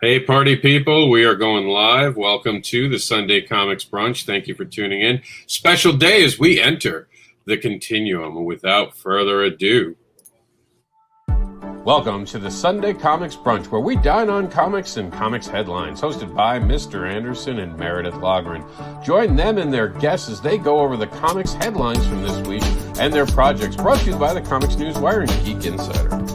Hey, party people, we are going live. Welcome to the Sunday Comics Brunch. Thank you for tuning in. Special day as we enter the Continuum. Without further ado, welcome to the Sunday Comics Brunch, where we dine on comics and comics headlines, hosted by Mr. Anderson and Meredith Logren. Join them and their guests as they go over the comics headlines from this week and their projects, brought to you by the Comics News Wire and Geek Insider.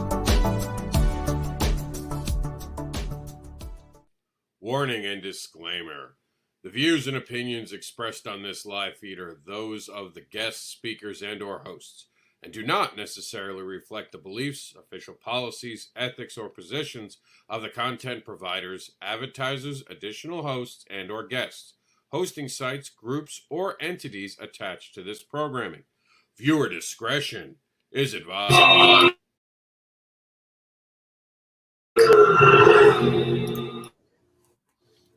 Warning and disclaimer. The views and opinions expressed on this live feed are those of the guests, speakers, and or hosts, and do not necessarily reflect the beliefs, official policies, ethics, or positions of the content providers, advertisers, additional hosts, and or guests, hosting sites, groups, or entities attached to this programming. Viewer discretion is advised.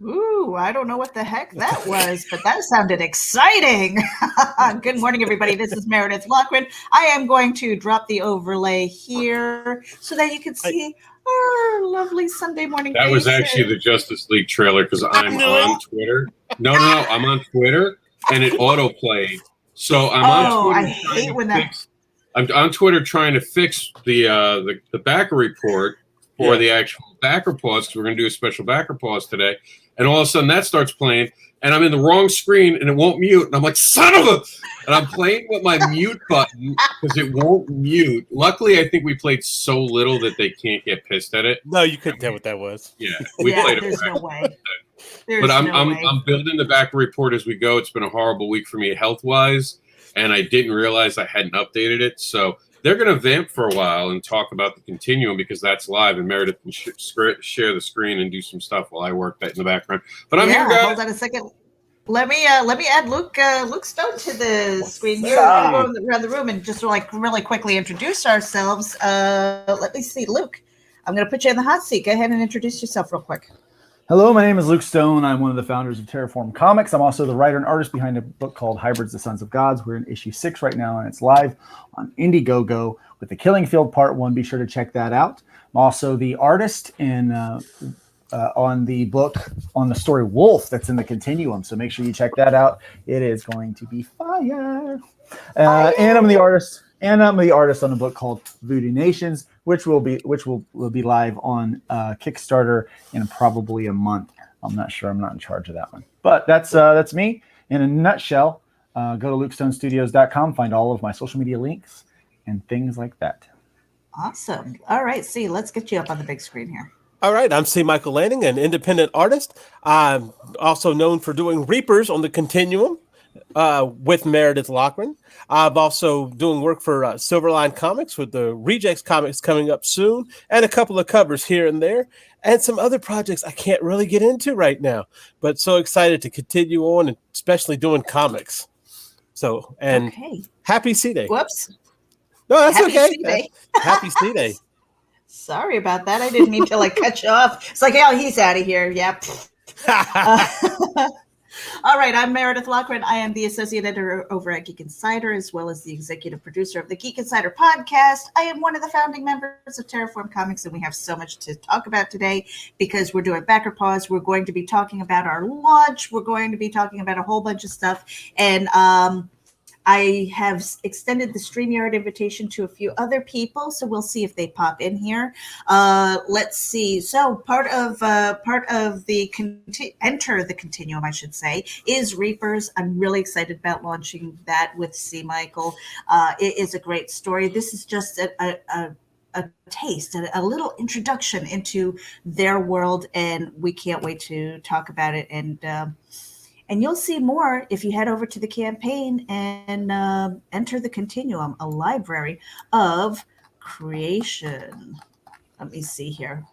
Ooh, I don't know what the heck that was, but that sounded exciting. Good morning, everybody. This is Meredith Logren. I am going to drop the overlay here so that you can see our lovely Sunday morning That was actually the Justice League trailer because I'm on Twitter. No, I'm on Twitter and it autoplayed. So I'm on Twitter. I hate when that. I'm on Twitter trying to fix the backer report for the actual backer pause, because we're going to do a special backer pause today. And all of a sudden that starts playing, and I'm in the wrong screen, and it won't mute. And I'm like, son of a... And I'm playing with my mute button because it won't mute. Luckily, I think we played so little that they can't get pissed at it. No, you couldn't tell what that was. Yeah, we played it. There's no way. But I'm building the backer report as we go. It's been a horrible week for me health-wise, and I didn't realize I hadn't updated it. So they're going to vamp for a while and talk about the Continuum because that's live, and Meredith can share the screen and do some stuff while I work that in the background. But I'm here, guys. Hold on a second. Let me add Luke Stone to the screen here. We'll go around the room and just really quickly introduce ourselves. Let me see, Luke. I'm going to put you in the hot seat. Go ahead and introduce yourself real quick. Hello, my name is Luke Stone. I'm one of the founders of Terraform Comics. I'm also the writer and artist behind a book called Hybrids, the Sons of Gods. We're in issue 6 right now, and it's live on Indiegogo with The Killing Field Part 1. Be sure to check that out. I'm also the artist in on the book, on the story Wolf, that's in the Continuum. So make sure you check that out. It is going to be fire. And I'm the artist. And I'm the artist on a book called Voodoo Nations, which will be live on Kickstarter in probably a month. I'm not sure. I'm not in charge of that one. But that's me in a nutshell. Go to lukestonestudios.com, find all of my social media links and things like that. Awesome. All right, C, let's get you up on the big screen here. All right, I'm C. Michael Lanning, an independent artist. I'm also known for doing Reapers on the Continuum with Meredith Logren. I'm also doing work for Silverline Comics with the Rejects comics coming up soon, and a couple of covers here and there, and some other projects I can't really get into right now, but so excited to continue on, and especially doing comics. So, and happy C-Day. Whoops. No, that's happy okay. C-Day. Happy C-Day. Sorry about that. I didn't mean to cut you off. It's like, he's out of here. Yep. All right, I'm Meredith Logren. I am the associate editor over at Geek Insider, as well as the executive producer of the Geek Insider podcast. I am one of the founding members of Terraform Comics, and we have so much to talk about today because we're doing backer pause. We're going to be talking about our launch. We're going to be talking about a whole bunch of stuff. And I have extended the StreamYard invitation to a few other people, so we'll see if they pop in here. Let's see. So part of the Enter the Continuum, I should say, is Reapers. I'm really excited about launching that with C. Michael. It is a great story. This is just a taste, a little introduction into their world, and we can't wait to talk about it. And you'll see more if you head over to the campaign and enter the Continuum, a library of creation. Let me see here.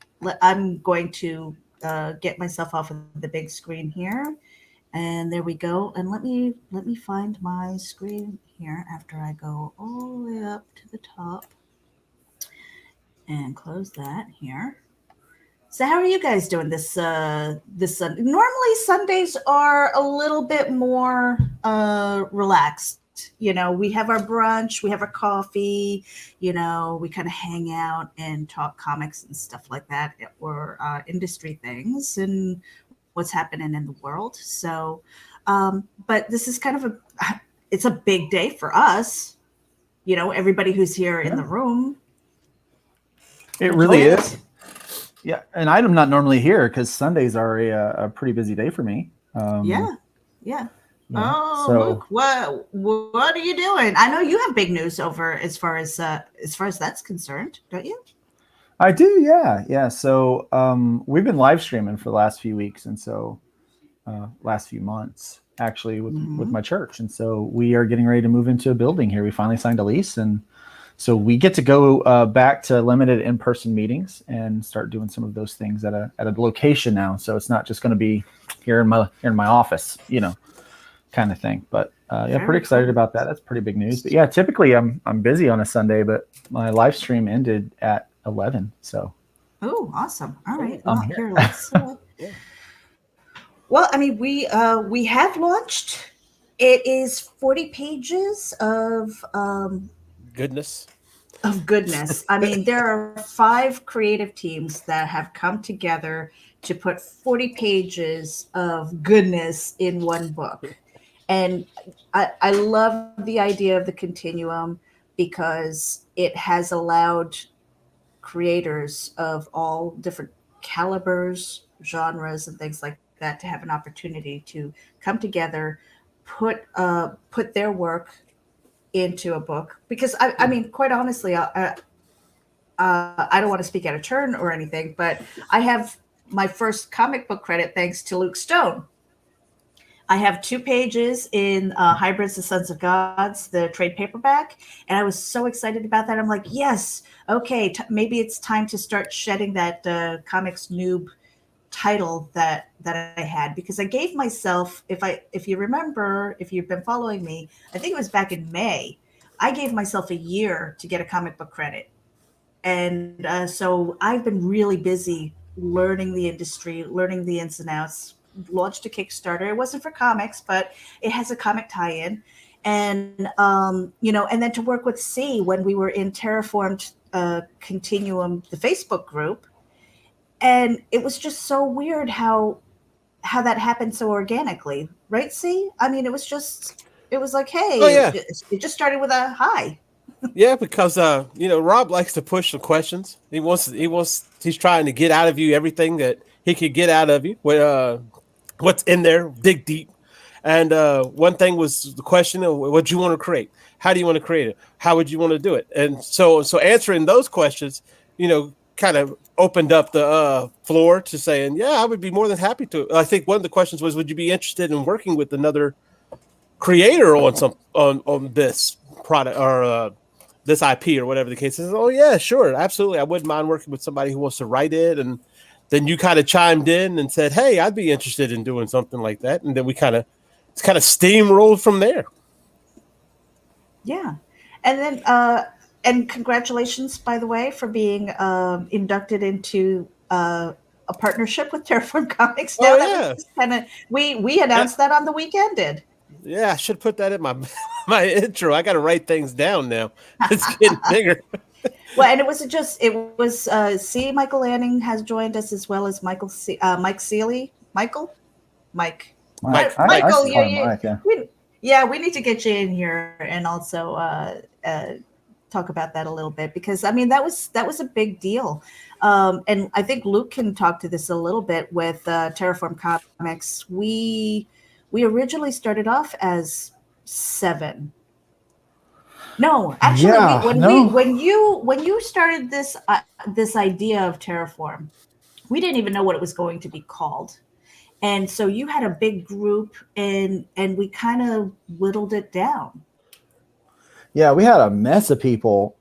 I'm going to get myself off of the big screen here. And there we go. And let me find my screen here after I go all the way up to the top and close that here. So how are you guys doing this Sunday? Normally Sundays are a little bit more relaxed You know, we have our brunch, we have our coffee, you know, we kind of hang out and talk comics and stuff like that, or industry things and what's happening in the world. So, but this is kind of it's a big day for us. You know, everybody who's here in the room. It really is. Yeah, and I'm not normally here because Sundays are a pretty busy day for me. Yeah. Oh, so, Luke, what are you doing? I know you have big news over as far as that's concerned, don't you? I do, yeah. So we've been live streaming for the last few weeks, and so last few months actually with my church, and so we are getting ready to move into a building here. We finally signed a lease, and so we get to go back to limited in-person meetings and start doing some of those things at a location now. So it's not just going to be here in my office, you know, kind of thing. But yeah, pretty excited about that. That's pretty big news. But yeah, typically I'm busy on a Sunday, but my live stream ended at 11. So oh, awesome! All right, I'm well, here. here, let's. Well, I mean, we have launched. It is 40 pages of Goodness. Of goodness. I mean, there are 5 creative teams that have come together to put 40 pages of goodness in one book. And I love the idea of the continuum because it has allowed creators of all different calibers, genres, and things like that to have an opportunity to come together, put their work into a book. Because I mean, quite honestly, I don't want to speak out of turn or anything, but I have my first comic book credit thanks to Luke Stone. I have 2 pages in Hybrids, the Sons of Gods, the trade paperback, and I was so excited about that. I'm like, yes, okay, maybe it's time to start shedding that COMiX noob title that I had, because I gave myself, if you remember, if you've been following me, I think it was back in May, I gave myself a year to get a comic book credit. And so I've been really busy learning the industry, learning the ins and outs. Launched a Kickstarter. It wasn't for comics, but it has a comic tie-in. And, you know, and then to work with C when we were in Terraformed Continuum, the Facebook group. And it was just so weird how that happened so organically. Right, C? I mean, it was like, hey, it just started with a hi. Yeah, because you know, Rob likes to push the questions. He's trying to get out of you everything that he could get out of you. What's in there, dig deep. And one thing was the question of what you want to create. How do you want to create it? How would you want to do it? And so answering those questions, you know, kind of opened up the floor to saying, yeah, I would be more than happy to. I think one of the questions was, would you be interested in working with another creator on this product or this IP or whatever the case is? Oh yeah, sure, absolutely. I wouldn't mind working with somebody who wants to write it. And then you kind of chimed in and said, hey, I'd be interested in doing something like that. And then we kind of steamrolled from there. Yeah. And then, and congratulations, by the way, for being inducted into a partnership with Terraform Comics. Now we announced that on the weekend, did. Yeah, I should put that in my intro. I got to write things down now. It's getting bigger. Well, and it was C. Michael Lanning has joined us, as well as Mike Seeley. Michael, Mike. We need to get you in here and also talk about that a little bit, because I mean that was a big deal, and I think Luke can talk to this a little bit with Terraform Comics. We originally started off as 7. No, actually, when you started this idea of Terraform, we didn't even know what it was going to be called, and so you had a big group, and we kind of whittled it down. Yeah, we had a mess of people.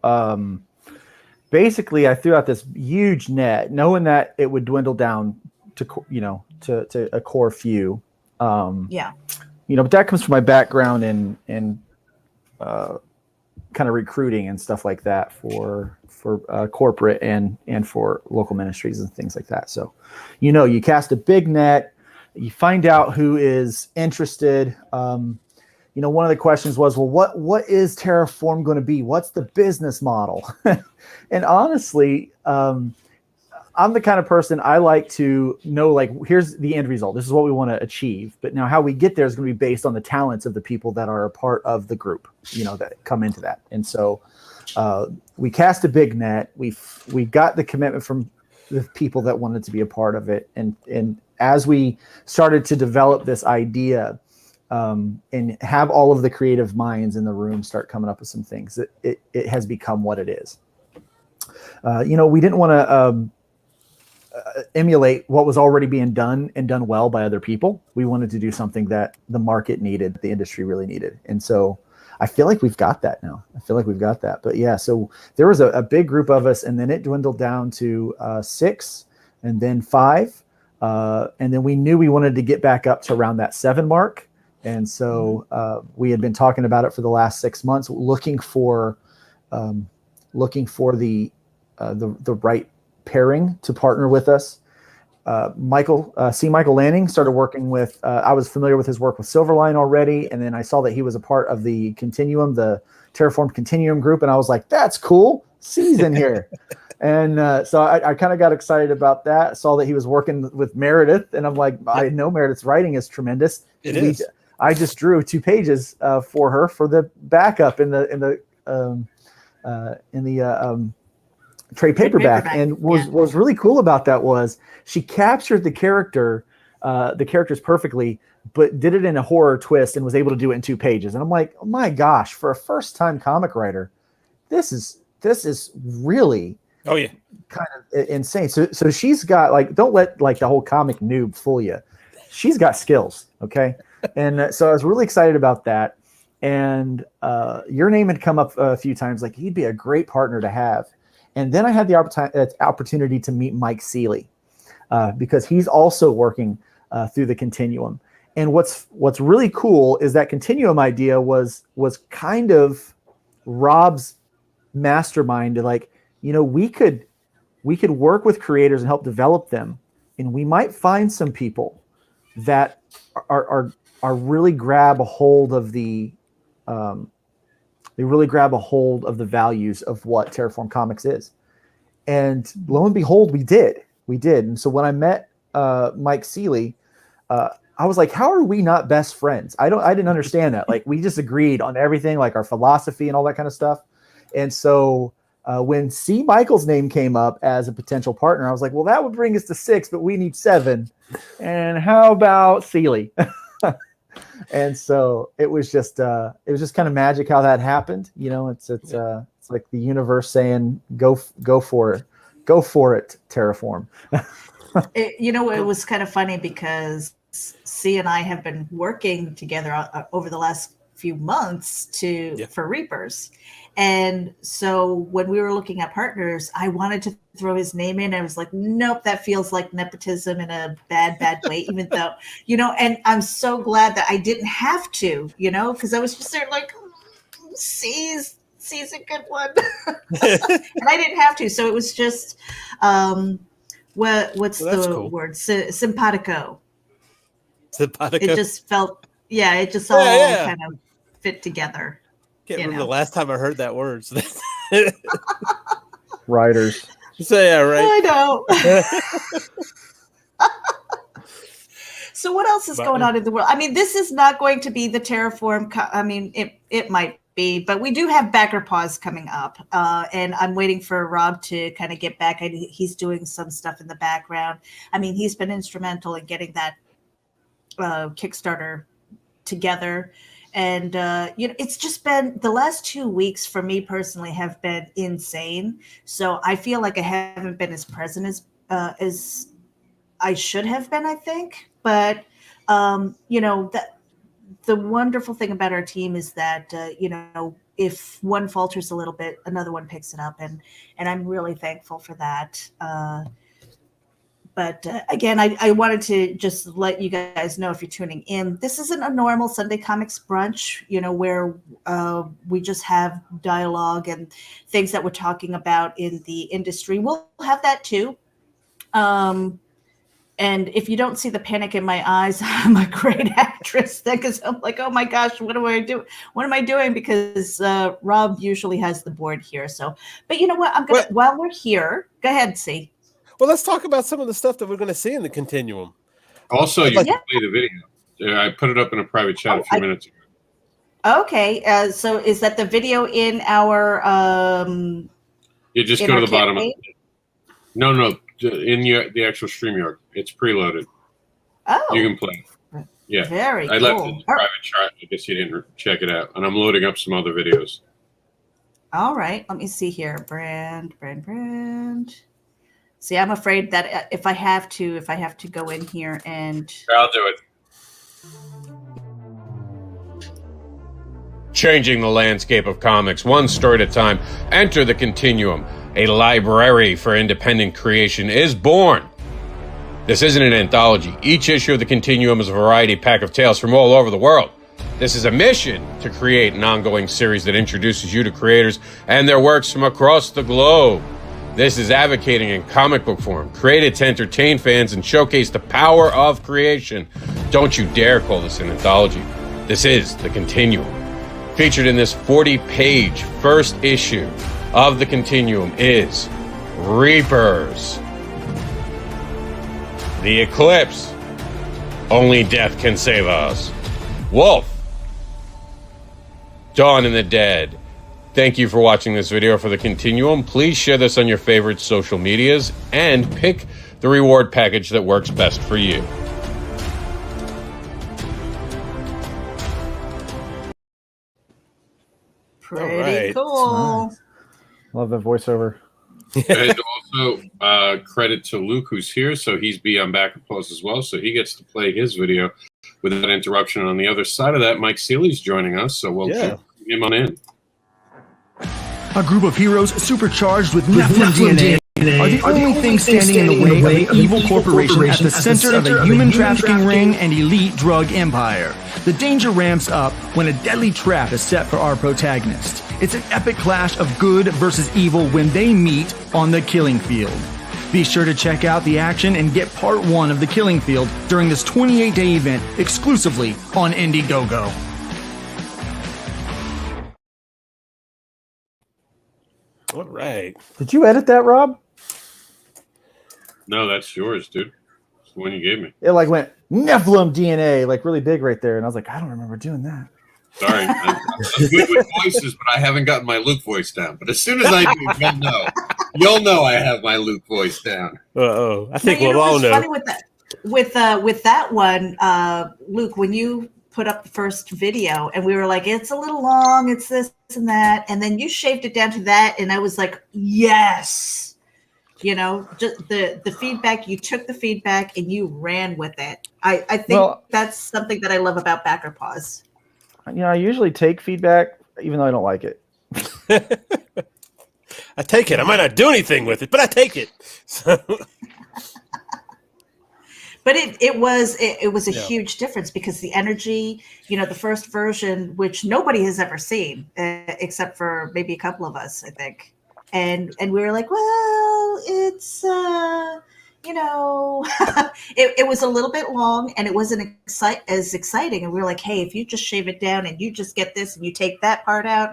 Basically, I threw out this huge net, knowing that it would dwindle down to a core few. But that comes from my background in kind of recruiting and stuff like that for corporate and for local ministries and things like that. So, you cast a big net, you find out who is interested. one of the questions was, well, what is Terraform going to be? What's the business model? And honestly, I'm the kind of person, I like to know, like, here's the end result. This is what we want to achieve. But now how we get there is going to be based on the talents of the people that are a part of the group, that come into that. And so we cast a big net. We got the commitment from the people that wanted to be a part of it. And as we started to develop this idea and have all of the creative minds in the room start coming up with some things, it has become what it is. We didn't want to emulate what was already being done and done well by other people. We wanted to do something that the market needed, the industry really needed. And so I feel like we've got that now. But yeah, so there was a big group of us, and then it dwindled down to 6 and then 5. And then we knew we wanted to get back up to around that 7 mark. And so we had been talking about it for the last 6 months, looking for the right pairing to partner with us. Michael Lanning started working with, I was familiar with his work with Silverline already. And then I saw that he was a part of the Continuum, the Terraform Continuum group. And I was like, that's cool. C's in here. And so I kind of got excited about that. Saw that he was working with Meredith. And I'm like, I know Meredith's writing is tremendous. I just drew 2 pages for her for the backup in the trade paperback. And what was really cool about that was she captured the characters perfectly, but did it in a horror twist and was able to do it in 2 pages. And I'm like, oh my gosh, for a first-time comic writer, this is really kind of insane. So she's got, like, don't let like the whole comic noob fool you. She's got skills, okay? And so I was really excited about that. And your name had come up a few times, like he'd be a great partner to have. And then I had the opportunity to meet Mike Seeley because he's also working through the Continuum. And what's really cool is that Continuum idea was kind of Rob's mastermind to, like, we could work with creators and help develop them, and we might find some people that are really grab a hold of the values of what Terraform COMiX is. And lo and behold, we did. And so when I met Mike Seeley, I was like, how are we not best friends? I didn't understand that. Like, we just agreed on everything, like our philosophy and all that kind of stuff. And so when C. Michael's name came up as a potential partner, I was like, well, that would bring us to 6, but we need 7. And how about Seeley? And so it was just kind of magic how that happened. It's like the universe saying, go for it, Terraform. It was kind of funny because C and I have been working together over the last few months for Reapers. And so when we were looking at partners, I wanted to throw his name in. I was like, nope, that feels like nepotism in a bad way, even though, and I'm so glad that I didn't have to, because I was just there like, C's a good one. And I didn't have to. So it was just, what's the cool word? Simpatico. Simpatico. It just felt, it just all kind of fit together. Can't remember the last time I heard that word. So Writers. So yeah, right. I know. So what else is going on in the world? I mean, this is not going to be the Terraform. It might be, but we do have Backer Pause coming up, and I'm waiting for Rob to kind of get back. He's doing some stuff in the background. I mean, he's been instrumental in getting that Kickstarter together. And, it's just been the last 2 weeks for me personally have been insane. So I feel like I haven't been as present as I should have been, I think. But, the wonderful thing about our team is that, if one falters a little bit, another one picks it up. And I'm really thankful for that. But again, I wanted to just let you guys know, if you're tuning in, this isn't a normal Sunday Comics brunch, where we just have dialogue and things that we're talking about in the industry. We'll have that too. And if you don't see the panic in my eyes, I'm a great actress because I'm like, oh my gosh, what do I do? What am I doing? Because Rob usually has the board here. So, but you know what? I'm gonna while we're here, go ahead, see. Well, let's talk about some of the stuff that we're going to see in the continuum. Also, you can play the video. Yeah, I put it up in a private chat a few minutes ago. Okay, so is that the video in our? You just go to the bottom. No, in the actual StreamYard, it's preloaded. Oh, you can play. Yeah, very. I left it in the private chat. I guess you didn't check it out, and I'm loading up some other videos. All right, let me see here. Brand. See, I'm afraid that if I have to go in here and I'll do it. Changing the landscape of comics one story at a time. Enter the Continuum. A library for independent creation is born. This isn't an anthology. Each issue of the Continuum is a variety pack of tales from all over the world. This is a mission to create an ongoing series that introduces you to creators and their works from across the globe. This is advocating in comic book form, created to entertain fans and showcase the power of creation. Don't you dare call this an anthology. This is the Continuum. Featured in this 40-page first issue of the Continuum is Reapers. The Eclipse. Only death can save us. Wolf. Dawn and the Dead. Thank you for watching this video for the Continuum. Please share this on your favorite social medias and pick the reward package that works best for you. Pretty cool. Nice. Love the voiceover. And also credit to Luke, who's here, so he's on back applause as well, so he gets to play his video without interruption. On the other side of that, Mike Seeley's joining us, so we'll get him on in. A group of heroes supercharged with Nephilim DNA are the only thing standing in the way of an evil corporation at the center of a human trafficking ring and elite drug empire. The danger ramps up when a deadly trap is set for our protagonist. It's an epic clash of good versus evil when they meet on the killing field. Be sure to check out the action and get part 1 of the killing field during this 28-day event exclusively on Indiegogo. All right. Did you edit that, Rob? No, that's yours, dude. It's the one you gave me. It like went Nephilim DNA, like really big right there. And I was like, I don't remember doing that. Sorry. I'm good with voices, but I haven't gotten my Luke voice down. But as soon as I do, you'll know. You'll know I have my Luke voice down. Uh-oh. I think we'll all know. Funny with that one, Luke, when you put up the first video and we were like, it's a little long, it's this and that, and then you shaved it down to that, and I was like, yes. You know, just the feedback, you took the feedback and you ran with it. I think that's something that I love about Backer Pause. You know, I usually take feedback even though I don't like it. I take it. I might not do anything with it, but I take it. But it was a huge difference because the energy, you know, the first version, which nobody has ever seen except for maybe a couple of us, I think. And we were like, well, it's, you know, it was a little bit long and it wasn't as exciting. And we were like, hey, if you just shave it down and you just get this and you take that part out.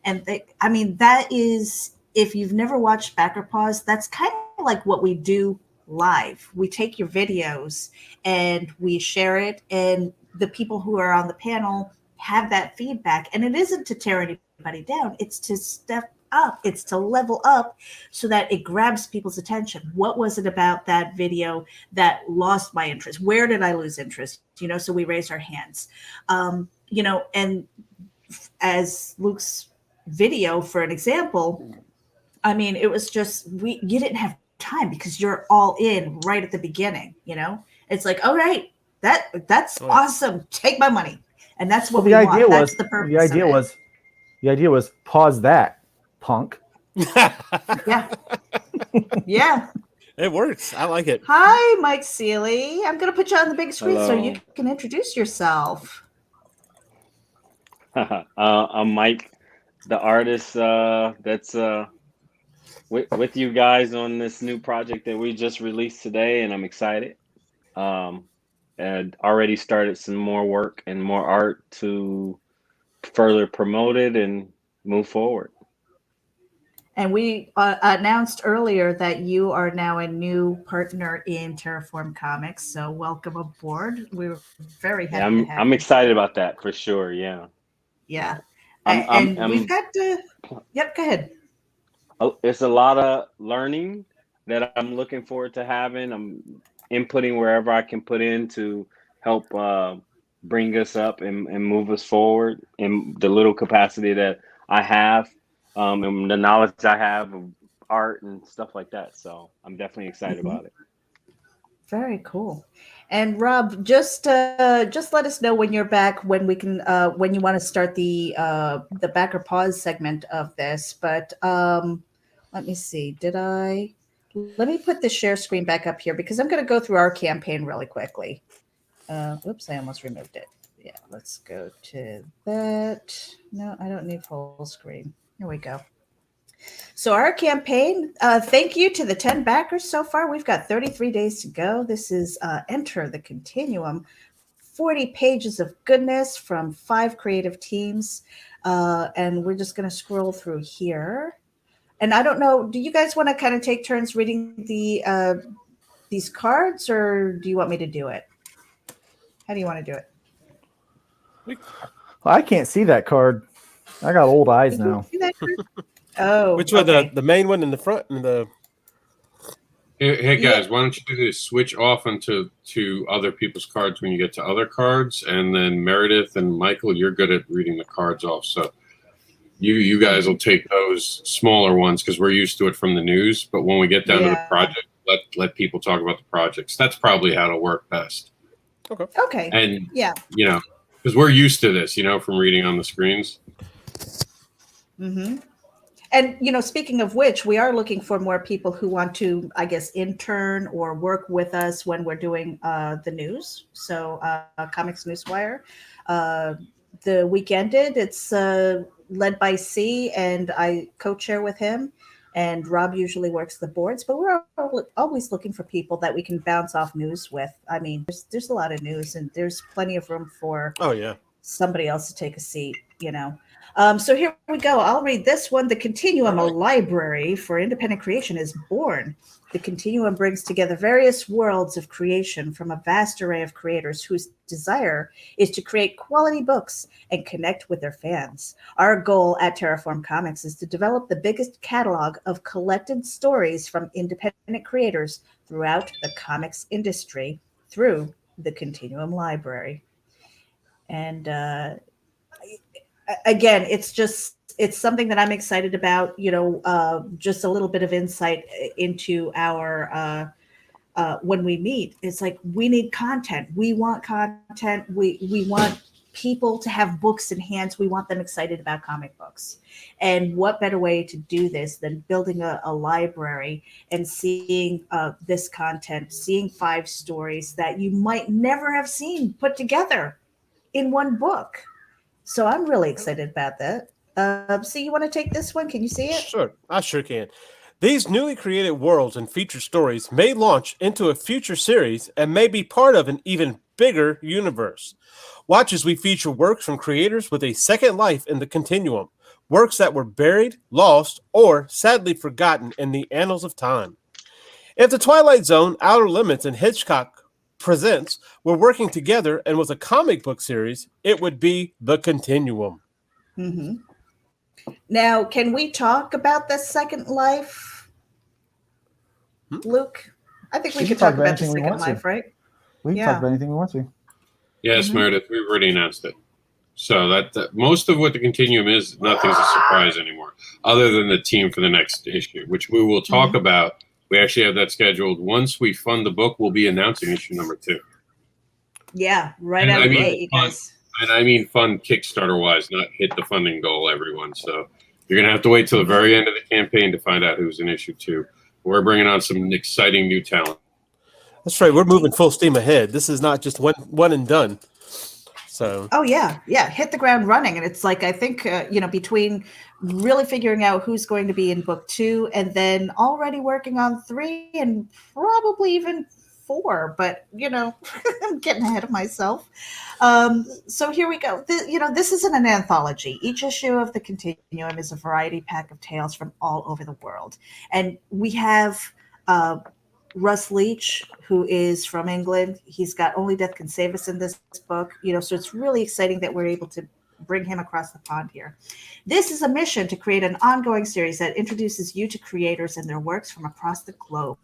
I mean, that is, if you've never watched Backer Pause, that's kind of like what we do live. We take your videos and we share it. And the people who are on the panel have that feedback. And it isn't to tear anybody down. It's to step up, it's to level up so that it grabs people's attention. What was it about that video that lost my interest? Where did I lose interest? You know, so we raise our hands. You know, and as Luke's video, for an example, I mean, it was just you didn't have time because you're all in right at the beginning. You know, it's like, all right, that's awesome. Take my money, and that's what we want. That's the purpose. The idea was pause that. Punk. Yeah. Yeah. It works. I like it. Hi, Mike Seeley. I'm going to put you on the big screen so you can introduce yourself. I'm Mike, the artist that's with you guys on this new project that we just released today, and I'm excited. and already started some more work and more art to further promote it and move forward. And we announced earlier that you are now a new partner in Terraform Comics. So welcome aboard. We're very Yeah, happy to have I'm you. excited about that for sure. Yeah. Yeah. I'm We've got to, yep, go ahead. it's a lot of learning that I'm looking forward to having. I'm inputting wherever I can put in to help bring us up and move us forward in the little capacity that I have, and the knowledge I have of art and stuff like that. So I'm definitely excited about it. Very cool. And Rob, just let us know when you're back, when we can, when you want to start the backer pause segment of this. But let me see. Let me put the share screen back up here because I'm going to go through our campaign really quickly. Whoops, I almost removed it. Yeah, let's go to that. No, I don't need full screen. Here we go. So our campaign, thank you to the 10 backers so far. We've got 33 days to go. This is Enter the Continuum, 40 pages of goodness from 5 creative teams. And we're just going to scroll through here. And I don't know, do you guys want to kind of take turns reading these cards, or do you want me to do it? How do you want to do it? Well, I can't see that card. I got old eyes now. See that card? Oh, Which one? okay. The main one in the front and the. Hey guys, why don't you do this? Switch off onto other people's cards when you get to other cards, and then Meredith and Michael, you're good at reading the cards off, so you guys will take those smaller ones because we're used to it from the news. But when we get down to the project, let people talk about the projects. That's probably how it'll work best. Okay. Okay. And yeah, because we're used to this, from reading on the screens. Mm-hmm. And, speaking of which, we are looking for more people who want to, I guess, intern or work with us when we're doing the news. So COMiX Newswire. The week ended. It's led by C, and I co-chair with him. And Rob usually works the boards. But we're always looking for people that we can bounce off news with. I mean, there's a lot of news, and there's plenty of room for somebody else to take a seat, So here we go. I'll read this one. The Continuum, a library for independent creation, is born. The Continuum brings together various worlds of creation from a vast array of creators whose desire is to create quality books and connect with their fans. Our goal at Terraform Comics is to develop the biggest catalog of collected stories from independent creators throughout the comics industry through the Continuum Library. And again, it's something that I'm excited about, just a little bit of insight into our when we meet. It's like, we need content. We want content. We want people to have books in hands. We want them excited about comic books. And what better way to do this than building a library and seeing this content, seeing 5 stories that you might never have seen put together in one book. So I'm really excited about that. So you want to take this one? Can you see it? Sure, I sure can. These newly created worlds and feature stories may launch into a future series and may be part of an even bigger universe. Watch as we feature works from creators with a second life in the Continuum, works that were buried, lost, or sadly forgotten in the annals of time. If The Twilight Zone, Outer Limits, and Hitchcock Presents were working together and was a comic book series, it would be The Continuum. Mm-hmm. Now, can we talk about the second life, Luke? I think we could talk about the second life, right? We can talk about anything we want to. Yes, Meredith, we've already announced it. So that most of what the Continuum is, nothing's a surprise anymore, other than the team for the next issue, which we will talk about. We actually have that scheduled. Once we fund the book, we'll be announcing issue number 2. Yeah, right out of the gate, you guys. And I mean fund Kickstarter-wise, not hit the funding goal, everyone. So you're going to have to wait till the very end of the campaign to find out who's in issue 2. We're bringing on some exciting new talent. That's right. We're moving full steam ahead. This is not just one and done. So. Oh yeah, hit the ground running, and it's like, I think between really figuring out who's going to be in book 2, and then already working on 3, and probably even 4, but I'm getting ahead of myself. So here we go. This isn't an anthology. Each issue of the Continuum is a variety pack of tales from all over the world. And we have Russ Leach, who is from England. He's got Only Death Can Save Us in this book, so it's really exciting that we're able to bring him across the pond here. This is a mission to create an ongoing series that introduces you to creators and their works from across the globe.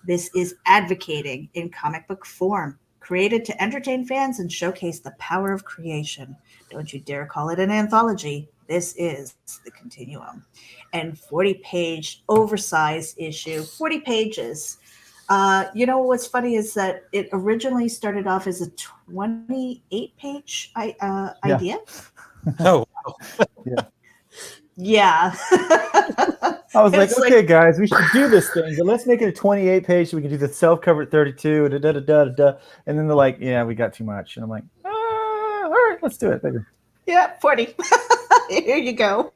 This is advocating in comic book form, created to entertain fans and showcase the power of creation. Don't you dare call it an anthology. This is the Continuum. And 40-page oversized issue, 40 pages. What's funny is that it originally started off as a 28-page idea. Oh, Yeah. I was like, okay, guys, we should do this thing, but let's make it a 28-page so we can do the self-cover at 32, and then they're like, yeah, we got too much. And I'm like, all right, let's do it. Yeah, 40. Here you go.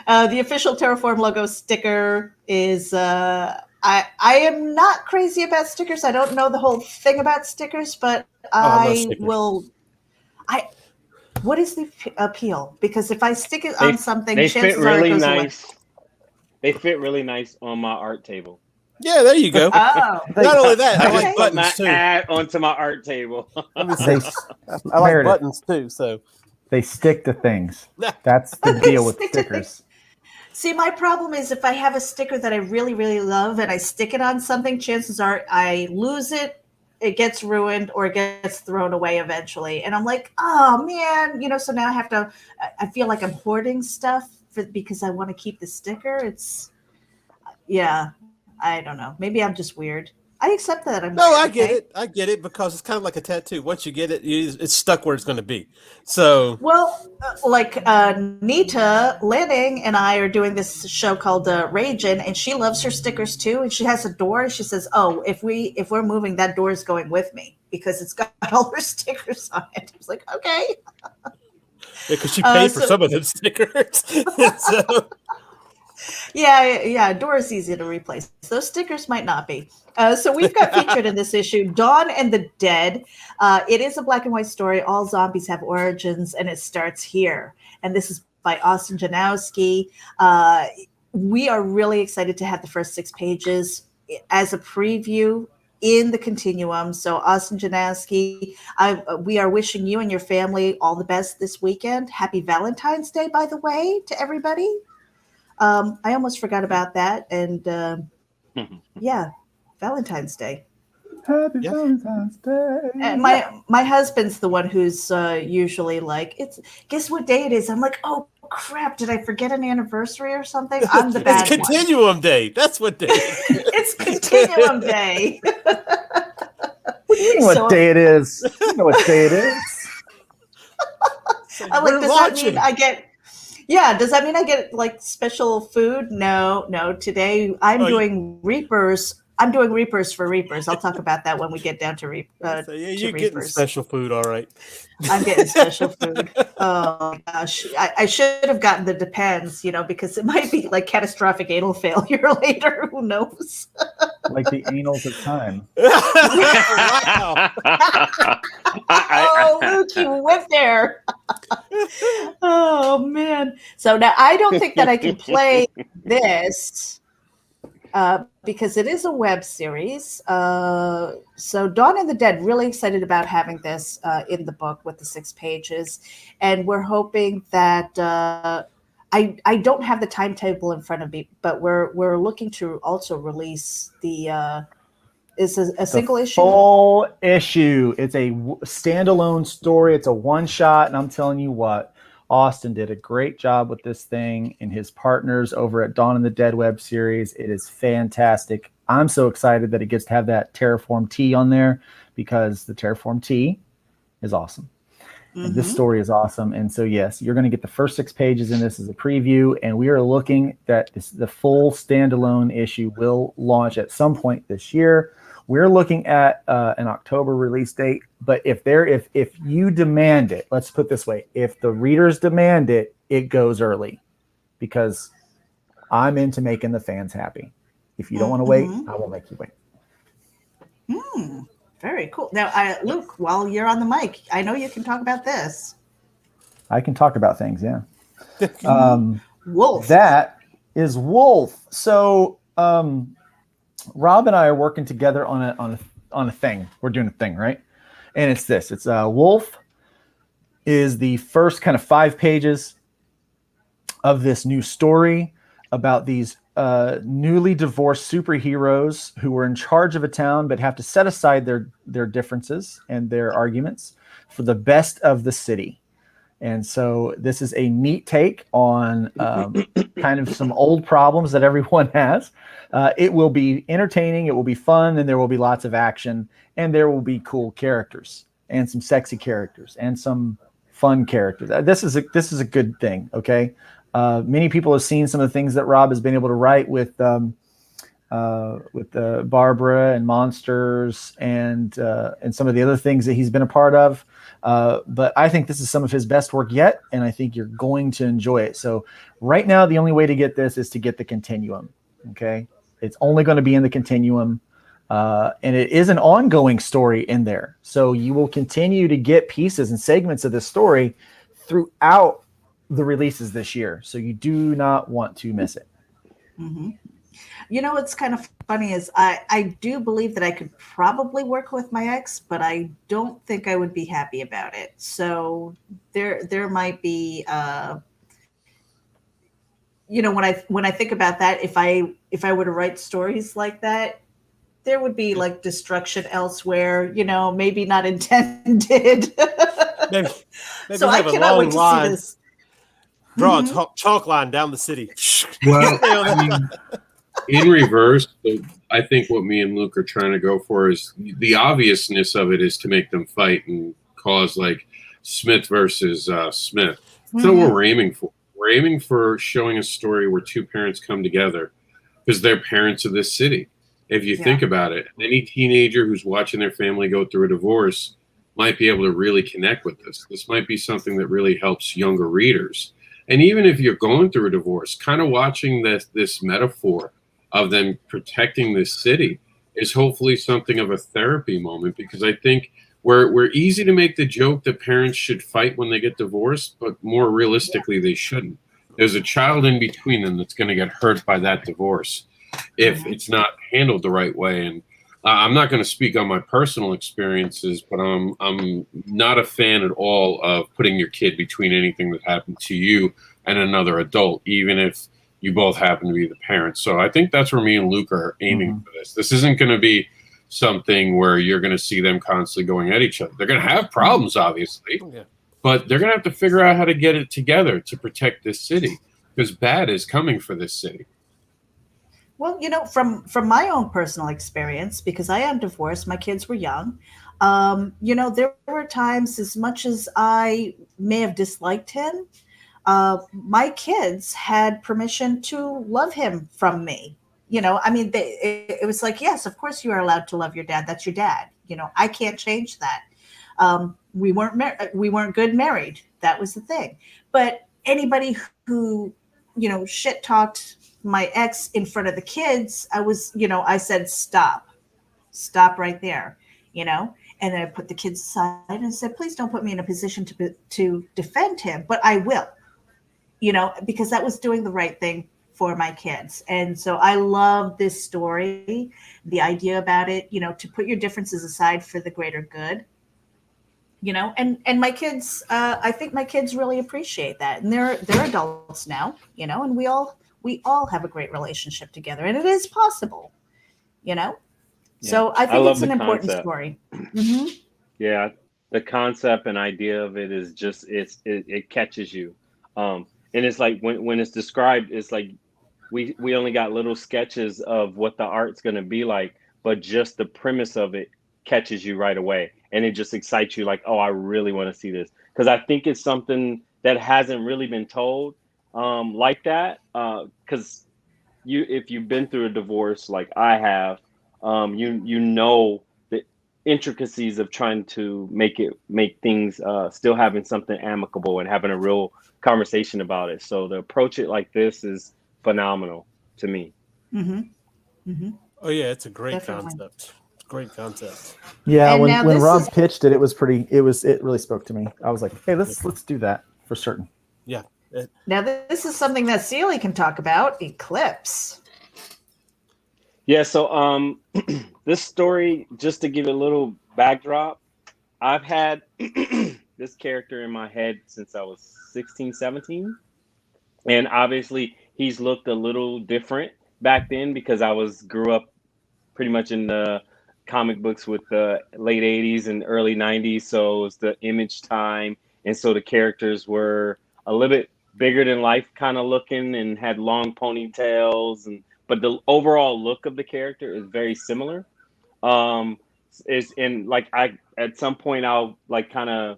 The official Terraform logo sticker is... I am not crazy about stickers. I don't know the whole thing about stickers, but I will. What is the appeal? Because if I stick it on something, they chances fit really are it goes nice. away. They fit really nice on my art table. yeah, there you go. Oh, Not only that, I Okay. like buttons My too. ad onto my art table. I like Meredith, buttons too. So they stick to things. That's the Okay, deal with stick to stickers. See, my problem is if I have a sticker that I really, really love and I stick it on something, chances are I lose it, it gets ruined, or it gets thrown away eventually. And I'm like, oh man, so now I feel like I'm hoarding stuff because I want to keep the sticker. I don't know. Maybe I'm just weird. I accept that. I get it. I get it because it's kind of like a tattoo. Once you get it, it's stuck where it's going to be. So, Well, Nita Lanning and I are doing this show called Ragin', and she loves her stickers too. And she has a door. And she says, "Oh, if we're moving, that door is going with me because it's got all her stickers on it." I was like, "Okay." because she paid for some of them stickers. So, Yeah, door is easy to replace. Those stickers might not be. So we've got featured in this issue, Dawn and the Dead. It is a black and white story. All zombies have origins, and it starts here. And this is by Austin Janowski. We are really excited to have the first 6 pages as a preview in the Continuum. So Austin Janowski, we are wishing you and your family all the best this weekend. Happy Valentine's Day, by the way, to everybody. I almost forgot about that. And Valentine's Day. Happy Valentine's Day. And my husband's the one who's usually like, guess what day it is? I'm like, oh crap, did I forget an anniversary or something? I'm the bad it's Continuum Day. That's what day. It's Continuum Day. What do you mean what day it is? You know what day it is. I'm like, does that mean I get like special food? No. Today I'm doing Reapers. I'm doing Reapers for Reapers. I'll talk about that when we get down to You're to getting Reapers. special food, all right. I'm getting special food. Oh my gosh. I should have gotten the Depends, because it might be like catastrophic anal failure later. Who knows? Like the anals of time. Wow. Oh, Luke, you went there. Oh man. So now I don't think that I can play this because it is a web series. So Dawn and the Dead, really excited about having this in the book with the 6 pages. And we're hoping that I don't have the timetable in front of me, but we're looking to also release the is a single issue. Full issue. It's a standalone story. It's a one-shot, and I'm telling you what, Austin did a great job with this thing and his partners over at Dawn and the Dead web series. It is fantastic. I'm so excited that it gets to have that Terraform T on there because the Terraform T is awesome. And this story is awesome. And so, yes, you're going to get the first 6 pages in this as a preview. And we are looking that the full standalone issue will launch at some point this year. We're looking at an October release date. But if you demand it, let's put it this way, if the readers demand it, it goes early because I'm into making the fans happy. If you don't want to wait, I won't make you wait. Very cool. Now, Luke, while you're on the mic, I know you can talk about this. I can talk about things, yeah. Wolf. That is Wolf. So Rob and I are working together on a thing. We're doing a thing, right? And it's this. It's Wolf is the first kind of 5 pages of this new story about these newly divorced superheroes who were in charge of a town but have to set aside their differences and their arguments for the best of the city. And so this is a neat take on kind of some old problems that everyone has. It will be entertaining, it will be fun, and there will be lots of action, and there will be cool characters and some sexy characters and some fun characters. This is a good thing, okay? Many people have seen some of the things that Rob has been able to write with Barbara and Monsters and some of the other things that he's been a part of. But I think this is some of his best work yet, and I think you're going to enjoy it. So right now, the only way to get this is to get the Continuum. Okay, it's only going to be in the Continuum, and it is an ongoing story in there. So you will continue to get pieces and segments of this story throughout the releases this year. So you do not want to miss it. Mm-hmm. You know, what's kind of funny is I do believe that I could probably work with my ex, but I don't think I would be happy about it. So there might be, you know, when I think about that, if I were to write stories like that, there would be like destruction elsewhere. You know, maybe not intended. Maybe So I have a cannot long wait to see line. this. Draw a chalk line down the city. Well, I mean, in reverse, I think what me and Luke are trying to go for is the obviousness of it is to make them fight and cause like Smith versus Smith. That's not what we're aiming for. We're aiming for showing a story where two parents come together because they're parents of this city. If you think about it, any teenager who's watching their family go through a divorce might be able to really connect with this. This might be something that really helps younger readers. And even if you're going through a divorce, kind of watching this metaphor of them protecting this city is hopefully something of a therapy moment, because I think we're easy to make the joke that parents should fight when they get divorced, but more realistically, they shouldn't. There's a child in between them that's going to get hurt by that divorce if it's not handled the right way. And I'm not going to speak on my personal experiences, but I'm not a fan at all of putting your kid between anything that happened to you and another adult, even if you both happen to be the parents. So I think that's where me and Luke are aiming for this. This isn't going to be something where you're going to see them constantly going at each other. They're going to have problems, obviously, but they're going to have to figure out how to get it together to protect this city, because bad is coming for this city. Well, you know, from my own personal experience, because I am divorced, my kids were young. You know, there were times, as much as I may have disliked him, my kids had permission to love him from me. You know, I mean, it was like, yes, of course you are allowed to love your dad. That's your dad. You know, I can't change that. We weren't good married. That was the thing. But anybody who, you know, shit talked my ex in front of the kids, I said, stop right there, you know, and then I put the kids aside and said, please don't put me in a position to defend him, but I will, you know, because that was doing the right thing for my kids. And so I love this story, the idea about it, you know, to put your differences aside for the greater good, you know, and my kids, I think my kids really appreciate that. And they're adults now, you know, and we all have a great relationship together, and it is possible, you know? Yeah. So I think it's an important story. Mm-hmm. Yeah. The concept and idea of it is just, it catches you. And it's like, when it's described, it's like, we only got little sketches of what the art's going to be like, but just the premise of it catches you right away. And it just excites you like, oh, I really want to see this. Because I think it's something that hasn't really been told like that. Because if you've been through a divorce like I have, you know the intricacies of trying to make things still having something amicable and having a real conversation about it. So to approach it like this is phenomenal to me. Mm-hmm. Mm-hmm. Oh yeah, it's a great Definitely. concept. Great concept. Yeah, And now when this Rob is- pitched it, it really spoke to me. I was like, hey, let's do that for certain. Yeah. Now this is something that Sealy can talk about. Eclipse. Yeah, so this story, just to give it a little backdrop, I've had this character in my head since I was 16, 17. And obviously he's looked a little different back then because I grew up pretty much in the comic books with the late 80s and early 90s. So it was the Image time. And so the characters were a little bit bigger than life kind of looking and had long ponytails, but the overall look of the character is very similar. Is in like at some point I'll like kind of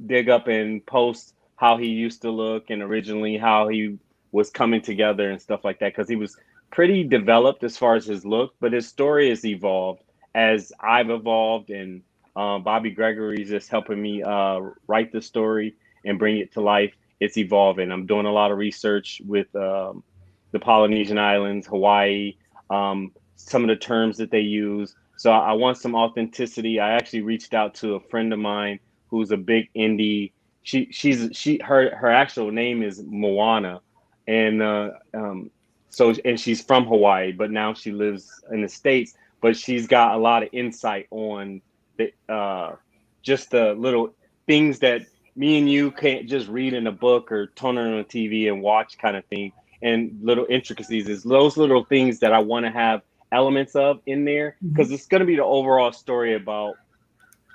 dig up and post how he used to look and originally how he was coming together and stuff like that, because he was pretty developed as far as his look, but his story has evolved as I've evolved, and Bobby Gregory's just helping me write the story and bring it to life. It's evolving. I'm doing a lot of research with the Polynesian Islands, Hawaii, some of the terms that they use. So I want some authenticity. I actually reached out to a friend of mine who's a big indie. Her actual name is Moana, and she's from Hawaii, but now she lives in the States. But she's got a lot of insight on the just the little things that me and you can't just read in a book or turn on a TV and watch kind of thing, and little intricacies. Is those little things that I want to have elements of in there, because it's going to be the overall story about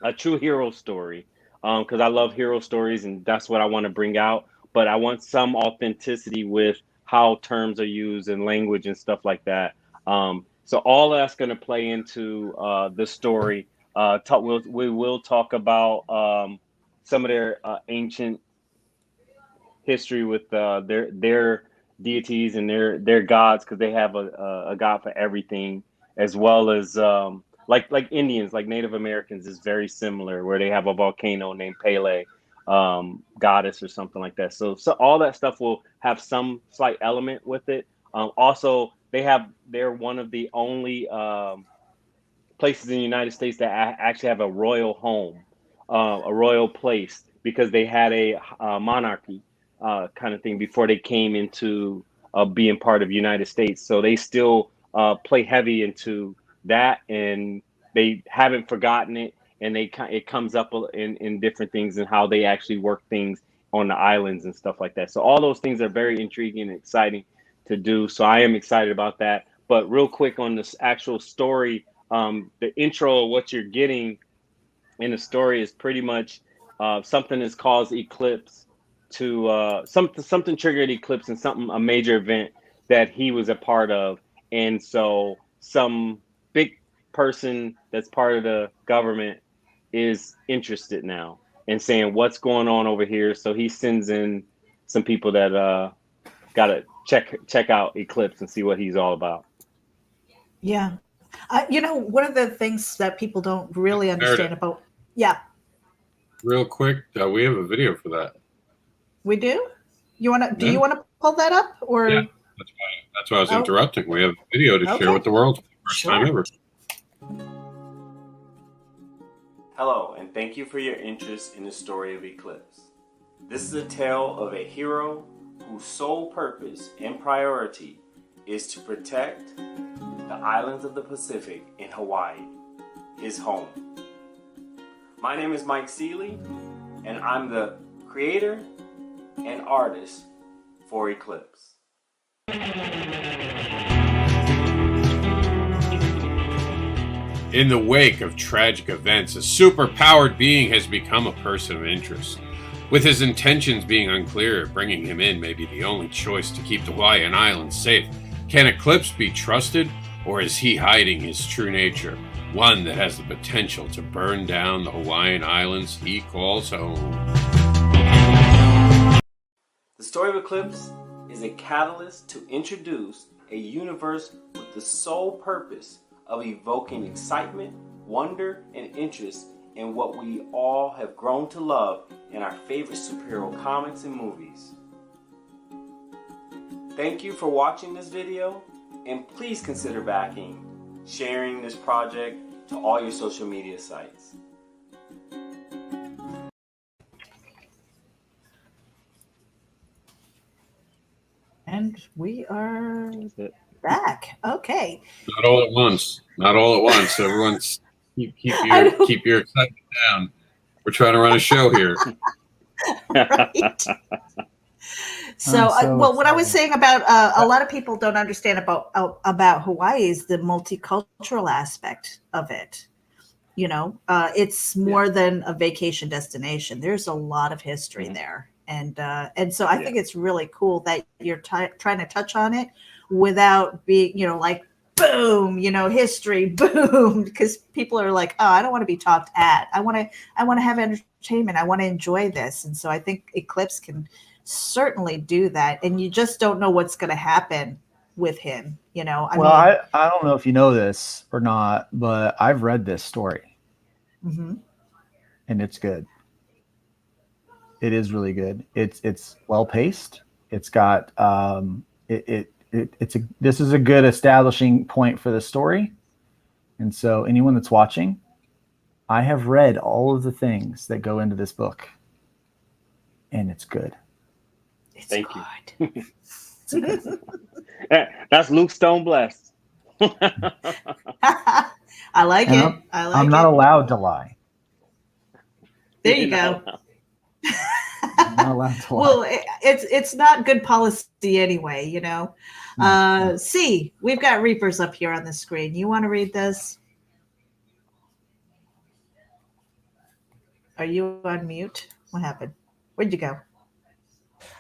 a true hero story, because I love hero stories and that's what I want to bring out. But I want some authenticity with how terms are used and language and stuff like that. So all that's going to play into the story. We will talk about some of their ancient history with their deities and their gods, because they have a god for everything, as well as like Indians, like Native Americans is very similar, where they have a volcano named Pele, goddess or something like that. So all that stuff will have some slight element with it. Also, they're one of the only places in the United States that actually have a royal home, a royal place, because they had a monarchy kind of thing before they came into being part of the United States. So they still play heavy into that, and they haven't forgotten it. And it comes up in different things and how they actually work things on the islands and stuff like that. So all those things are very intriguing and exciting to do. So I am excited about that. But real quick on this actual story, the intro of what you're getting in the story is pretty much something that's caused Eclipse to something triggered Eclipse, and a major event that he was a part of. And so some big person that's part of the government is interested now and saying, what's going on over here? So he sends in some people that gotta check out Eclipse and see what he's all about. Yeah. One of the things that people don't really understand about. Yeah. Real quick, we have a video for that. We do? Do you want to pull that up, or? Yeah, that's why I was interrupting. We have a video to share with the world for the first time ever. Hello, and thank you for your interest in the story of Eclipse. This is a tale of a hero whose sole purpose and priority is to protect the islands of the Pacific in Hawaii, his home. My name is Mike Seeley, and I'm the creator and artist for Eclipse. In the wake of tragic events, a super-powered being has become a person of interest. With his intentions being unclear, bringing him in may be the only choice to keep the Hawaiian Islands safe. Can Eclipse be trusted, or is he hiding his true nature? One that has the potential to burn down the Hawaiian Islands he calls home. The story of Eclipse is a catalyst to introduce a universe with the sole purpose of evoking excitement, wonder, and interest in what we all have grown to love in our favorite superhero comics and movies. Thank you for watching this video, and please consider backing, sharing this project, to all your social media sites. And we are back. Okay. Not all at once. Not all at once. Everyone's keep your excitement down. We're trying to run a show here. Right. So, well, what I was saying about a lot of people don't understand about Hawaii is the multicultural aspect of it. You know, it's more than a vacation destination. There's a lot of history there, and so I think it's really cool that you're trying to touch on it without being, you know, like boom, you know, history, boom, because people are like, oh, I don't want to be talked at. I want to have entertainment. I want to enjoy this, and so I think Eclipse can certainly do that, and you just don't know what's going to happen with him, you know. I don't know if you know this or not, but I've read this story, and it's good. It is really good. It's well paced. It's got this is a good establishing point for the story, and so anyone that's watching, I have read all of the things that go into this book, and it's good. Thank you. That's Luke Stone blessed. I like it. I'm not allowed to lie. There you go. I'm not allowed to lie. Well, it's not good policy anyway, you know. See, we've got Reapers up here on the screen. You want to read this? Are you on mute? What happened? Where'd you go?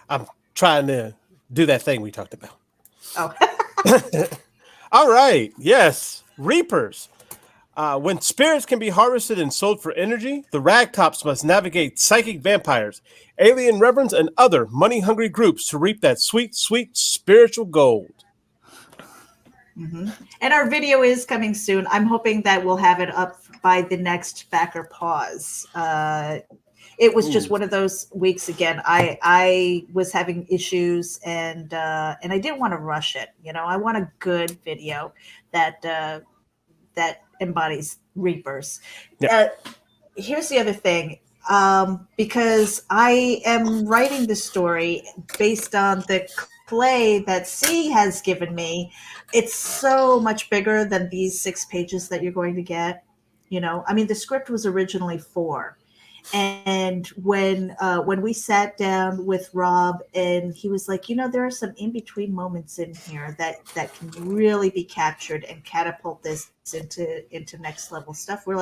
I'm trying to do that thing we talked about. Oh. All right. Yes. Reapers. When spirits can be harvested and sold for energy, the Ragtops must navigate psychic vampires, alien reverends, and other money-hungry groups to reap that sweet, sweet spiritual gold. And our video is coming soon. I'm hoping that we'll have it up by the next Backer pause. It was just one of those weeks again. I was having issues, and I didn't want to rush it. You know, I want a good video that embodies Reapers. Yeah. Here's the other thing, because I am writing the story based on the play that C has given me. It's so much bigger than these 6 pages that you're going to get. You know, I mean, the script was originally 4. And when we sat down with Rob, and he was like, you know, there are some in-between moments in here that can really be captured and catapult this into next level stuff. I'm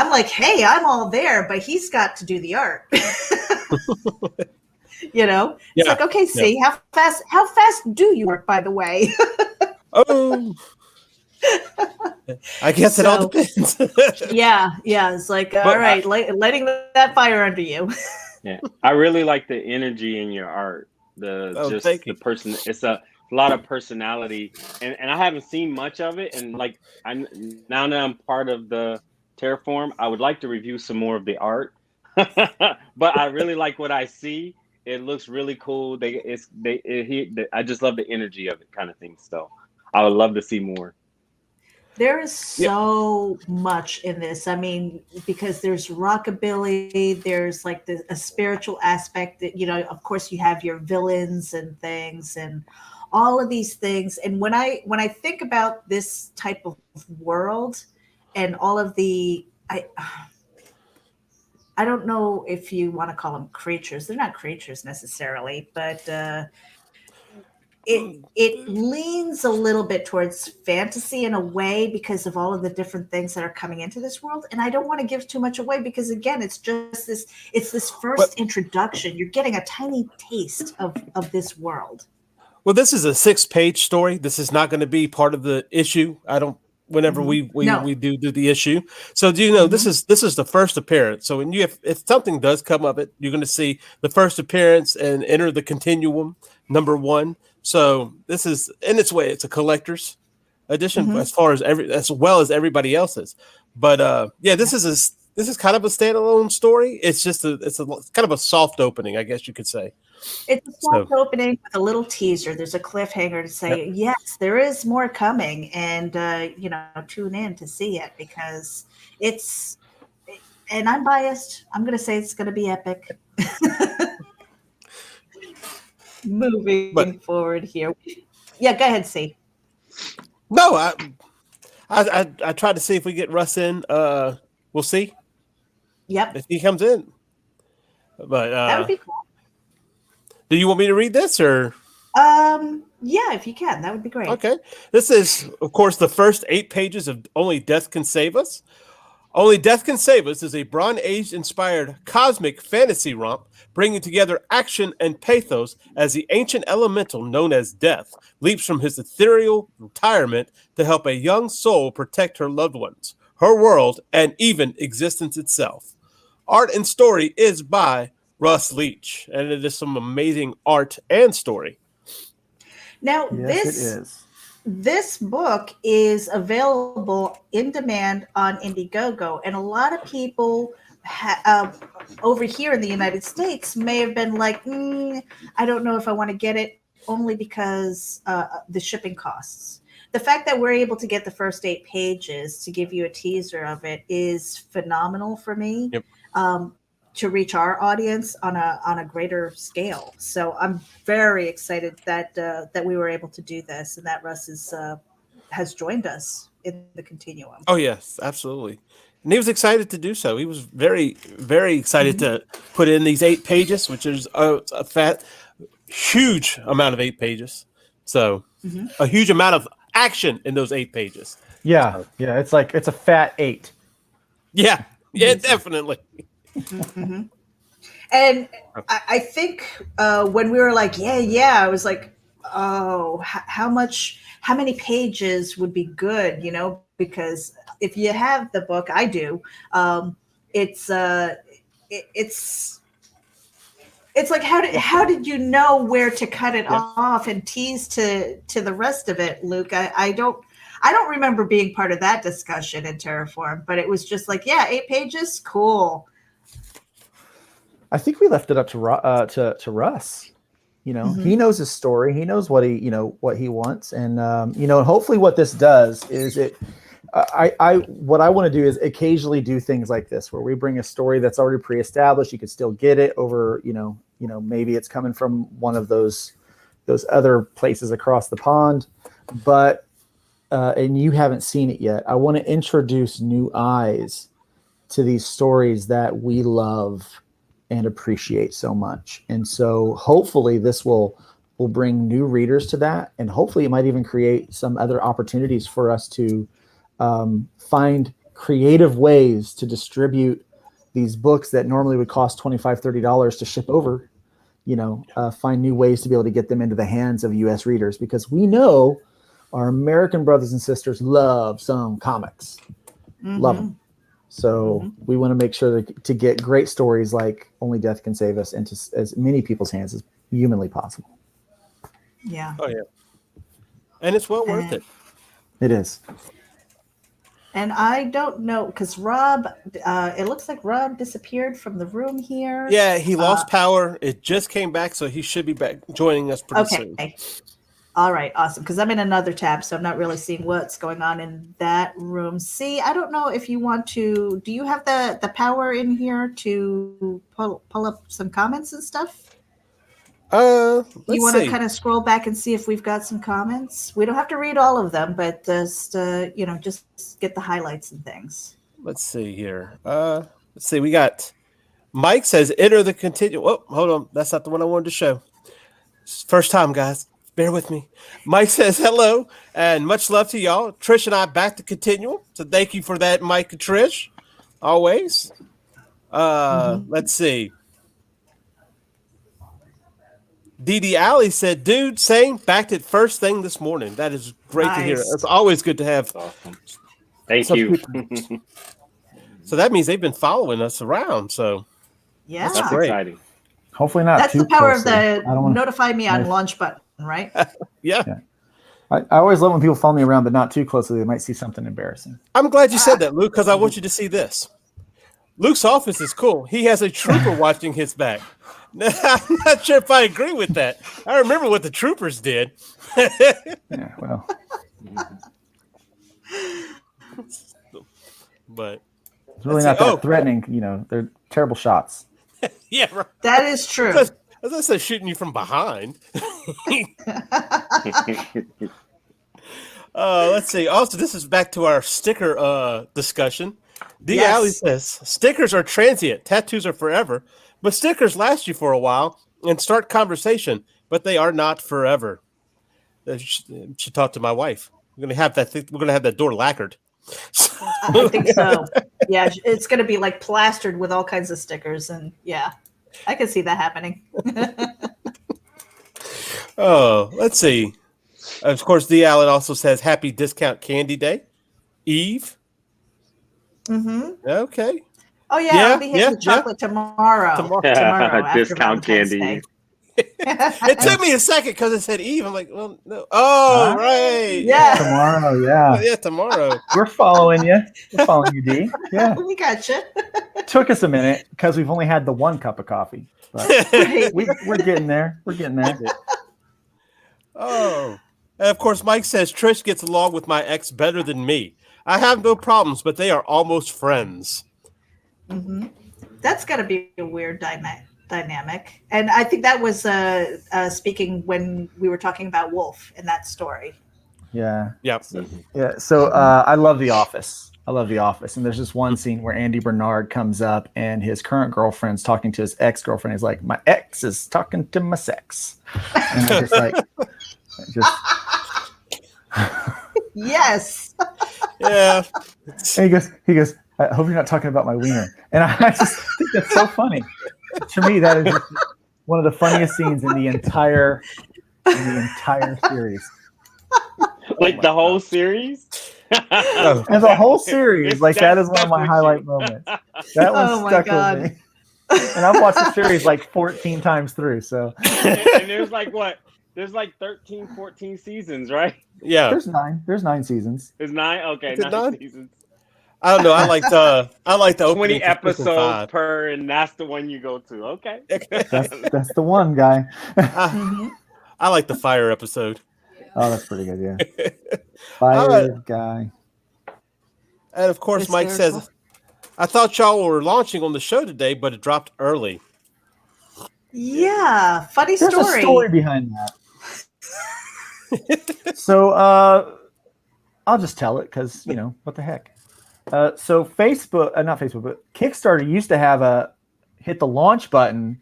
like, hey, I'm all there, but he's got to do the art. You know, it's like, okay, see, how fast do you work, by the way? Oh, I guess it all depends. yeah. It's like, all right, letting that fire under you. Yeah, I really like the energy in your art. The person. It's a lot of personality, and I haven't seen much of it. And like, now that I'm part of the Terraform, I would like to review some more of the art. But I really like what I see. It looks really cool. I just love the energy of it, kind of thing. So I would love to see more. There is so much in this. I mean, because there's rockabilly, there's like a spiritual aspect that, you know, of course you have your villains and things and all of these things. And when I think about this type of world and all of the, I don't know if you want to call them creatures. They're not creatures necessarily, but it leans a little bit towards fantasy in a way because of all of the different things that are coming into this world. And I don't want to give too much away because, again, it's just this first introduction. You're getting a tiny taste of this world. Well, this is a 6-page story. This is not going to be part of the issue. Whenever we do the issue. So do you know this is the first appearance. So when if something does come of it, you're going to see the first appearance and Enter the Continuum #1. So this is, in its way, it's a collector's edition as well as everybody else's. But this is kind of a standalone story. It's just it's kind of a soft opening, I guess you could say. It's a soft opening with a little teaser. There's a cliffhanger to say, yes, there is more coming, and tune in to see it because it's. And I'm biased. I'm going to say it's going to be epic. Moving forward here. Yeah, go ahead, C. No, I tried to see if we get Russ in. We'll see. Yep. If he comes in. But that would be cool. Do you want me to read this or? Yeah, if you can, that would be great. Okay. This is, of course, the first 8 pages of Only Death Can Save Us. Only Death Can Save Us is a Bronze Age-inspired cosmic fantasy romp bringing together action and pathos as the ancient elemental known as Death leaps from his ethereal retirement to help a young soul protect her loved ones, her world, and even existence itself. Art and story is by Russ Leach, and it is some amazing art and story. Now, Yes, this book is available in demand on Indiegogo, and a lot of people over here in the United States may have been like, I don't know if I want to get it, only because the shipping costs. The fact that we're able to get the first 8 pages to give you a teaser of it is phenomenal for me. Yep. To reach our audience on a greater scale. So I'm very excited that we were able to do this and that Russ has joined us in the Continuum. Oh, yes, absolutely. And he was excited to do so. He was very, very excited to put in these 8 pages, which is a huge amount of 8 pages. So a huge amount of action in those 8 pages. Yeah. It's a fat 8. Yeah, definitely. And I think when we were like, I was like, oh, how many pages would be good, because if you have the book, I do, it's like, how did you know where to cut it off and tease to the rest of it, Luke? I don't remember being part of that discussion in Terraform, but it was just like, 8 pages, cool. I think we left it up to Russ. He knows his story. He knows what he wants, and hopefully what this does is it. What I want to do is occasionally do things like this, where we bring a story that's already pre-established. You could still get it over, maybe it's coming from one of those other places across the pond, but and you haven't seen it yet. I want to introduce new eyes to these stories that we love and appreciate so much. And so hopefully this will bring new readers to that. And hopefully it might even create some other opportunities for us to find creative ways to distribute these books that normally would cost $25, $30 to ship over, find new ways to be able to get them into the hands of US readers, because we know our American brothers and sisters love some comics, love them. So we want to make sure to get great stories like Only Death Can Save Us into as many people's hands as humanly possible. Yeah. Oh, yeah. And it's well worth it. It is. And I don't know, because Rob, it looks like Rob disappeared from the room here. Yeah, he lost power. It just came back, so he should be back joining us pretty soon. All right, awesome. Because I'm in another tab, so I'm not really seeing what's going on in that room. See, I don't know if you want to. Do you have the power in here to pull up some comments and stuff? You want to kind of scroll back and see if we've got some comments? We don't have to read all of them, but just just get the highlights and things. Let's see here. Let's see. We got Mike says, "Enter the Continuum." Oh, hold on. That's not the one I wanted to show. First time, guys. Bear with me. Mike says hello and much love to y'all. Trish and I back to Continuum. So thank you for that, Mike and Trish. Always. Let's see. Dee Dee Alley said, dude, same. Backed it first thing this morning. That is great to hear. It's always good to have. Awesome. Thank you. So that means they've been following us around. So yeah, that's great. exciting. Hopefully not. That's too the power closely. of the notify me on launch button, right? Yeah. I always love when people follow me around, but not too closely. They might see something embarrassing. I'm glad you said that, Luke, because I want you to see this. Luke's office is cool. He has a trooper watching his back. I'm not sure if I agree with that. I remember what the troopers did. Yeah, well, But it's really not that threatening. You know, they're terrible shots. yeah, right. That is true. As I said, shooting you from behind. Let's see. Also, this is back to our sticker discussion. D. Yes. Alley says, stickers are transient, tattoos are forever, but stickers last you for a while and start conversation, but they are not forever. Should talk to my wife. We're gonna have that door lacquered. I think so. Yeah, it's going to be like plastered with all kinds of stickers, and yeah, I can see that happening. Oh, let's see. Of course, D. Allen also says Happy Discount Candy Day. Eve. Mm-hmm. Okay. Oh yeah, I'll be hitting the chocolate tomorrow. Tomorrow Discount candy. It took me a second because it said Eve. I'm like, well, no. Oh, right. Yeah. Tomorrow, yeah. Yeah, tomorrow. We're following you. We're following you, D. Yeah. We got you. Took us a minute because we've only had the one cup of coffee. But we're getting there. We're getting there. Oh. And of course, Mike says Trish gets along with my ex better than me. I have no problems, but they are almost friends. Mm-hmm. That's got to be a weird dynamic. And I think that was speaking when we were talking about Wolf in that story. Yeah. Yep. Yeah. So I love The Office. And there's this one scene where Andy Bernard comes up and his current girlfriend's talking to his ex-girlfriend. He's like, my ex is talking to my sex. And I'm just like, Yes. Yeah. And he goes, I hope you're not talking about my wiener. And I just think that's so funny. To me, that is just one of the funniest scenes in the entire series. Like the whole series? And the whole series, like that is one of my highlight moments. That one stuck with me. And I've watched the series like 14 times through. So and there's like what? There's like 13, 14 seasons, right? Yeah. There's 9. There's 9 seasons. There's 9? Okay, 9 seasons. I don't know. I like the 20 episodes per, and that's the one you go to. Okay. That's the one, guy. I like the fire episode. Oh, that's pretty good, yeah. Fire guy. And of course, Mike says, I thought y'all were launching on the show today, but it dropped early. Yeah, funny story. There's a story behind that. So I'll just tell it because, what the heck. So not Facebook, but Kickstarter used to have hit the launch button.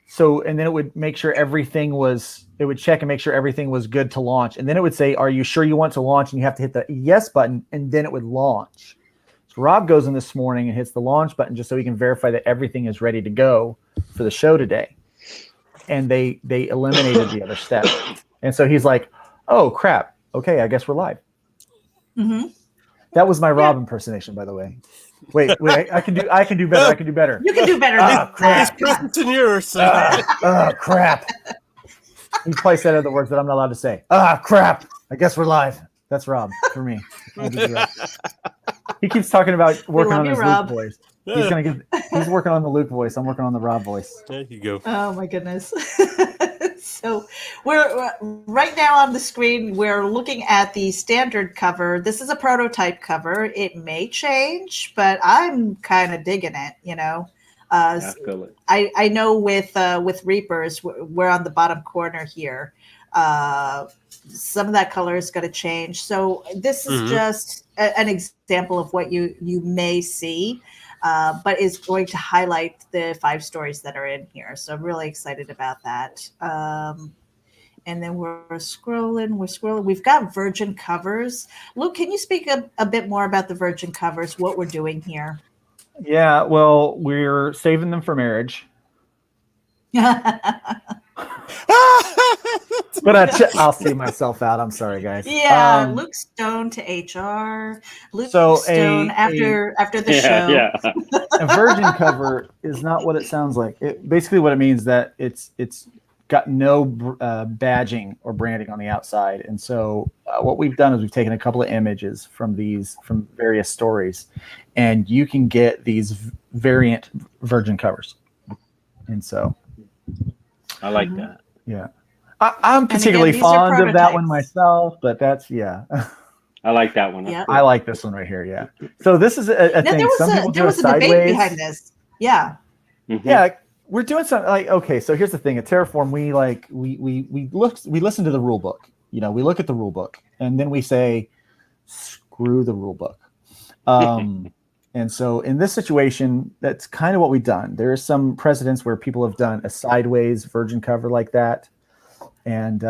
So, and then it would make sure it would check and make sure everything was good to launch. And then it would say, are you sure you want to launch? And you have to hit the yes button, and then it would launch. So Rob goes in this morning and hits the launch button just so he can verify that everything is ready to go for the show today. And they eliminated the other step. And so he's like, oh crap. Okay, I guess we're live. Mm-hmm. That was my Rob impersonation, by the way. Wait, I can do better. I can do better. You can do better than crap. that. Yours. Crap. He probably said other words that I'm not allowed to say. Crap. I guess we're live. That's Rob for me. He keeps talking about working on his Luke voice. He's working on the Luke voice. I'm working on the Rob voice. There you go. Oh my goodness. So we're right now on the screen. We're looking at the standard cover. This is a prototype cover. It may change, but I'm kind of digging it. I know with Reapers, we're on the bottom corner here. Some of that color is going to change. So this is just an example of what you may see. But is going to highlight the 5 stories that are in here. So I'm really excited about that. And then we're scrolling. We've got virgin covers. Luke, can you speak a bit more about the virgin covers, what we're doing here? Yeah, well, we're saving them for marriage. But I'll see myself out. I'm sorry, guys. Yeah, Luke Stone to HR. Luke Stone after the show. Yeah. A virgin cover is not what it sounds like. Basically, what it means that it's got no badging or branding on the outside. And so what we've done is we've taken a couple of images from various stories, and you can get these variant virgin covers. And so I like that. Yeah. I'm particularly these are fond of that one prototypes. myself, but that's, I like that one. That's Yeah. cool. I like this one right here. Yeah. So this is a Now, thing. Some people there do it was a debate sideways. behind this. Yeah. Mhm. Yeah. We're doing something like, okay, so here's the thing. At Terraform, we listen to the rule book. You know, we look at the rule book and then we say, screw the rule book. And so in this situation, that's kind of what we've done. There are some precedents where people have done a sideways virgin cover like that. And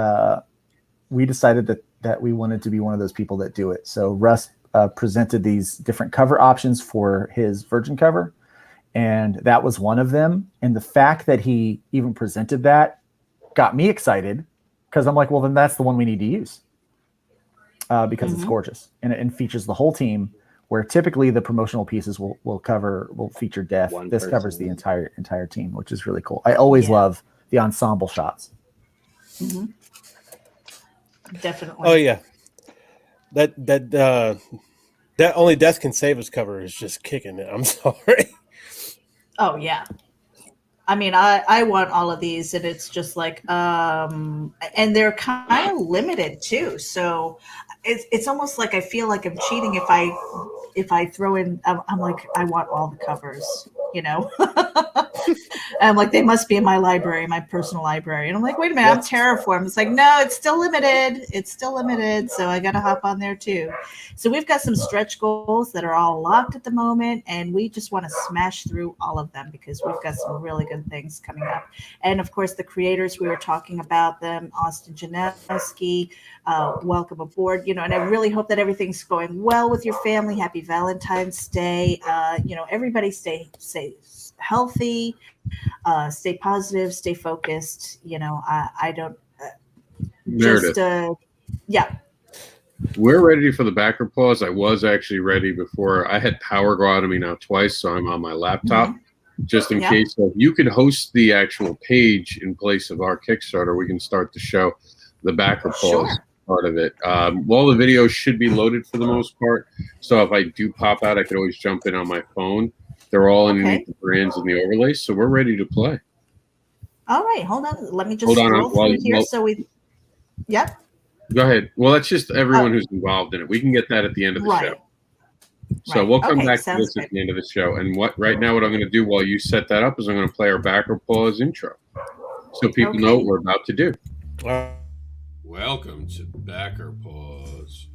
we decided that we wanted to be one of those people that do it. So Russ presented these different cover options for his virgin cover. And that was one of them. And the fact that he even presented that got me excited because I'm like, well, then that's the one we need to use because it's gorgeous and features the whole team. Where typically the promotional pieces will feature Death. This covers the entire team, which is really cool. I always love the ensemble shots. Mm-hmm. Definitely. Oh yeah, that Only Death Can Save Us cover is just kicking it. I'm sorry. Oh yeah. I mean, I want all of these, and it's just like, and they're kind of limited too. So it's almost like I feel like I'm cheating if I throw in. I'm like, I want all the covers, you know. And I'm like, they must be in my library, my personal library. And I'm like, wait a minute, I'm Terraform. It's like, no, it's still limited. It's still limited. So I got to hop on there too. So we've got some stretch goals that are all locked at the moment. And we just want to smash through all of them because we've got some really good things coming up. And of course, the creators, we were talking about them, Austin Janowski, welcome aboard, you know, and I really hope that everything's going well with your family. Happy Valentine's Day. You know, everybody stay healthy, stay positive, stay focused. You know, I don't Meredith, yeah. we're ready for the backer pause. I was actually ready before. I had power go out of me now twice, so I'm on my laptop just in case. So if you could host the actual page in place of our Kickstarter, we can start the show, the backer pause part of it. All the videos should be loaded for the most part. So if I do pop out, I could always jump in on my phone. They're all underneath the brands and the overlays, so we're ready to play. All right, hold on. Let me just scroll through here. So we, Go ahead. Well, that's just everyone who's involved in it. We can get that at the end of the show. So we'll come back to this at the end of the show. And right now, what I'm going to do while you set that up is I'm going to play our backer pause intro, so people know what we're about to do. Welcome to Backer Pause.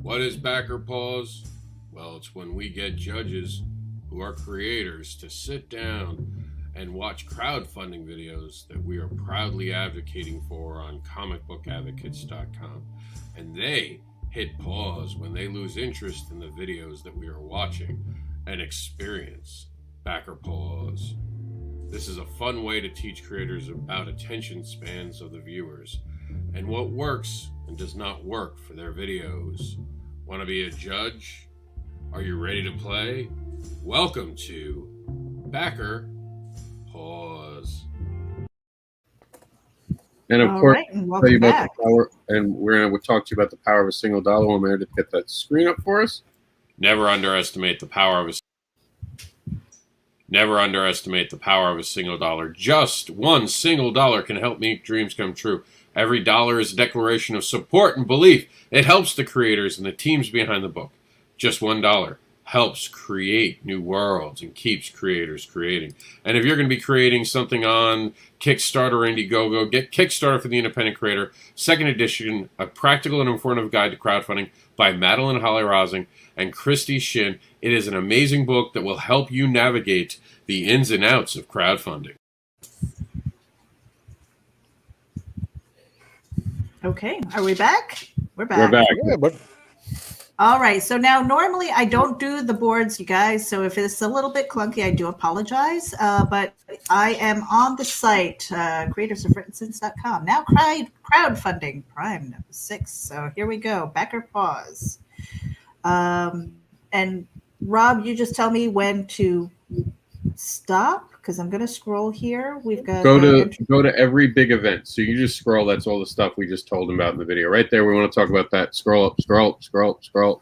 What is Backer Pause? Well, it's when we get judges who are creators to sit down and watch crowdfunding videos that we are proudly advocating for on comicbookadvocates.com. And they hit pause when they lose interest in the videos that we are watching and experience backer pause. This is a fun way to teach creators about attention spans of the viewers and what works and does not work for their videos. Want to be a judge? Are you ready to play? Welcome to Backer Pause. And of course, tell you about the power, and we're going to talk to you about the power of a single dollar. When Meredith get that screen up for us. Never underestimate the power of a single dollar. Just one single dollar can help make dreams come true. Every dollar is a declaration of support and belief. It helps the creators and the teams behind the book. Just $1 helps create new worlds and keeps creators creating. And if you're going to be creating something on Kickstarter or Indiegogo, get Kickstarter for the Independent Creator, second edition, a practical and informative guide to crowdfunding by Madeline Holly-Rosing and Christy Shin. It is an amazing book that will help you navigate the ins and outs of crowdfunding. Okay, are we back? We're back. We're back. Yeah, but All right, so now normally I don't do the boards, you guys, so if it's a little bit clunky, I do apologize, but I am on the site, creatorsofwrittensense.com. Now crowdfunding, Prime number 6, so here we go, backer pause. And Rob, you just tell me when to stop, because I'm going to scroll here. We've got go to every big event. So you just scroll. That's all the stuff we just told them about in the video. Right there, we want to talk about that. Scroll up, scroll. Right Scroll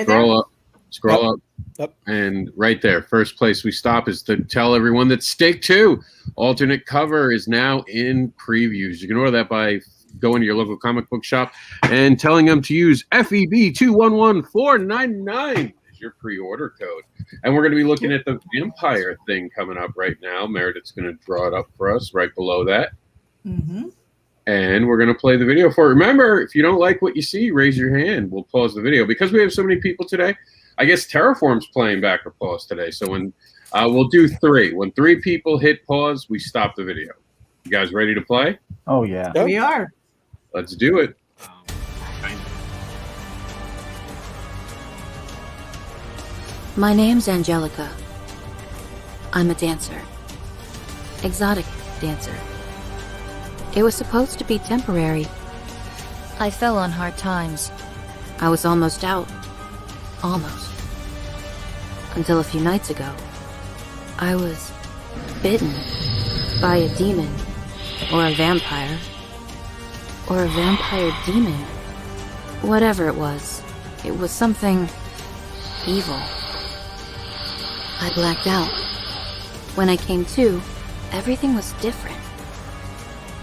there? up. Scroll up. Yep. And right there, first place we stop is to tell everyone that Stake 2 alternate cover is now in previews. You can order that by going to your local comic book shop and telling them to use FEB211499 as your pre-order code. And we're going to be looking at the vampire thing coming up right now. Meredith's going to draw it up for us right below that. Mm-hmm. And we're going to play the video for it. Remember, if you don't like what you see, raise your hand. We'll pause the video. Because we have so many people today, I guess Terraform's playing back or pause today. So when we'll do 3. When 3 people hit pause, we stop the video. You guys ready to play? Oh, yeah. Yep. We are. Let's do it. My name's Angelica. I'm a dancer. Exotic dancer. It was supposed to be temporary. I fell on hard times. I was almost out. Almost. Until a few nights ago. I was bitten by a demon. Or a vampire. Or a vampire demon. Whatever it was something evil. I blacked out. When I came to, everything was different.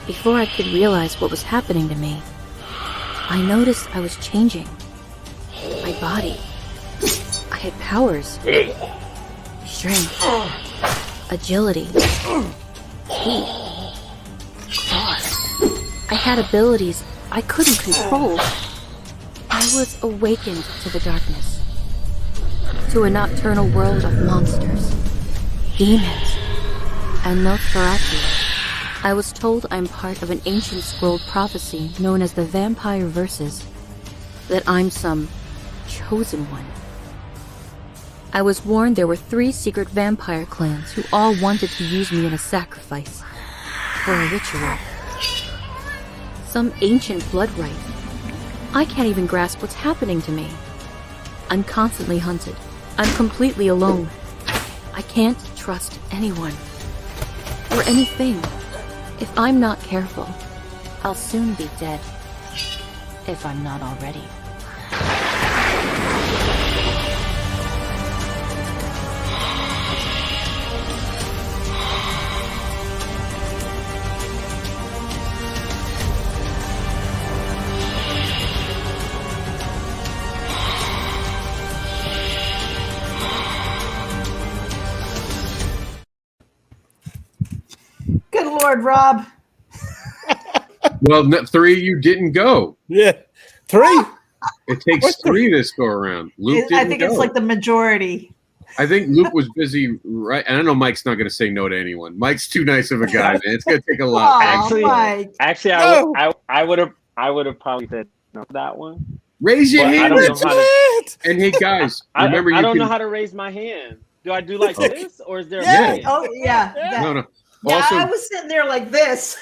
Before I could realize what was happening to me, I noticed I was changing. My body. I had powers. Strength. Agility. Teeth. Claws. I had abilities I couldn't control. I was awakened to the darkness. To a nocturnal world of monsters. Demons. And Nosferatu. I was told I'm part of an ancient scrolled prophecy known as the Vampire Verses. That I'm some chosen one. I was warned there were 3 secret vampire clans who all wanted to use me in a sacrifice. For a ritual. Some ancient blood rite. I can't even grasp what's happening to me. I'm constantly hunted. I'm completely alone. I can't trust anyone. Or anything. If I'm not careful, I'll soon be dead. If I'm not already. Good Lord, Rob. Well, 3 you didn't go. Yeah. 3. It takes 3 this go around. Luke didn't I think it's go. like the majority. I think Luke was busy, right? And I know Mike's not going to say no to anyone. Mike's too nice of a guy, man. It's going to take a lot. Aw, Mike. Actually, No. I would have probably said no to that one. Raise your But I hand. don't know how to- And hey, guys, remember I don't you know can. how to raise my hand. Do I do like this, or is there? Yeah. A hand? Oh, yeah. That- No. Yeah, Also, I was sitting there like this.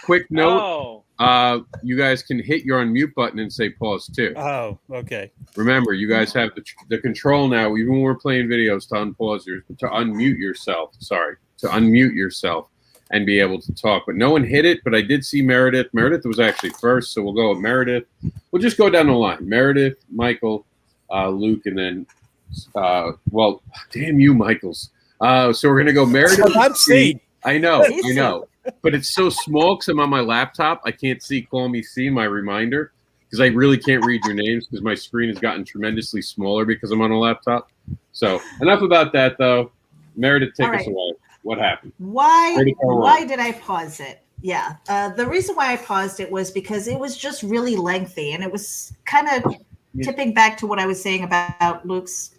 quick note. Oh, You guys can hit your unmute button and say pause too. Oh, okay. Remember, you guys have the control now, even when we're playing videos, to unmute yourself. Sorry, to unmute yourself and be able to talk. But no one hit it. But I did see Meredith. Meredith was actually first, so we'll go with Meredith. We'll just go down the line: Meredith, Michael, Luke, and then well, damn you, Michaels. So we're gonna go Meredith. I'm C. I know, He's but it's so small because I'm on my laptop. I can't see. Call me C, my reminder, because I really can't read your names because my screen has gotten tremendously smaller because I'm on a laptop. So enough about that, though. Meredith, take us away. What happened? Why did I pause it? Yeah, the reason why I paused it was because it was just really lengthy, and it was kind of tipping back to what I was saying about Luke's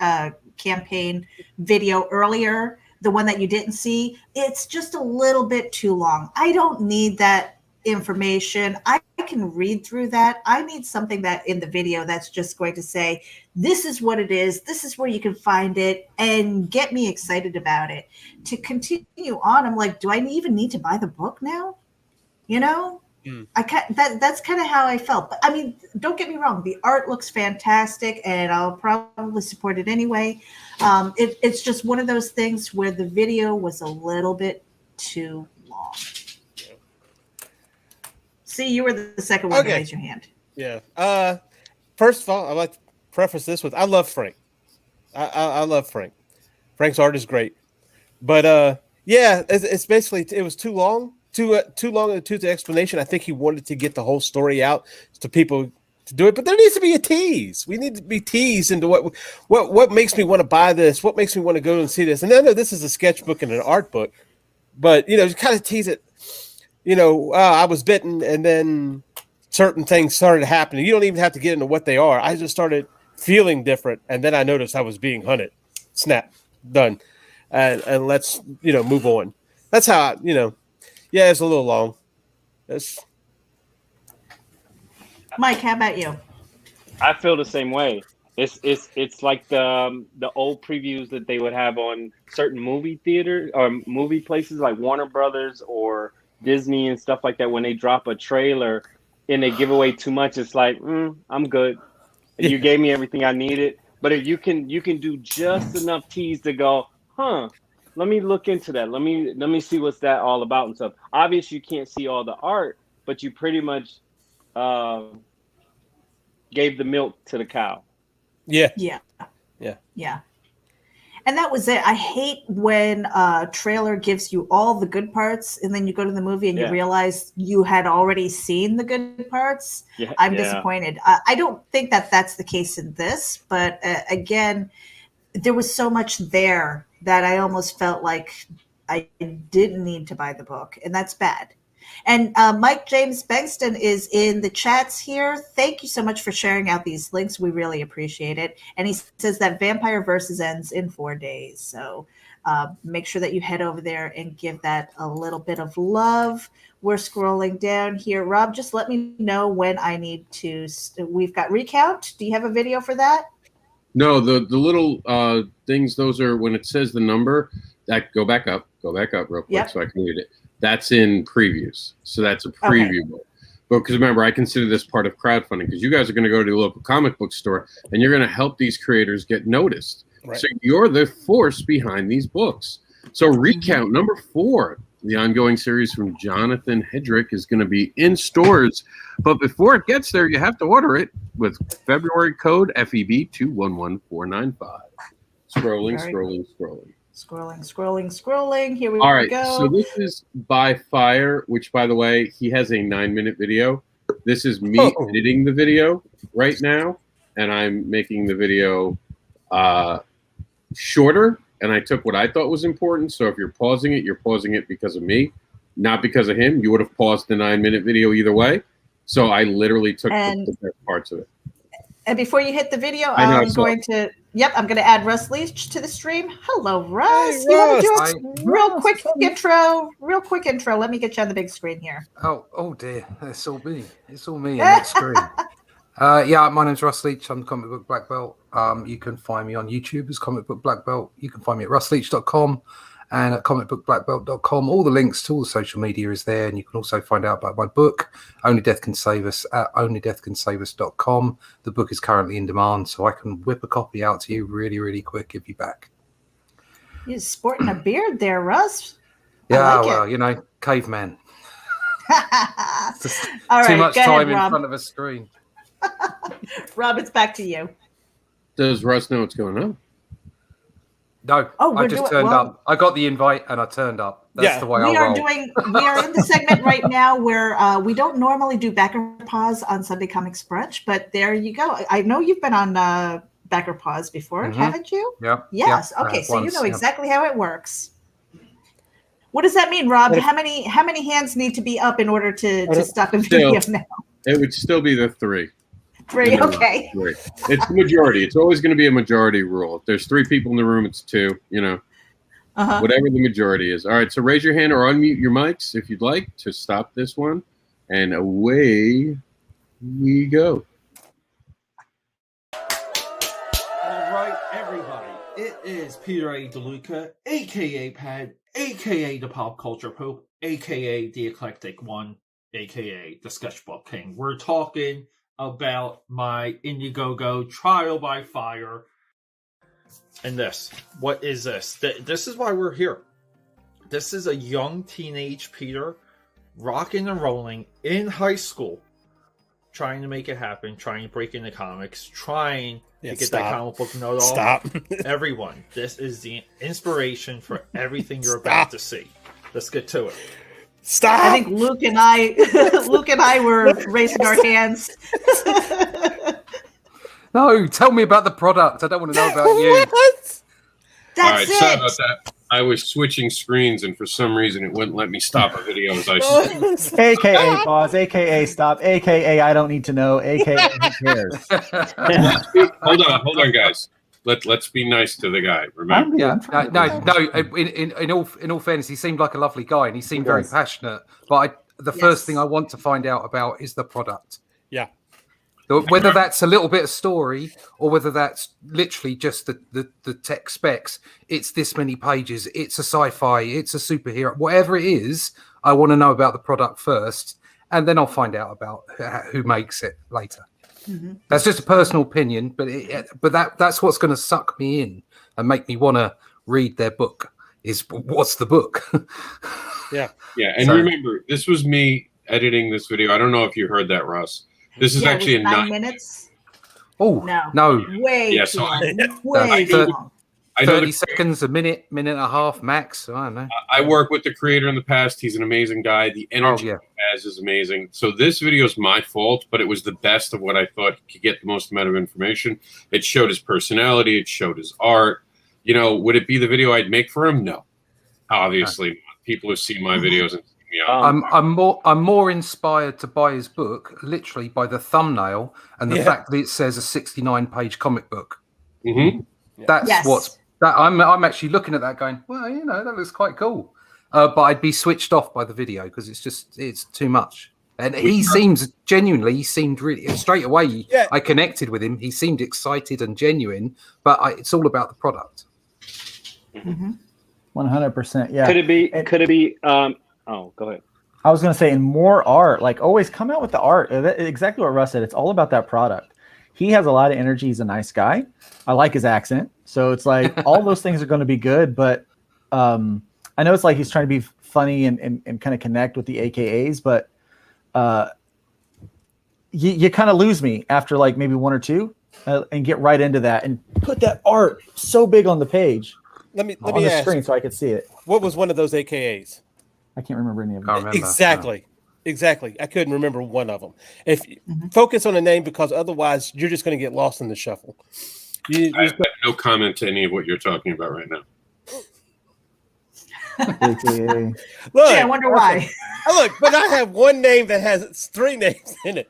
campaign video earlier. The one that you didn't see, it's just a little bit too long. I don't need that information. I can read through that. I need something that in the video that's just going to say, this is what it is. This is where you can find it and get me excited about it. To continue on, I'm like, do I even need to buy the book now? You know, that's kind of how I felt. But I mean, don't get me wrong. The art looks fantastic and I'll probably support it anyway. It's just one of those things where the video was a little bit too long. See, you were the second one to raise your hand. Yeah. First of all, I'd like to preface this with I love Frank. I love Frank. Frank's art is great, but yeah, it's basically it was too long, too long in the tooth explanation. I think he wanted to get the whole story out to people to do it, but there needs to be a tease. We need to be teased into what makes me want to buy this, what makes me want to go and see this. And I know this is a sketchbook and an art book, but you kind of tease it. I was bitten, and then certain things started happening. You don't even have to get into what they are. I just started feeling different, and then I noticed I was being hunted. Snap, done, and let's move on. That's how yeah, it's a little long. Mike, how about you? I feel the same way. It's like the old previews that they would have on certain movie theaters or movie places like Warner Brothers or Disney and stuff like that. When they drop a trailer and they give away too much, it's like, I'm good. You gave me everything I needed. But if you can do just enough tease to go, let me look into that. Let me see what's that all about and stuff. Obviously, you can't see all the art, but you pretty much gave the milk to the cow. Yeah. And that was it. I hate when a trailer gives you all the good parts, and then you go to the movie and you realize you had already seen the good parts. I'm disappointed. I don't think that that's the case in this, but again, there was so much there that I almost felt like I didn't need to buy the book, and that's bad. And Mike James Bengston is in the chats here. Thank you so much for sharing out these links. We really appreciate it. And he says that Vampire Versus ends in 4 days. So make sure that you head over there and give that a little bit of love. We're scrolling down here. Rob, just let me know when I need to. We've got recount. Do you have a video for that? No, the little things, those are when it says the number, that go back up real quick so I can read it. That's in previews. So that's a preview book. But because remember, I consider this part of crowdfunding because you guys are going to go to the local comic book store and you're going to help these creators get noticed. Right. So you're the force behind these books. So recount number 4, the ongoing series from Jonathan Hedrick is going to be in stores. But before it gets there, you have to order it with February code FEB211495. Scrolling. Here we go. All right, so this is by Fire, which, by the way, he has a 9-minute video. This is me editing the video right now, and I'm making the video shorter, and I took what I thought was important. So if you're pausing it because of me, not because of him. You would have paused the 9-minute video either way. So I literally took the best parts of it. And before you hit the video, I'm going to add Russ Leach to the stream. Hello, Russ. Hey, you want to do a real quick intro? Let me get you on the big screen here. Oh dear. It's all me. It's all me on that screen. My name's Russ Leach. I'm the Comic Book Black Belt. You can find me on YouTube as Comic Book Black Belt. You can find me at russleach.com and at comicbookblackbelt.com. All the links to all the social media is there, and you can also find out about my book, Only Death Can Save Us, at onlydeathcansavus.com. The book is currently in demand, so I can whip a copy out to you really, really quick if you're back. You're sporting a beard there, Russ. Yeah, caveman. All right, too much time ahead, in front of a screen. Rob, it's back to you. Does Russ know what's going on? No, I just turned up. I got the invite and I turned up. That's the way I roll. We are in the segment right now where we don't normally do Backer Pause on Sunday Comics Brunch, but there you go. I know you've been on Backer Pause before, haven't you? Yeah. Yes. Okay, so you know exactly how it works. What does that mean, Rob? How many hands need to be up in order to stop a video now? It would still be the 3. 3, okay. 3. It's the majority. It's always going to be a majority rule. If there's 3 people in the room, it's 2, whatever the majority is. All right, so raise your hand or unmute your mics if you'd like to stop this one. And away we go. All right, everybody. It is Peter A. DeLuca, a.k.a. Pad, a.k.a. the Pop Culture Pope, a.k.a. the Eclectic One, a.k.a. the Sketchbook King. We're talking about my Indiegogo Trial by Fire. And this. What is this? This is why we're here. This is a young teenage Peter rocking and rolling in high school, trying to make it happen, trying to break into comics, trying to get stop. that comic book note off. Stop. Everyone, this is the inspiration for everything you're about to see. Let's get to it. Stop. I think Luke and I were raising our hands. No, tell me about the product. I don't want to know about you. What? All right, That's sorry it. about that. I was switching screens, and for some reason, it wouldn't let me stop a video as I. AKA pause, AKA stop, AKA I don't need to know, AKA who cares. Hold on, guys. Let's be nice to the guy. Remember? Yeah, in all fairness, he seemed like a lovely guy, and he seemed very passionate. But the first thing I want to find out about is the product. Yeah. Whether that's a little bit of story or whether that's literally just the tech specs, it's this many pages, it's a sci-fi, it's a superhero, whatever it is, I want to know about the product first, and then I'll find out about who makes it later. Mm-hmm. That's just a personal opinion, but that's what's going to suck me in and make me want to read their book. Is what's the book? Yeah. And remember, this was me editing this video. I don't know if you heard that, Russ. This is actually 9 minutes. Oh no! Way too long. Way too long. 30 seconds, a minute, minute and a half max. I don't know. I worked with the creator in the past. He's an amazing guy. The energy he has is amazing. So this video is my fault, but it was the best of what I thought could get the most amount of information. It showed his personality. It showed his art. You know, would it be the video I'd make for him? No, obviously. People who see my videos and I'm more inspired to buy his book literally by the thumbnail and the fact that it says a 69-page comic book. Mm-hmm. That's what's that. I'm actually looking at that going, well, you know, that looks quite cool. But I'd be switched off by the video because it's too much. And he seems genuinely, really straight away. Yeah. I connected with him. He seemed excited and genuine, but it's all about the product. 100%. Yeah. Could it be? Oh, go ahead. I was going to say, in more art, like always come out with the art. Exactly what Russ said. It's all about that product. He has a lot of energy. He's a nice guy. I like his accent. So it's like all those things are going to be good. But I know it's like he's trying to be funny and kind of connect with the AKAs. But you kind of lose me after like maybe one or two and get right into that and put that art so big on the page. Let me on the ask, screen so I could see it. What was one of those AKAs? I can't remember any of them. Exactly. I couldn't remember one of them. If focus on the name, because otherwise you're just going to get lost in the shuffle. I have no comment to any of what you're talking about right now. AKA. Look, I wonder why. Look, but I have one name that has three names in it.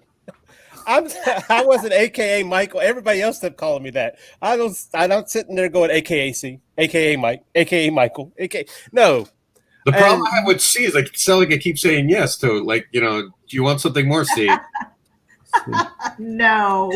I wasn't AKA Michael. Everybody else kept calling me that. I don't sitting there going AKA AKA Mike, AKA Michael, AKA no. The problem I would see is I sound like I keep saying yes to it. Like, you know, do you want something more, C? No.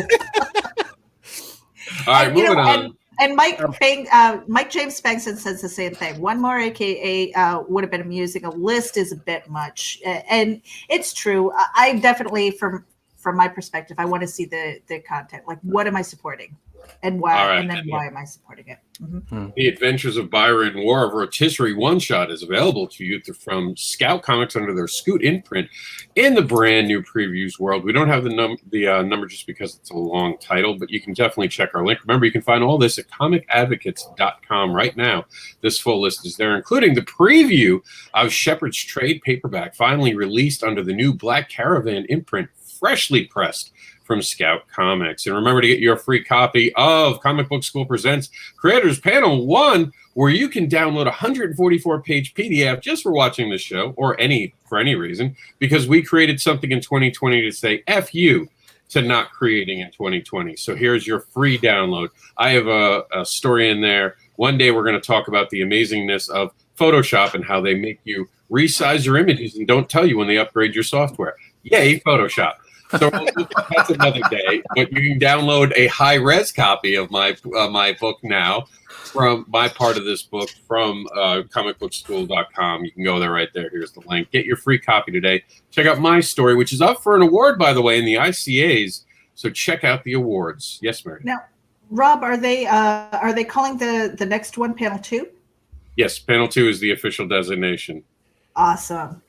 All right, moving on. And Mike James Spangson says the same thing. One more AKA would have been amusing. A list is a bit much, and it's true. I definitely, from my perspective, I want to see the content. Like, what am I supporting, and why? Right, and then why am I supporting it? Mm-hmm. The Adventures of Byron War of Rotisserie one shot is available to you from Scout Comics under their Scoot imprint in the brand new previews world. We don't have the number just because it's a long title, but you can definitely check our link. Remember, you can find all this at comicadvocates.com right now. This full list is there, including the preview of Shepherd's Trade paperback, finally released under the new Black Caravan imprint, freshly pressed from Scout Comics. And remember to get your free copy of Comic Book School Presents Creators Panel 1, where you can download a 144-page PDF just for watching the show, or for any reason, because we created something in 2020 to say F you to not creating in 2020. So here's your free download. I have a story in there. One day we're going to talk about the amazingness of Photoshop and how they make you resize your images and don't tell you when they upgrade your software. Yay, Photoshop. So that's another day. But you can download a high-res copy of my book now, from my part of this book, from comicbookschool.com. You can go there right there. Here's the link. Get your free copy today. Check out my story, which is up for an award, by the way, in the ICAs. So check out the awards. Yes, Mary. Now, Rob, are they calling the next one Panel 2? Yes, Panel 2 is the official designation. Awesome.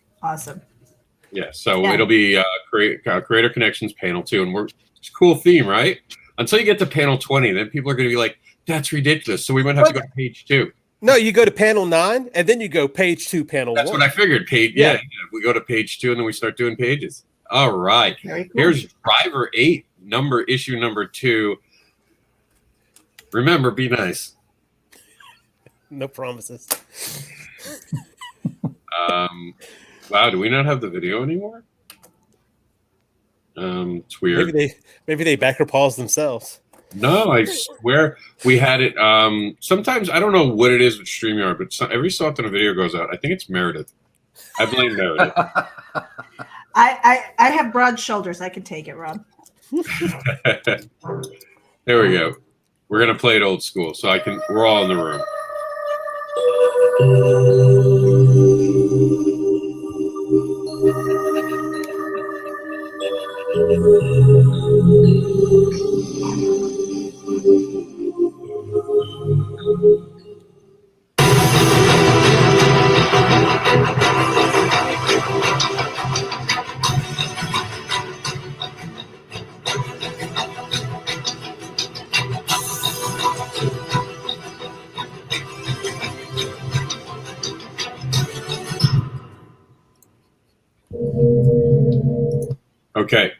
Yeah, so Yeah. it'll be Creator Connections Panel 2, and it's a cool theme, right? Until you get to Panel 20, then people are going to be like, that's ridiculous. So we might have to go to page 2. No, you go to panel 9, and then you go page 2, panel 1. That's what I figured. Yeah, we go to page 2, and then we start doing pages. All right. Very cool. Here's Driver 8, issue number 2. Remember, be nice. No promises. Wow, do we not have the video anymore? It's weird. Maybe they backer pause themselves. No, I swear we had it. Sometimes I don't know what it is with StreamYard, but every so often a video goes out. I think it's Meredith. I blame Meredith. I have broad shoulders. I can take it, Rob. There we go. We're gonna play it old school, so we're all in the room. Okay.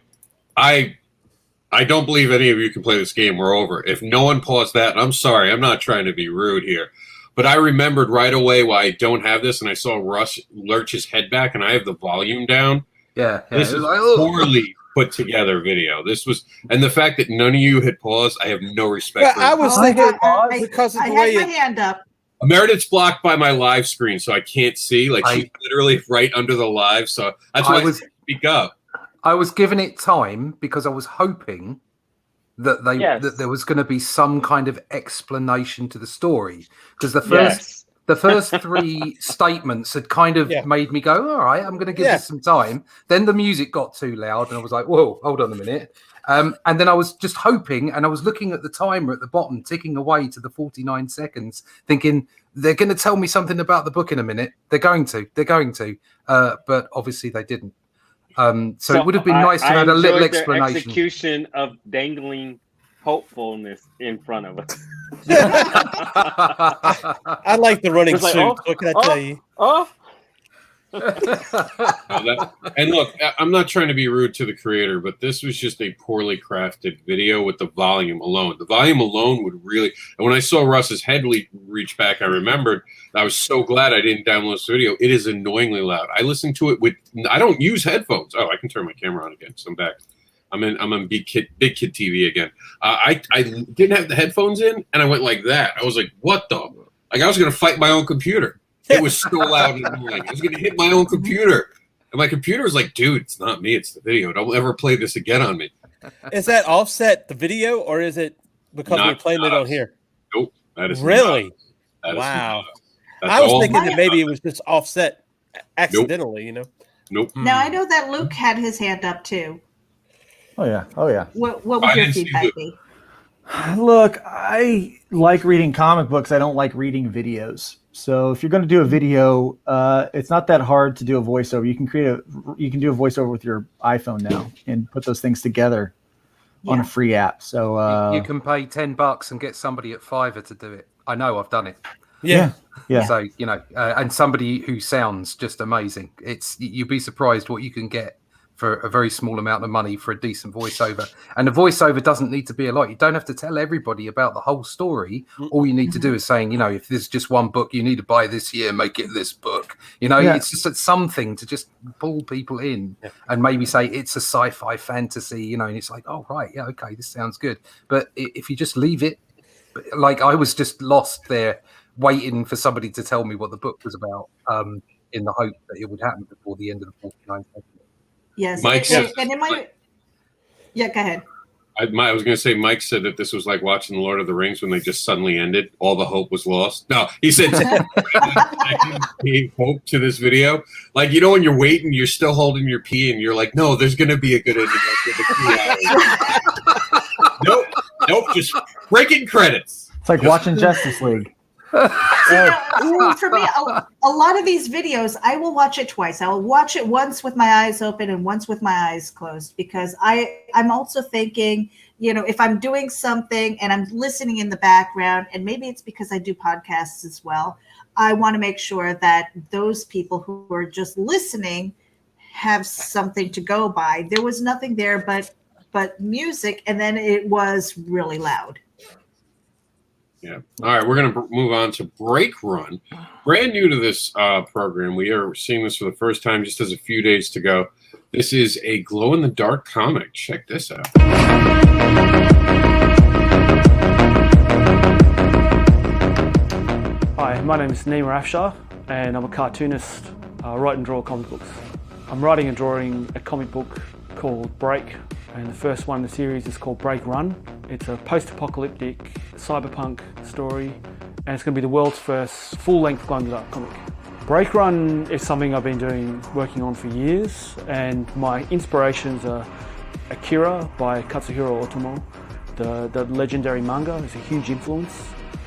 I don't believe any of you can play this game. We're over. If no one paused that, and I'm sorry, I'm not trying to be rude here, but I remembered right away why I don't have this, and I saw Russ lurch his head back, and I have the volume down. Yeah. This is poorly put together video. This was, and the fact that none of you had paused, I have no respect for it. I was thinking because of the way I had my hand up. Meredith's blocked by my live screen, so I can't see. Like, she's literally right under the live, so that's why I speak up. I was giving it time because I was hoping that that there was going to be some kind of explanation to the story, because the first 3 statements had kind of made me go, all right, I'm going to give this some time. Then the music got too loud, and I was like, whoa, hold on a minute. And then I was just hoping, and I was looking at the timer at the bottom, ticking away to the 49 seconds, thinking they're going to tell me something about the book in a minute. They're going to. But obviously they didn't. So it would have been nice to have a little explanation. Execution of dangling hopefulness in front of us. I like the running suit. What can I tell you? And look, I'm not trying to be rude to the creator, but this was just a poorly crafted video with the volume alone. The volume alone would really, and when I saw Russ's head reach back, I remembered. I was so glad I didn't download this video. It is annoyingly loud. I listen to it I don't use headphones. Oh, I can turn my camera on again, so I'm back. I'm on big kid TV again. I didn't have the headphones in, and I went like that. I was like, what the? Like, I was going to fight my own computer. It was so loud and annoying. I was going to hit my own computer. And my computer was like, dude, it's not me. It's the video. Don't ever play this again on me. Is that offset the video, or is it because we're playing it on here? Nope. That is really? Wow. I was thinking that maybe it was just offset accidentally, Nope. Now, I know that Luke had his hand up too. Oh, yeah. What would your feedback be? Look, I like reading comic books. I don't like reading videos. So if you're going to do a video, it's not that hard to do a voiceover. You can do a voiceover with your iPhone now and put those things together on a free app. So you can pay $10 and get somebody at Fiverr to do it. I know, I've done it. Yeah. So and somebody who sounds just amazing. You'd be surprised what you can get for a very small amount of money for a decent voiceover. And the voiceover doesn't need to be a lot. You don't have to tell everybody about the whole story. All you need to do is saying, if there's just one book you need to buy this year, make it this book. It's just something to just pull people in and maybe say it's a sci-fi fantasy, and it's like, oh, right, yeah, okay, this sounds good. But if you just leave it, like I was just lost there waiting for somebody to tell me what the book was about in the hope that it would happen before the end of the 49 seconds. Yes. Mike said, go ahead. I was going to say, Mike said that this was like watching The Lord of the Rings when they just suddenly ended. All the hope was lost. No, he said gave hope to this video. Like, when you're waiting, you're still holding your pee, and you're like, no, there's going to be a good ending. Nope, just breaking credits. It's like watching Justice League. For me, a lot of these videos, I will watch it twice. I will watch it once with my eyes open and once with my eyes closed, because I'm also thinking, if I'm doing something and I'm listening in the background, and maybe it's because I do podcasts as well, I want to make sure that those people who are just listening have something to go by. There was nothing there but music, and then it was really loud. Yeah. All right, we're going to move on to Break Run. Brand new to this program. We are seeing this for the first time, just as a few days to go. This is a glow-in-the-dark comic. Check this out. Hi, my name is Nima Afshar, and I'm a cartoonist. I write and draw comic books. I'm writing and drawing a comic book called Break, and the first one in the series is called Break Run. It's a post-apocalyptic cyberpunk story, and it's going to be the world's first full-length glow-in-the-dark comic. Break Run is something I've been working on for years, and my inspirations are Akira by Katsuhiro Otomo. The legendary manga is a huge influence,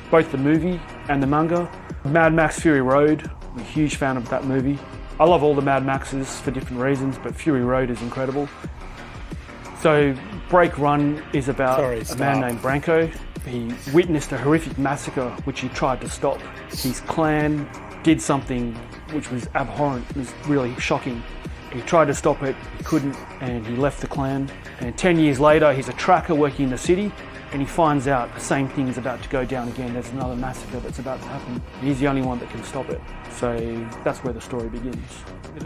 both the movie and the manga. Mad Max Fury Road, I'm a huge fan of that movie. I love all the Mad Maxes for different reasons, but Fury Road is incredible. So Break Run is about a man named Branko. He witnessed a horrific massacre which he tried to stop. His clan did something which was abhorrent, it was really shocking. He tried to stop it, he couldn't, and he left the clan. And 10 years later, he's a tracker working in the city, and he finds out the same thing is about to go down again. There's another massacre that's about to happen. He's the only one that can stop it. So that's where the story begins.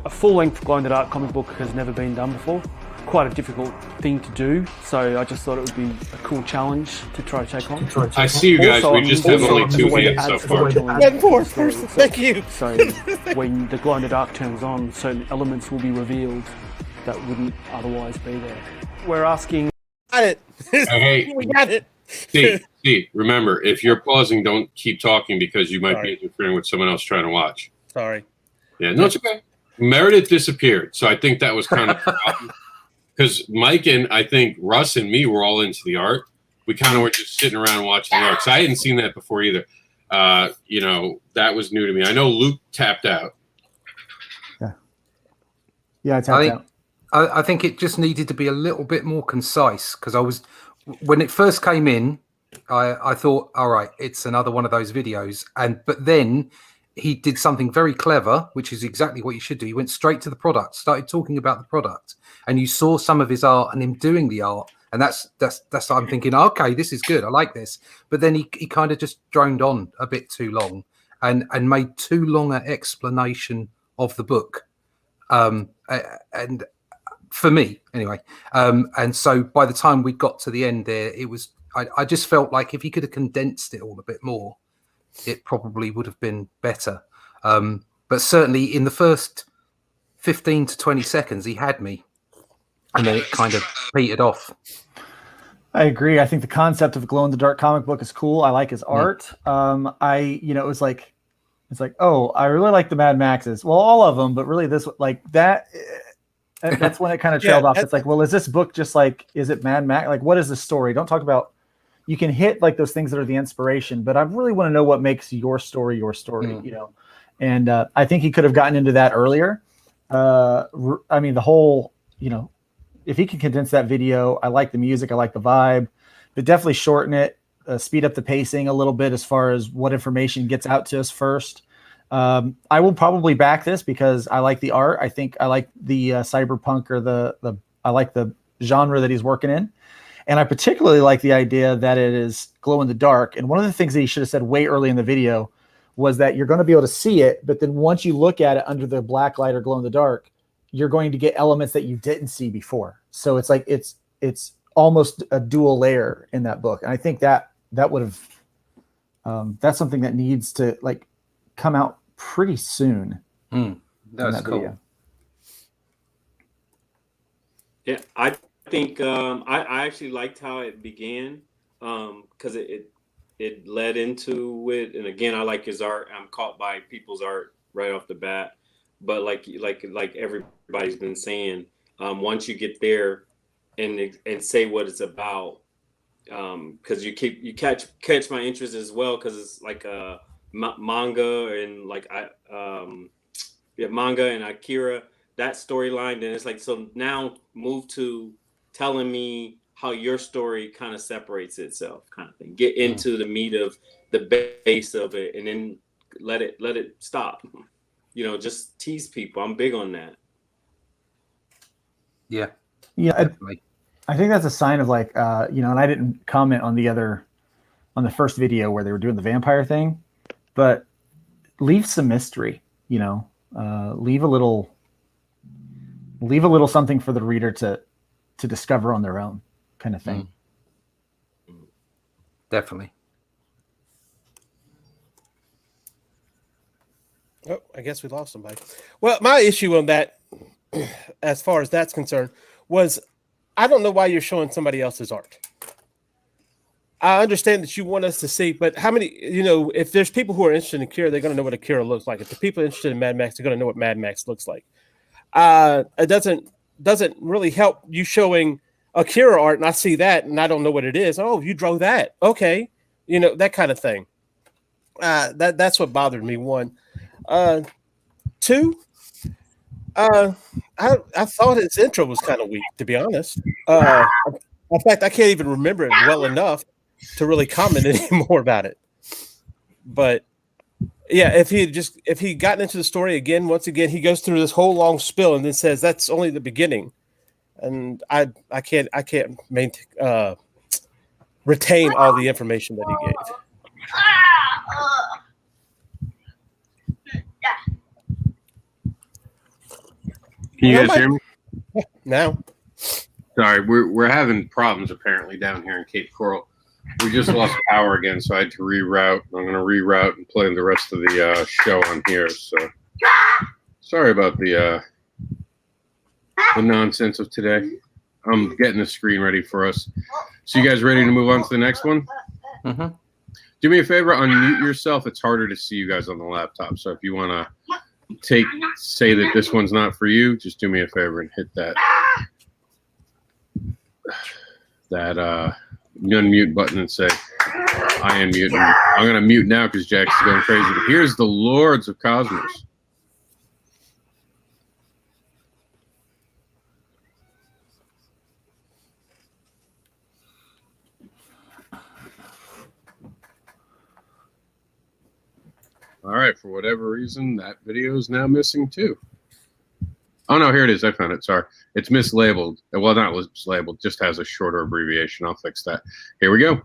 A full-length glow-in-the-dark comic book has never been done before. Quite a difficult thing to do, so I just thought it would be a cool challenge to try to take on. I see you guys, we just have only 2 videos so far. Thank you. So when the glow-in-the-dark turns on, certain elements will be revealed that wouldn't otherwise be there. We're asking... Got it. Hey, We got it. See, remember, if you're pausing, don't keep talking because you might be interfering with someone else trying to watch. Sorry. Yeah, no, it's okay. Meredith disappeared, so I think that was kind of because Mike and I think Russ and me were all into the art. We kind of were just sitting around watching the art. So I hadn't seen that before either. That was new to me. I know Luke tapped out. Yeah, I tapped out. I think it just needed to be a little bit more concise, because when it first came in, I thought, all right, it's another one of those videos. But then he did something very clever, which is exactly what you should do. He went straight to the product, started talking about the product, and you saw some of his art and him doing the art. And that's I'm thinking, okay, this is good. I like this. But then he kind of just droned on a bit too long and made too long an explanation of the book. And for me anyway. And so by the time we got to the end there, I just felt like if he could have condensed it all a bit more, it probably would have been better. But certainly in the first 15 to 20 seconds, he had me. And then it kind of petered off. I agree. I think the concept of a glow-in-the-dark comic book is cool. I like his art. It was like, oh, I really like the Mad Maxes. Well, all of them, but really this, like that, that's when it kind of trailed off. It's like, well, is this book just like, is it Mad Max? Like, what is the story? Don't talk about, you can hit like those things that are the inspiration, but I really want to know what makes your story, And I think he could have gotten into that earlier. I mean, the whole, if he can condense that video, I like the music, I like the vibe, but definitely shorten it, speed up the pacing a little bit as far as what information gets out to us first. I will probably back this because I like the art. I think I like the cyberpunk, or I like the genre that he's working in. And I particularly like the idea that it is glow in the dark. And one of the things that he should have said way early in the video was that you're going to be able to see it, but then once you look at it under the black light or glow in the dark, you're going to get elements that you didn't see before. So it's like it's almost a dual layer in that book. And I think that would have that's something that needs to like come out pretty soon. That's cool. Video. Yeah, I think I actually liked how it began because it led into it. And again, I like his art. I'm caught by people's art right off the bat. But like everybody's been saying, once you get there and say what it's about, because you catch my interest as well, because it's like a manga and like manga and Akira, that storyline. Then it's like, so now move to telling me how your story kind of separates itself, kind of thing. Get into the meat of the base of it, and then let it stop. You know, just tease people. I'm big on that. Yeah, I think that's a sign of like, you know, and I didn't comment on the first video where they were doing the vampire thing, but leave some mystery, you know, leave a little something for the reader to discover on their own, kind of thing. Definitely. Oh, I guess we lost somebody. Well, my issue on that, as far as that's concerned, was I don't know why you're showing somebody else's art. I understand that you want us to see, but how many, you know, if there's people who are interested in Akira, they're going to know what Akira looks like. If the people are interested in Mad Max, they're going to know what Mad Max looks like. It doesn't really help you showing Akira art, and I see that, and I don't know what it is. Oh, you drew that. Okay. You know, that kind of thing. That's what bothered me, one. Two, I thought his intro was kind of weak, to be honest. In fact, I can't even remember it well enough to really comment anymore about it. But yeah, if he gotten into the story again, once again, he goes through this whole long spill and then says that's only the beginning, and I can't retain all the information that he gave. Can you guys hear me? Now. Sorry, we're having problems apparently down here in Cape Coral. We just lost power again, so I had to reroute. I'm going to reroute and play the rest of the show on here. So sorry about the nonsense of today. I'm getting the screen ready for us. So you guys ready to move on to the next one? Mm-hmm. Do me a favor, unmute yourself. It's harder to see you guys on the laptop. So if you want to say that this one's not for you, just do me a favor and hit that unmute button and say I am muting. I'm going to mute now because Jack's going crazy. But here's the Lords of Cosmos. All right, for whatever reason, that video is now missing too. Oh, no, here it is. I found it. Sorry. It's mislabeled. Well, not mislabeled, just has a shorter abbreviation. I'll fix that. Here we go.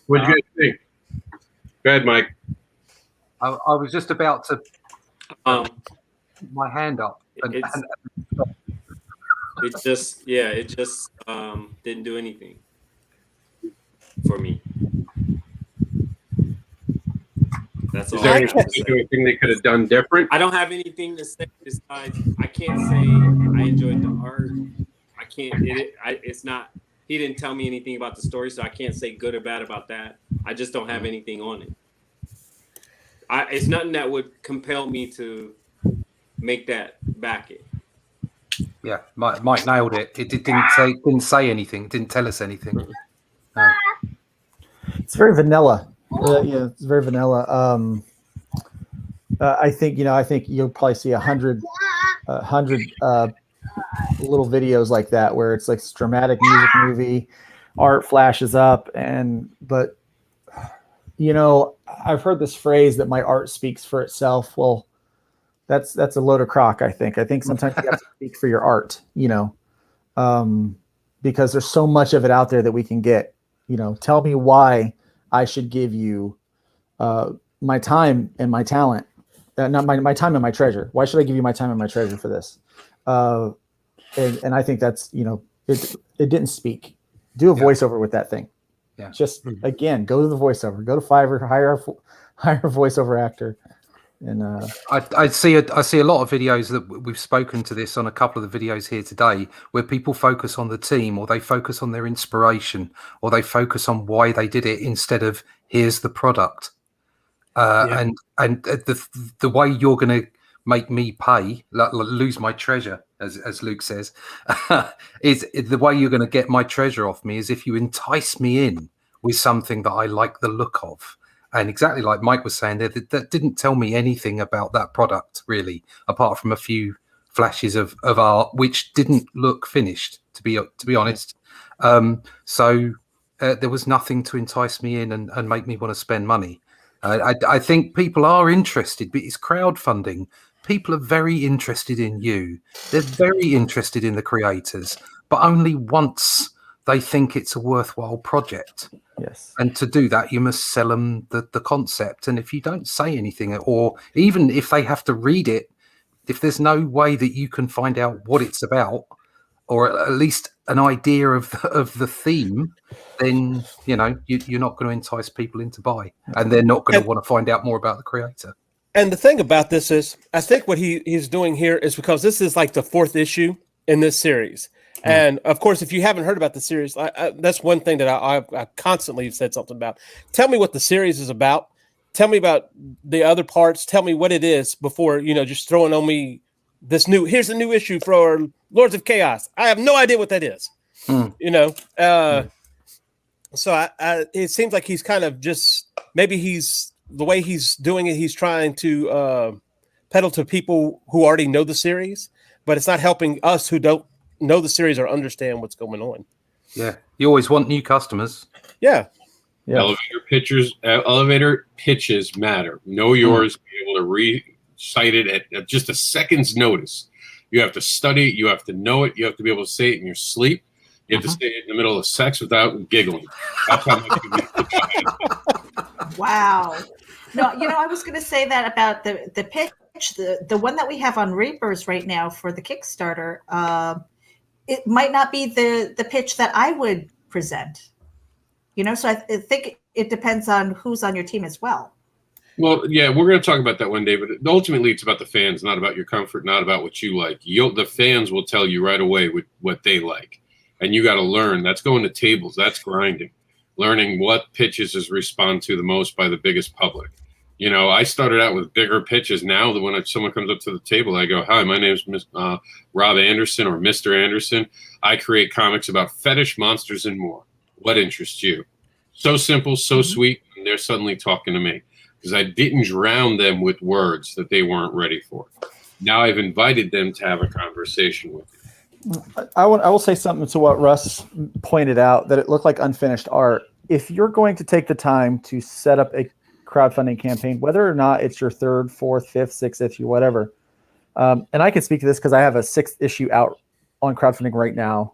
What'd you guys think? Go ahead, Mike. I was just about to my hand up. It just didn't do anything for me. That's all. Is there anything they could have done different? I don't have anything to say besides I can't say I enjoyed the art. I can't. It's not. He didn't tell me anything about the story, so I can't say good or bad about that. I just don't have anything on it. It's nothing that would compel me to make that back it. Yeah, Mike nailed it. It didn't say anything. It didn't tell us anything. No. It's very vanilla. Yeah, it's very vanilla. I think you'll probably see 100 little videos like that where it's like this dramatic music movie, art flashes up, but you know, I've heard this phrase that my art speaks for itself. Well, that's a load of crock. I think sometimes you have to speak for your art. You know, because there's so much of it out there that we can get. Tell me why I should give you my time and my talent, not my time and my treasure. Why should I give you my time and my treasure for this? And I think that's, it didn't speak. Do a voiceover with that thing. Yeah. Just again, go to the voiceover, go to Fiverr, hire a voiceover actor. And I see a lot of videos that we've spoken to this on a couple of the videos here today, where people focus on the team, or they focus on their inspiration, or they focus on why they did it instead of here's the product. And the way you're going to make me pay, lose my treasure, as Luke says, is the way you're going to get my treasure off me is if you entice me in with something that I like the look of. And exactly like Mike was saying there, that didn't tell me anything about that product really, apart from a few flashes of art, which didn't look finished, to be honest. So there was nothing to entice me in and make me want to spend money. I think people are interested, but it's crowdfunding. People are very interested in you. They're very interested in the creators, but only once they think it's a worthwhile project. Yes. And to do that, you must sell them the concept. And if you don't say anything, or even if they have to read it, if there's no way that you can find out what it's about, or at least an idea of the theme, then you're not going to entice people into buy, and they're not going to want to find out more about the creator. And the thing about this is, I think what he's doing here is because this is like the 4th issue in this series. And of course, if you haven't heard about the series, that's one thing that I constantly said something about. Tell me what the series is about. Tell me about the other parts. Tell me what it is before, just throwing on me here's a new issue for Lords of Chaos. I have no idea what that is. So it seems like he's kind of just, maybe the way he's doing it, he's trying to peddle to people who already know the series, but it's not helping us who don't know the series or understand what's going on. Yeah, you always want new customers. Yeah. Elevator pitches matter. Know yours. Be able to recite it at just a second's notice. You have to study it. You have to know it. You have to be able to say it in your sleep. You have to say it in the middle of sex without giggling. That's how much you need. Wow. No, I was going to say that about the pitch, the one that we have on Reapers right now for the Kickstarter. It might not be the pitch that I would present. So I think it depends on who's on your team as well. Well, yeah, we're going to talk about that one day, but ultimately it's about the fans, not about your comfort, not about what you like. The fans will tell you right away what they like, and you got to learn. That's going to tables. That's grinding, learning what pitches respond to the most by the biggest public. I started out with bigger pitches. Now that when someone comes up to the table, I go, "Hi, my name is Rob Anderson or Mr. Anderson. I create comics about fetish, monsters, and more. What interests you?" So simple, so sweet, and they're suddenly talking to me because I didn't drown them with words that they weren't ready for. Now I've invited them to have a conversation with me. I will say something to what Russ pointed out, that it looked like unfinished art. If you're going to take the time to set up a crowdfunding campaign, whether or not it's your 3rd, 4th, 5th, 6th issue, whatever, and I can speak to this because I have a 6th issue out on crowdfunding right now.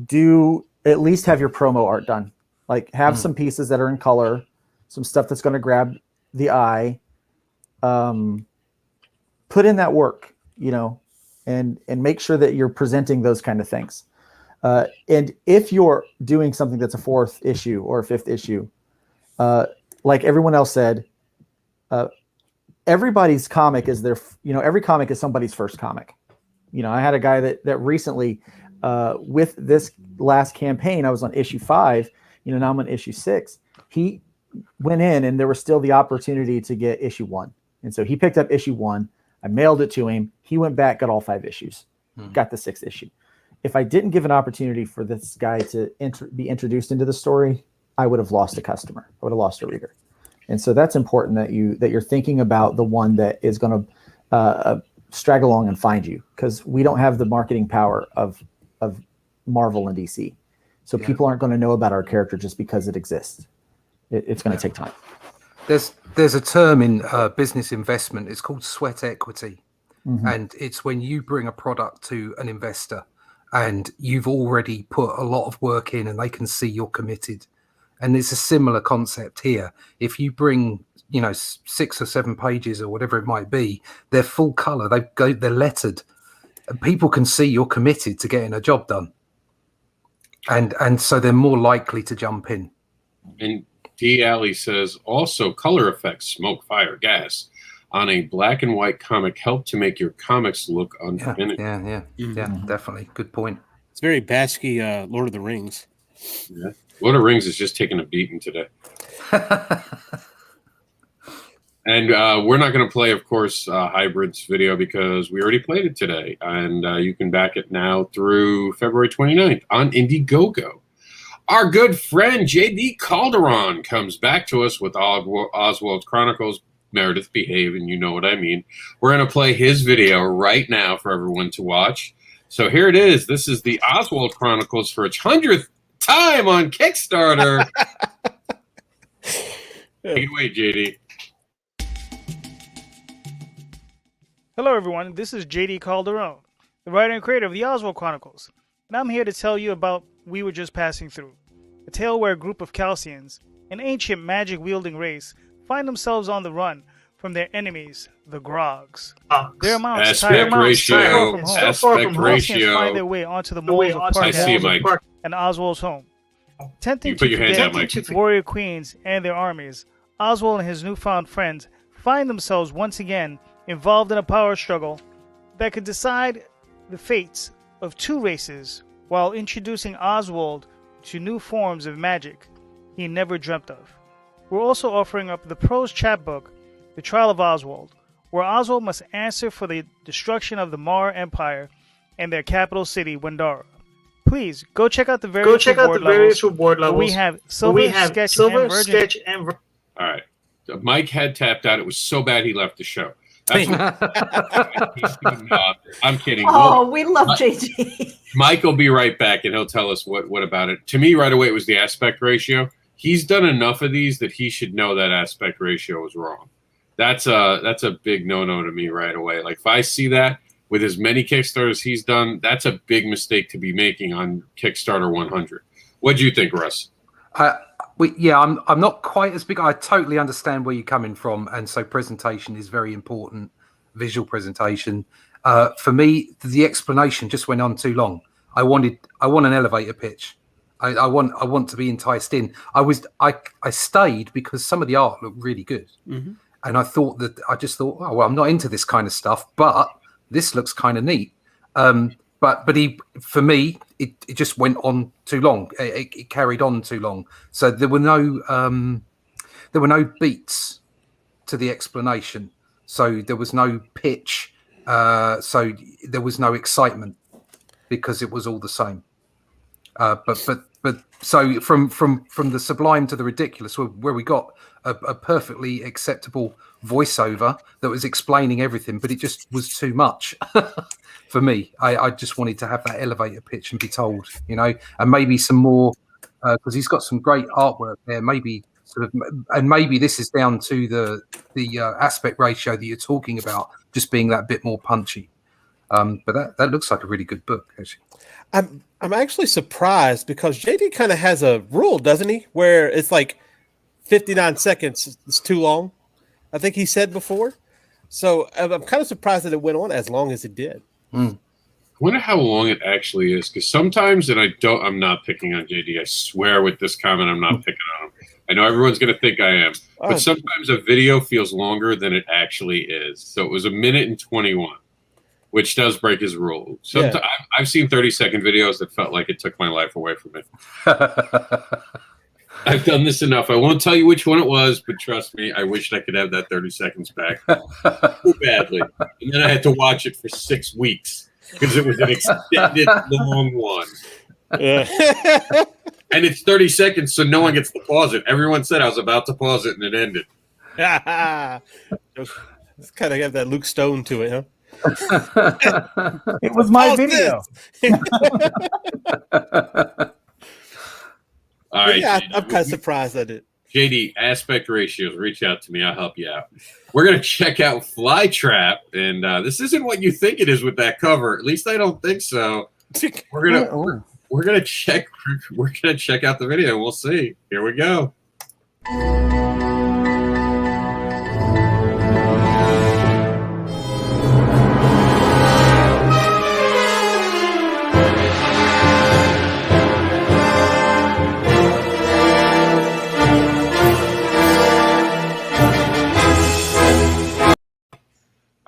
Do at least have your promo art done. Like have some pieces that are in color, some stuff that's going to grab the eye. Put in that work, and make sure that you're presenting those kind of things. And if you're doing something that's a 4th issue or a 5th issue, like everyone else said, everybody's comic is every comic is somebody's first comic. I had a guy that recently, with this last campaign, I was on issue 5, now I'm on issue 6. He went in and there was still the opportunity to get issue 1. And so he picked up issue 1. I mailed it to him. He went back, got all 5 issues, got the 6th issue. If I didn't give an opportunity for this guy to be introduced into the story, I would have lost a customer. I would have lost a reader. And so that's important that you're thinking about the one that is going to straggle along and find you, because we don't have the marketing power of Marvel and DC. So people aren't going to know about our character just because it exists. It's going to take time. There's a term in business investment. It's called sweat equity. And it's when you bring a product to an investor and you've already put a lot of work in and they can see you're committed. And it's a similar concept here. If you bring, 6 or 7 pages or whatever it might be, they're full color, they're lettered, and people can see you're committed to getting a job done. And so they're more likely to jump in. And D. Alley says, also color effects, smoke, fire, gas on a black and white comic help to make your comics look unfinished. Yeah, definitely. Good point. It's very Bashki, Lord of the Rings. Yeah. Lord of the Rings is just taking a beating today. And we're not going to play, of course, Hybrid's video because we already played it today. And you can back it now through February 29th on Indiegogo. Our good friend J.D. Calderon comes back to us with Oswald Chronicles, Meredith Behave, and you know what I mean. We're going to play his video right now for everyone to watch. So here it is. This is the Oswald Chronicles for its 100th time on Kickstarter. Take it away, JD. Hello everyone, this is JD Calderon, the writer and creator of the Oswald Chronicles, and I'm here to tell you about We Were Just Passing Through, a tale where a group of Calcians, an ancient magic-wielding race, find themselves on the run from their enemies, the Grogs. Their amounts aspect ratio, find their way onto the moles of Park and Oswald's home. Attempting to forget warrior queens and their armies, Oswald and his newfound friends find themselves once again involved in a power struggle that could decide the fates of 2 races while introducing Oswald to new forms of magic he never dreamt of. We're also offering up the prose chapbook, The Trial of Oswald, where Oswald must answer for the destruction of the Mar Empire and their capital city, Wendara. Please go check out the various reward levels. We have Silver, Sketch, and Virgin. All right. Mike had tapped out. It was so bad he left the show. That's I'm kidding. Oh, we love JD. Mike will be right back, and he'll tell us what about it. To me, right away, it was the aspect ratio. He's done enough of these that he should know that aspect ratio is wrong. That's a big no-no to me right away. Like, if I see that with as many Kickstarters he's done, that's a big mistake to be making on Kickstarter 100. What do you think, Russ? I'm not quite as big. I totally understand where you're coming from, and so presentation is very important. Visual presentation. For me, the explanation just went on too long. I want an elevator pitch. I want to be enticed in. I stayed because some of the art looked really good, and I just thought, oh well, I'm not into this kind of stuff, but this looks kind of neat. But for me, it just went on too long. It carried on too long. So there were no beats to the explanation. So there was no pitch. So there was no excitement because it was all the same. But so from the sublime to the ridiculous, where we got a perfectly acceptable voiceover that was explaining everything, but it just was too much for me. I just wanted to have that elevator pitch and be told, and maybe some more, because he's got some great artwork there. Maybe and maybe this is down to the aspect ratio that you're talking about, just being that bit more punchy. But that looks like a really good book, actually. I'm actually surprised because JD kind of has a rule, doesn't he? Where it's like 59 seconds is too long. I think he said before. So I'm kind of surprised that it went on as long as it did. I wonder how long it actually is, because sometimes, and I'm not picking on JD. I swear with this comment, I'm not picking on him. I know everyone's going to think I am, but sometimes a video feels longer than it actually is. So it was 1 minute and 21. Which does break his rule. Sometimes I've seen 30-second videos that felt like it took my life away from me. I've done this enough. I won't tell you which one it was, but trust me, I wished I could have that 30 seconds back so badly. And then I had to watch it for 6 weeks because it was an extended, long one. Yeah. And it's 30 seconds, so no one gets to pause it. Everyone said I was about to pause it, and it ended. It's kind of got that Luke Stone to it, huh? It was my video. All right, yeah, I'm kind of surprised at it. JD, aspect ratios, reach out to me. I'll help you out. We're going to check out Flytrap, and this isn't what you think it is with that cover. At least I don't think so. We're gonna check out the video. We'll see. Here we go.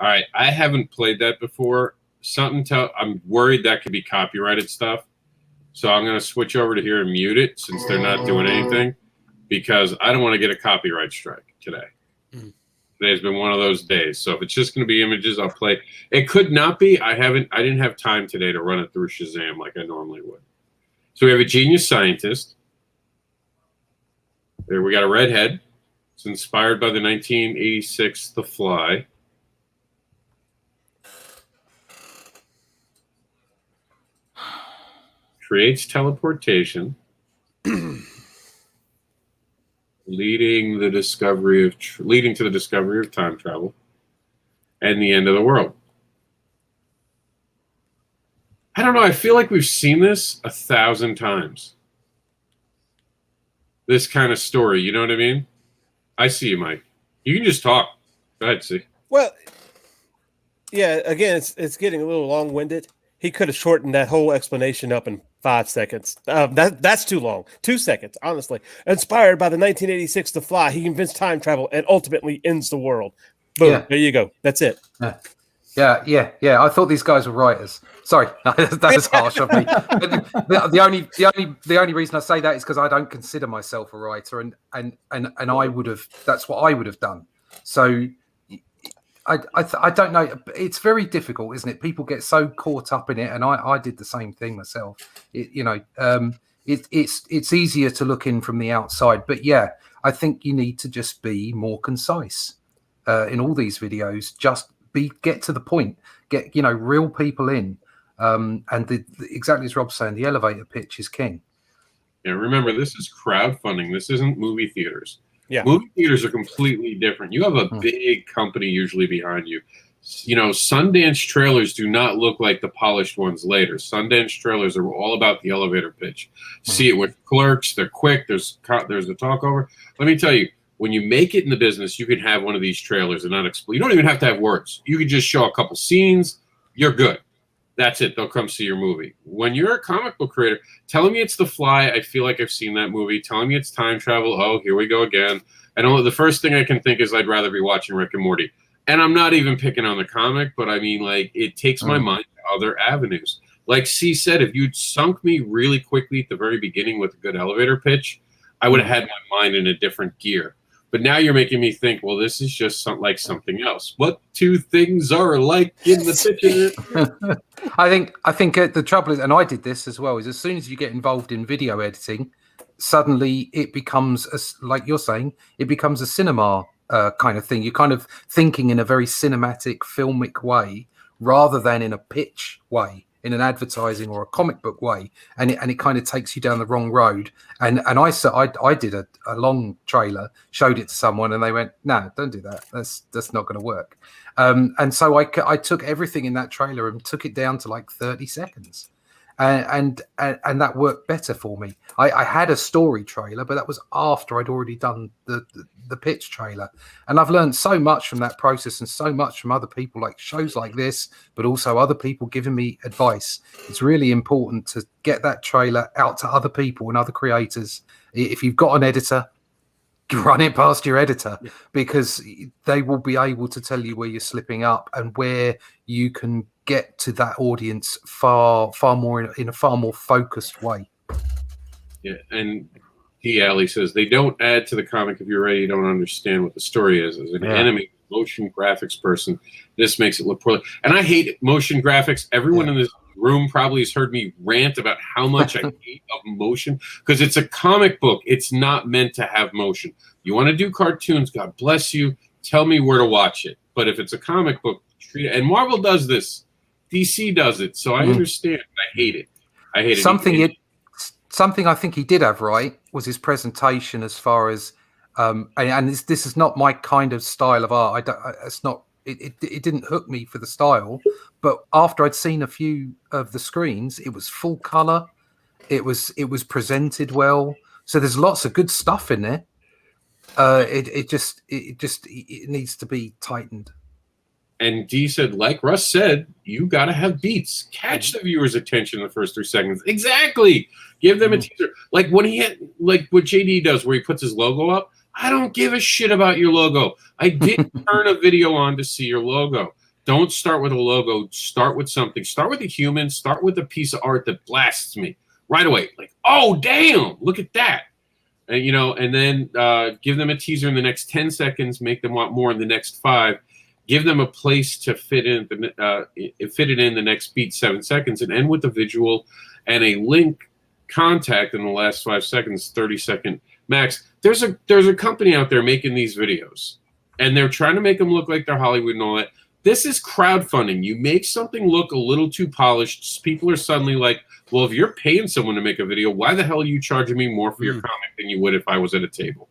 All right, I haven't played that before. I'm worried that could be copyrighted stuff. So I'm going to switch over to here and mute it since they're not doing anything, because I don't want to get a copyright strike today. Today's been one of those days. So if it's just going to be images, I'll play. It could not be. I didn't have time today to run it through Shazam like I normally would. So we have a genius scientist. There we got a redhead. It's inspired by the 1986 The Fly. Creates teleportation, leading to the discovery of time travel and the end of the world. I don't know. I feel like we've seen this 1,000 times. This kind of story, you know what I mean? I see you, Mike. You can just talk. Go ahead, see. Well, yeah. Again, it's getting a little long-winded. He could have shortened that whole explanation up in 5 seconds. That's too long. 2 seconds, honestly. Inspired by the 1986 The Fly, he invents time travel and ultimately ends the world. Boom. Yeah. There you go. That's it. Yeah. I thought these guys were writers. Sorry, that was harsh of me. The only reason I say that is because I don't consider myself a writer, and I would have. That's what I would have done. So. I don't know. It's very difficult, isn't it? People get so caught up in it, and I did the same thing myself. It's easier to look in from the outside, but yeah, I think you need to just be more concise in all these videos. Just get to the point. Get real people in, and exactly as Rob's saying, the elevator pitch is king. Yeah, remember this is crowdfunding. This isn't movie theaters. Yeah. Movie theaters are completely different. You have a big company usually behind you. Sundance trailers do not look like the polished ones later. Sundance trailers are all about the elevator pitch. See it with Clerks. They're quick. There's a talkover. Let me tell you, when you make it in the business, you can have one of these trailers and not explain. You don't even have to have words. You can just show a couple scenes. You're good. That's it. They'll come see your movie. When you're a comic book creator, telling me it's The Fly, I feel like I've seen that movie. Telling me it's time travel, oh, here we go again. And the first thing I can think is I'd rather be watching Rick and Morty. And I'm not even picking on the comic, but I mean, like, it takes my mind to other avenues. Like C said, if you'd sunk me really quickly at the very beginning with a good elevator pitch, I would have had my mind in a different gear. But now you're making me think, well, this is just like something else. What two things are alike in the picture? I think the trouble is, and I did this as well, is as soon as you get involved in video editing, suddenly it becomes, like you're saying, it becomes a cinema kind of thing. You're kind of thinking in a very cinematic, filmic way rather than in a pitch way, in an advertising or a comic book way, and it kind of takes you down the wrong road. And I did a long trailer, showed it to someone, and they went, "No, don't do that. That's not going to work." And so I took everything in that trailer and took it down to like 30 seconds, and that worked better for me. I had a story trailer, but that was after I'd already done the pitch trailer, and I've learned so much from that process and so much from other people, like shows like this, but also other people giving me advice. It's really important to get that trailer out to other people and other creators. If you've got an editor, run it past your editor, because they will be able to tell you where you're slipping up and where you can get to that audience far more in a far more focused way. Yeah, and T. Alley says they don't add to the comic if you're ready. You don't understand what the story is. As an animated motion graphics person, this makes it look poorly. And I hate motion graphics. Everyone in this room probably has heard me rant about how much I hate of motion, because it's a comic book. It's not meant to have motion. You want to do cartoons, God bless you. Tell me where to watch it. But if it's a comic book, treat it. And Marvel does this. DC does it. So I understand. I hate it. I hate it. Something I think he did have right was his presentation, as far as, and this is not my kind of style of art. It's not It didn't hook me for the style. But after I'd seen a few of the screens, it was full color. It was presented well. So there's lots of good stuff in there. It needs to be tightened. And D said, like Russ said, you got to have beats. Catch the viewer's attention in the first 3 seconds. Exactly. Give them a teaser. Like when like what JD does where he puts his logo up. I don't give a shit about your logo. I didn't turn a video on to see your logo. Don't start with a logo. Start with something. Start with a human. Start with a piece of art that blasts me right away. Like, oh, damn, look at that. And, and then give them a teaser in the next 10 seconds. Make them want more in the next 5. Give them a place to fit it in the next beat 7 seconds, and end with a visual and a link contact in the last 5 seconds, 30-second max. There's a company out there making these videos, and they're trying to make them look like they're Hollywood and all that. This is crowdfunding. You make something look a little too polished. People are suddenly like, well, if you're paying someone to make a video, why the hell are you charging me more for your comic than you would if I was at a table?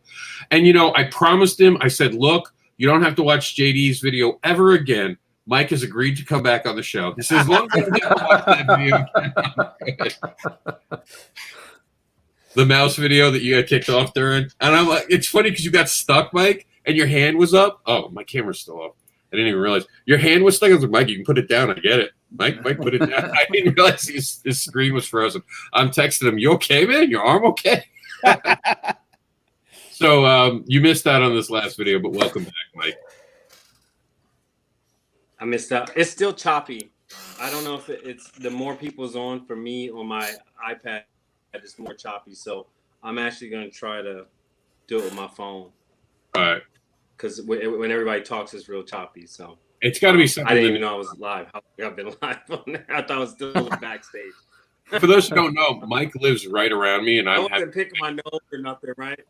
And, I promised him, I said, look, you don't have to watch JD's video ever again. Mike has agreed to come back on the show. He says, as long as you don't watch that video again. The mouse video that you got kicked off during. And I'm like, it's funny because you got stuck, Mike, and your hand was up. Oh, my camera's still off. I didn't even realize. Your hand was stuck. I was like, Mike, you can put it down. I get it. Mike, put it down. I didn't realize his screen was frozen. I'm texting him, you okay, man? Your arm okay? So you missed out on this last video, but welcome back, Mike. I missed out. It's still choppy. I don't know if it's the more people's on for me on my iPad, it's more choppy. So I'm actually going to try to do it with my phone. All right. Because when everybody talks, it's real choppy. So it's got to be something. I didn't even know I was live. I've been live on there. I thought I was still backstage. For those who don't know, Mike lives right around me, and I wasn't picking my nose or nothing, right?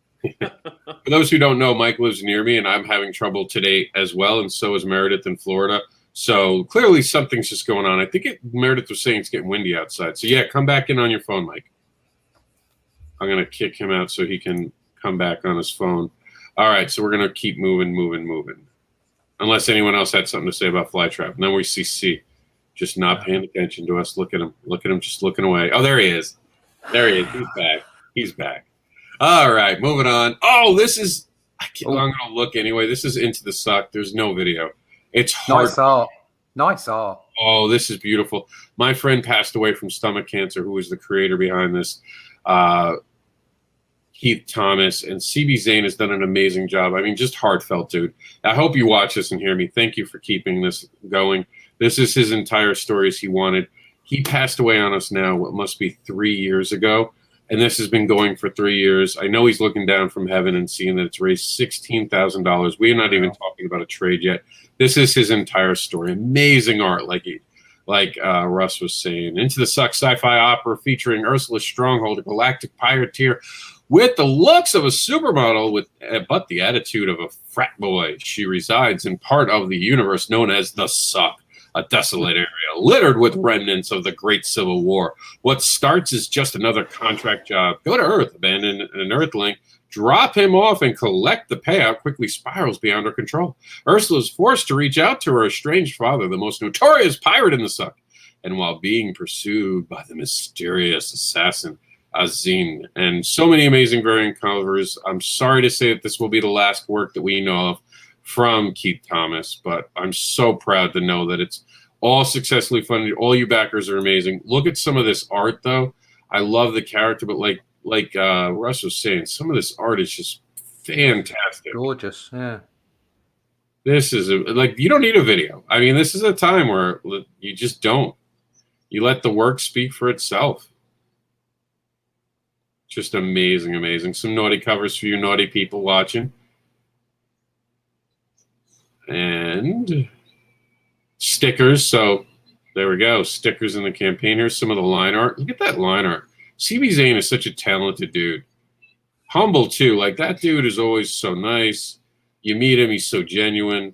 For those who don't know, Mike lives near me, and I'm having trouble today as well, and so is Meredith in Florida. So clearly something's just going on. I think Meredith was saying it's getting windy outside. So, yeah, come back in on your phone, Mike. I'm going to kick him out so he can come back on his phone. All right, so we're going to keep moving. Unless anyone else had something to say about Flytrap. And then we see C just not paying attention to us. Look at him just looking away. Oh, there he is. He's back. All right, moving on. Oh, this is I'm going to look anyway. This is Into the Suck. There's no video. It's hard. Nice art. Oh, this is beautiful. My friend passed away from stomach cancer, who was the creator behind this. Keith Thomas, and CB Zane has done an amazing job. I mean, just heartfelt, dude. I hope you watch this and hear me. Thank you for keeping this going. This is his entire story as he wanted. He passed away on us now, what must be 3 years ago, and this has been going for 3 years. I know he's looking down from heaven and seeing that it's raised $16,000. We are not even talking about a trade yet. This is his entire story. Amazing art, like Russ was saying. Into the Suck sci-fi opera featuring Ursula Stronghold, a galactic pirateer with the looks of a supermodel but the attitude of a frat boy. She resides in part of the universe known as the Suck, a desolate area littered with remnants of the Great Civil War. What starts as just another contract job, go to Earth, abandon an Earthling, drop him off, and collect the payout, quickly spirals beyond her control. Ursula is forced to reach out to her estranged father, the most notorious pirate in the Suck, and while being pursued by the mysterious assassin Azin, and so many amazing variant covers. I'm sorry to say that this will be the last work that we know of from Keith Thomas, but I'm so proud to know that it's all successfully funded. All you backers are amazing. Look at some of this art, though. I love the character, but like Russ was saying, some of this art is just fantastic. Gorgeous, yeah. This is you don't need a video. I mean, this is a time where you just don't. You let the work speak for itself. Just amazing, amazing. Some naughty covers for you naughty people watching. And stickers. So there we go. Stickers in the campaign. Here's some of the line art. Look at that line art. CB Zane is such a talented dude. Humble, too. Like, that dude is always so nice. You meet him, he's so genuine.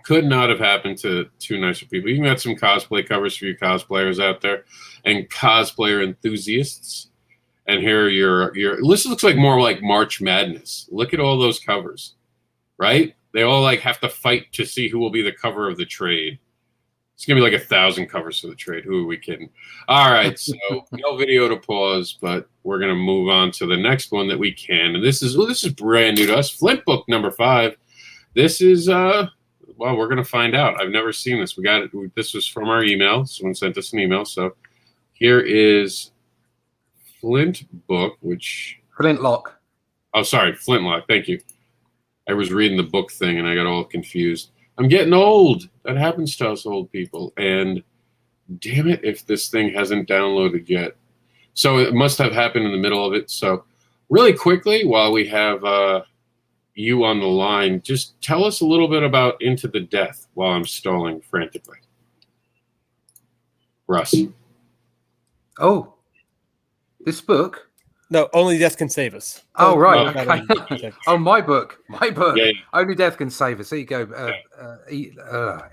Could not have happened to two nicer people. You got some cosplay covers for you cosplayers out there and cosplayer enthusiasts. And here this looks like more like March Madness. Look at all those covers, right? They all like have to fight to see who will be the cover of the trade. It's gonna be like 1,000 covers for the trade. Who are we kidding? All right, so no video to pause, but we're gonna move on to the next one that we can. And this is brand new to us. Flint book number 5. This is well, we're gonna find out. I've never seen this. We got it. This was from our email. Someone sent us an email. So here is Flint book, which Flintlock. Oh, sorry, Flintlock. Thank you. I was reading the book thing and I got all confused. I'm getting old. That happens to us old people. And damn it if this thing hasn't downloaded yet. So it must have happened in the middle of it. So really quickly, while we have you on the line, just tell us a little bit about Into the Death while I'm stalling frantically. Russ. Oh, this book? No, Only Death Can Save Us. Oh, right. Okay. Oh, my book. My book. Yeah. Only Death Can Save Us. There you go.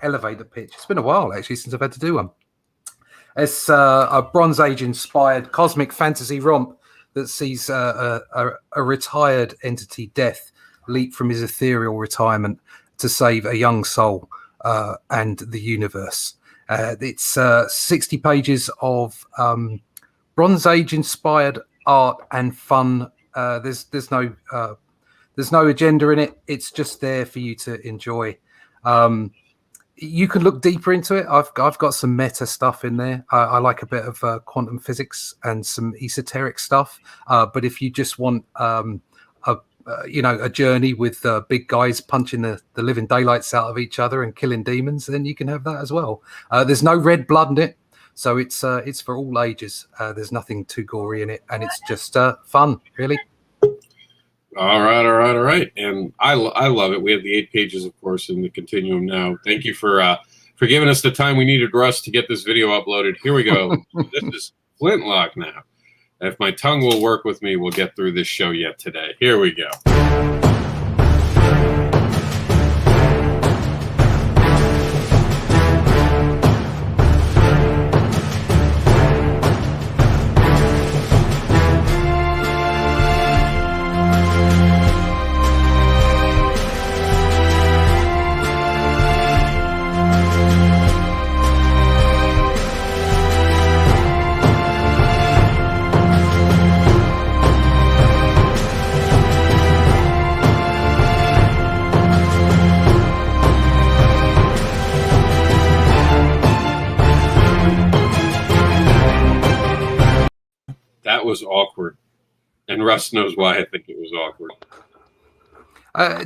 Elevate the pitch. It's been a while, actually, since I've had to do one. It's a Bronze Age-inspired cosmic fantasy romp that sees a retired entity, Death, leap from his ethereal retirement to save a young soul and the universe. It's 60 pages of Bronze Age-inspired art and fun. There's no agenda in it. It's just there for you to enjoy. You can look deeper into it. I've got some meta stuff in there. I like a bit of quantum physics and some esoteric stuff. But if you just want a journey with big guys punching the living daylights out of each other and killing demons, then you can have that as well. There's no red blood in it. So it's for all ages. There's nothing too gory in it, and it's just fun, really. All right. And I love it. We have the 8 pages, of course, in the Continuum now. Thank you for giving us the time we needed, Russ, to get this video uploaded. Here we go. This is Flintlock now. If my tongue will work with me, we'll get through this show yet today. Here we go. That was awkward, and Russ knows why I think it was awkward.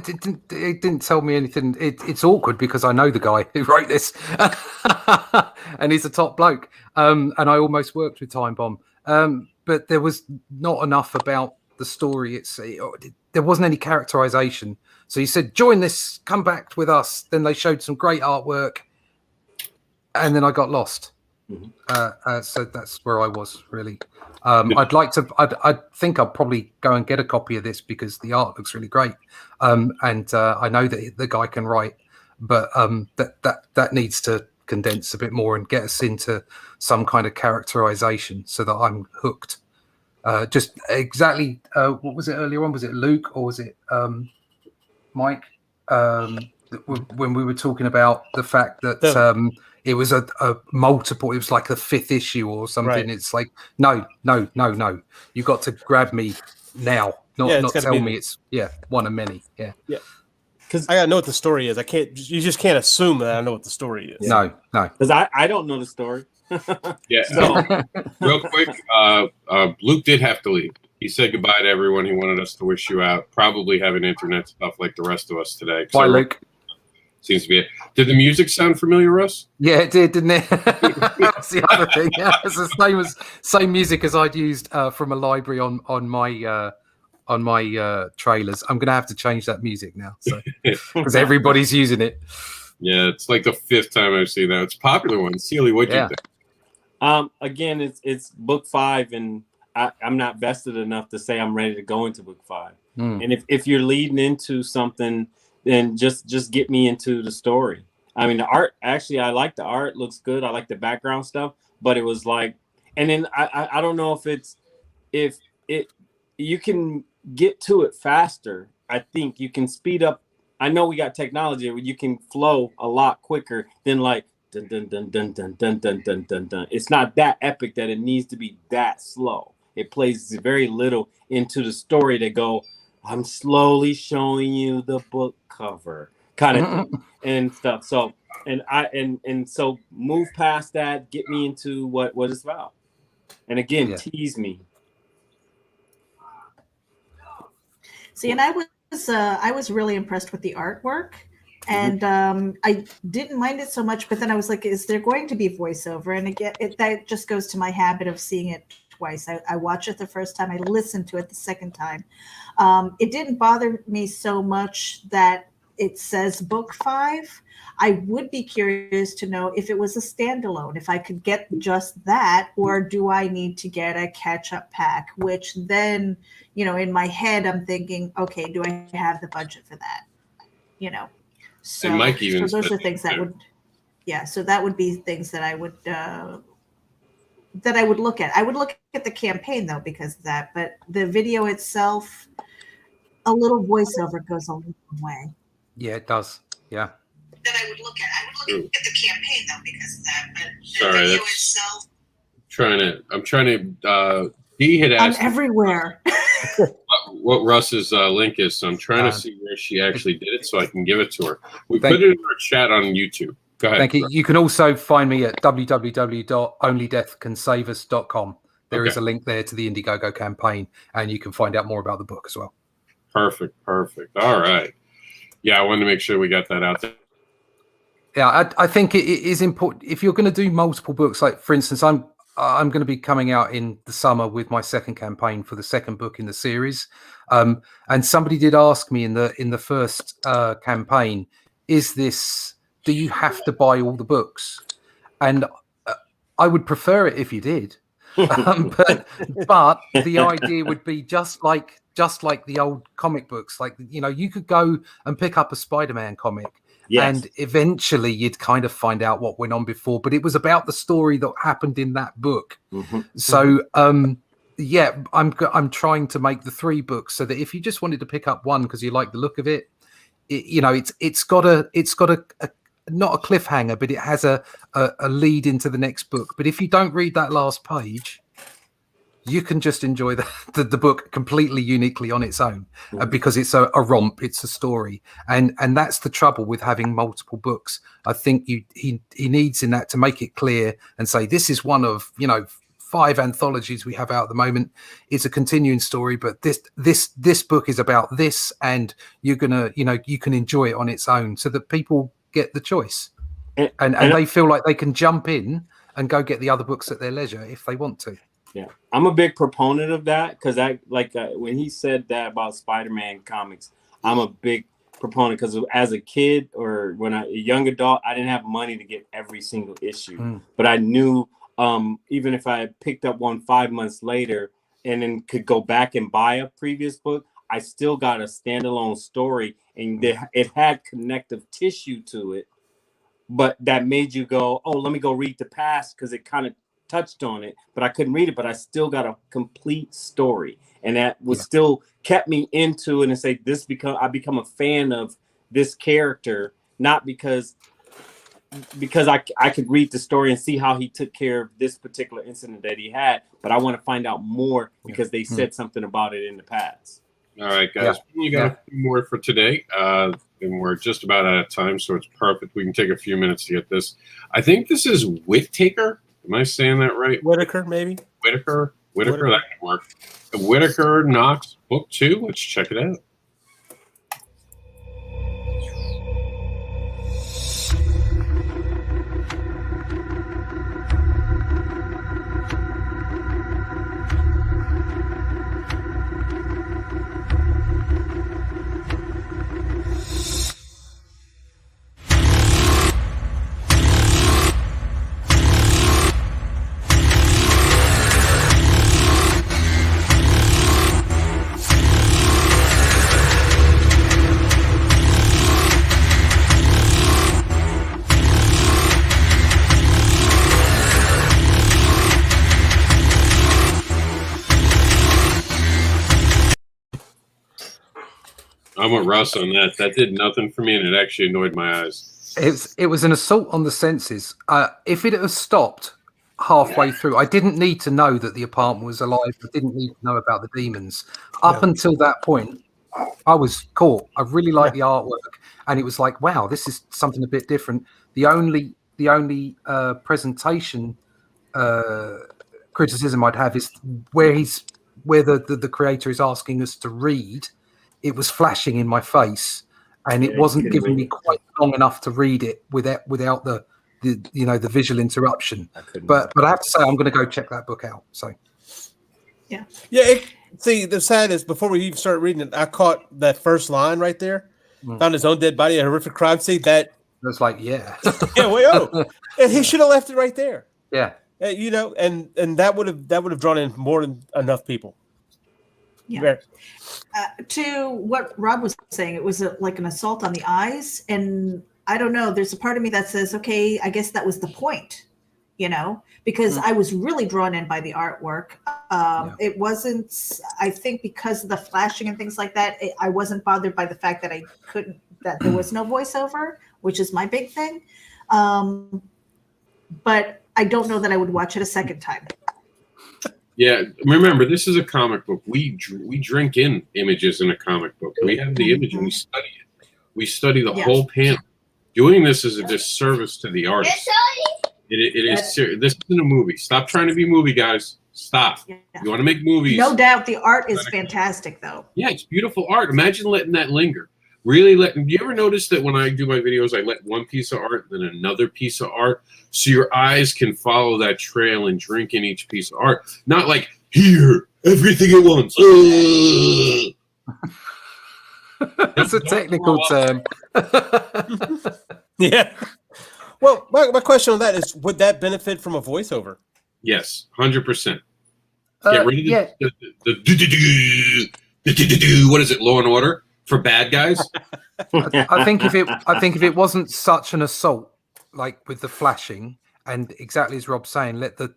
It didn't tell me anything. It's awkward because I know the guy who wrote this, and he's a top bloke. And I almost worked with Time Bomb, but there was not enough about the story. There wasn't any characterization. So he said, "Join this, come back with us." Then they showed some great artwork, and then I got lost. Mm-hmm. So that's where I was really. I'd like to. I think I'll probably go and get a copy of this because the art looks really great, and I know that the guy can write, but that needs to condense a bit more and get us into some kind of characterization so that I'm hooked. Just exactly what was it earlier on? Was it Luke or was it Mike? When we were talking about the fact that it was a multiple, it was like the 5th issue or something. Right. It's like, no. You got to grab me now, not tell me it's one of many. Yeah. Because I gotta know what the story is. You just can't assume that I know what the story is. No. Because I don't know the story. Yeah. So, real quick, Luke did have to leave. He said goodbye to everyone. He wanted us to wish you out. Probably having internet stuff like the rest of us today. Bye, Luke. Seems to be it. Did the music sound familiar, Russ? Yeah, it did, didn't it? That's the other thing. Yeah, it's the same music as I'd used from a library on my trailers. I'm gonna have to change that music now, because everybody's using it. Yeah, it's like the 5th time I've seen that. It's a popular one. Sealy, what'd you think? Again, it's book 5, and I'm not vested enough to say I'm ready to go into book 5. And if you're leading into something, then just get me into the story. I mean, the art, actually, I like the art. Looks good. I like the background stuff. But it was like, and then I don't know if you can get to it faster. I think you can speed up I know we got technology where you can flow a lot quicker than like dun dun dun dun dun dun dun dun dun dun. It's not that epic that it needs to be that slow. It plays very little into the story to go, I'm slowly showing you the book cover kind of thing and stuff. So and so move past that, get me into what it's about. And again, tease me. See, and I was really impressed with the artwork, and I didn't mind it so much. But then I was like, is there going to be voiceover? And again, that just goes to my habit of seeing it twice. I watch it the first time, I listen to it the second time. It didn't bother me so much that it says book 5. I would be curious to know if it was a standalone, if I could get just that, or do I need to get a catch-up pack, which then, in my head, I'm thinking, okay, do I have the budget for that? So, those are things that would, so that would be things that I would look at. I would look at the campaign though, because of that, but the video itself, a little voiceover goes a long way. Yeah, it does. Yeah. That I would look at. At the campaign though, because of that, but Sorry, the video itself. I'm trying to. Dee had asked. I'm everywhere. what Russ's link is, so I'm trying to see where she actually did it, so I can give it to her. We put it in our chat on YouTube. Go ahead. Thank you. You can also find me at www.onlydeathcansavus.com. There is a link there to the Indiegogo campaign, and you can find out more about the book as well. Perfect. All right. Yeah, I wanted to make sure we got that out there. Yeah, I think it is important if you're going to do multiple books. Like, for instance, I'm going to be coming out in the summer with my second campaign for the second book in the series. And somebody did ask me in the first campaign, do you have to buy all the books? And I would prefer it if you did. But the idea would be just like the old comic books. Like, you could go and pick up a Spider-Man comic. Yes. And eventually you'd kind of find out what went on before, but it was about the story that happened in that book. So, I'm trying to make the 3 books so that if you just wanted to pick up one because you like the look of it, it's got a not a cliffhanger, but it has a lead into the next book. But if you don't read that last page, you can just enjoy the book completely uniquely on its own because it's a romp, it's a story, and that's the trouble with having multiple books. I think he needs in that to make it clear and say this is one of 5 anthologies we have out at the moment. It's a continuing story, but this book is about this, and you're gonna you can enjoy it on its own, so that people get the choice and they feel like they can jump in and go get the other books at their leisure if they want to. Yeah, I'm a big proponent of that because when he said that about Spider-Man comics, I'm a big proponent because as a kid or when a young adult, I didn't have money to get every single issue, but I knew even if I picked up one 5 months later and then could go back and buy a previous book, I still got a standalone story and it had connective tissue to it, but that made you go, oh, let me go read the past because it kind of touched on it, but I couldn't read it, but I still got a complete story, and that was still kept me into it and say I become a fan of this character, not because I could read the story and see how he took care of this particular incident that he had, but I want to find out more because they said something about it in the past. All right, guys, you got a few more for today, and we're just about out of time, so it's perfect. We can take a few minutes to get this. I think this is Whittaker. Am I saying that right? Whittaker, maybe? Whittaker, that can work. Whittaker Knox book 2. Let's check it out. I'm with Russ on that. That did nothing for me, and it actually annoyed my eyes. It was an assault on the senses. If it had stopped halfway through, I didn't need to know that the apartment was alive. I didn't need to know about the demons. Up until that point, I was caught. I really liked the artwork, and it was like, wow, this is something a bit different. The only presentation criticism I'd have is where the creator is asking us to read. It was flashing in my face, and it wasn't giving me quite long enough to read it without the visual interruption. But I have to say, I'm going to go check that book out. So yeah. See, the sad is before we even started reading it, I caught that first line right there. Found his own dead body, a horrific crime scene. That was like, yeah, and he should have left it right there. Yeah, and that would have drawn in more than enough people. Yeah. To what Rob was saying, it was like an assault on the eyes, and I don't know. There's a part of me that says, okay, I guess that was the point, because I was really drawn in by the artwork. It wasn't, I think, because of the flashing and things like that. I wasn't bothered by the fact that that there was no voiceover, which is my big thing. But I don't know that I would watch it a second time. Yeah, remember, this is a comic book. We drink in images in a comic book. We have the image and we study it. We study the whole panel. Doing this is a disservice to the artist. It is serious. This isn't a movie. Stop trying to be movie guys. Stop. Yeah. You want to make movies. No doubt the art is fantastic, though. Yeah, it's beautiful art. Imagine letting that linger. Really do you ever notice that when I do my videos, I let one piece of art, then another piece of art, so your eyes can follow that trail and drink in each piece of art? Not like, here, everything at once. That's a technical term. Yeah. Well, my question on that is, would that benefit from a voiceover? Yes, 100%. Get rid of the what is it, Law and Order? For bad guys. I think if it wasn't such an assault, like with the flashing, and exactly as Rob's saying, let the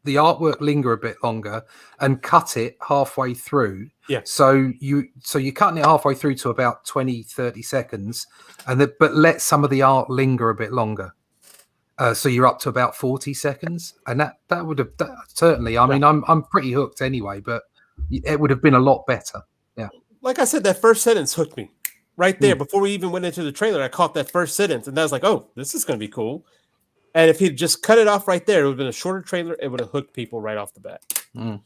artwork linger a bit longer and cut it halfway through. Yeah. So you're cutting it halfway through to about 20-30 seconds, but let some of the art linger a bit longer. So you're up to about 40 seconds, and that would have certainly. I mean, I'm pretty hooked anyway, but it would have been a lot better. Yeah. Like I said, that first sentence hooked me right there. Before we even went into the trailer, I caught that first sentence, and I was like, oh, this is going to be cool. And if he'd just cut it off right there, it would have been a shorter trailer. It would have hooked people right off the bat. Yeah.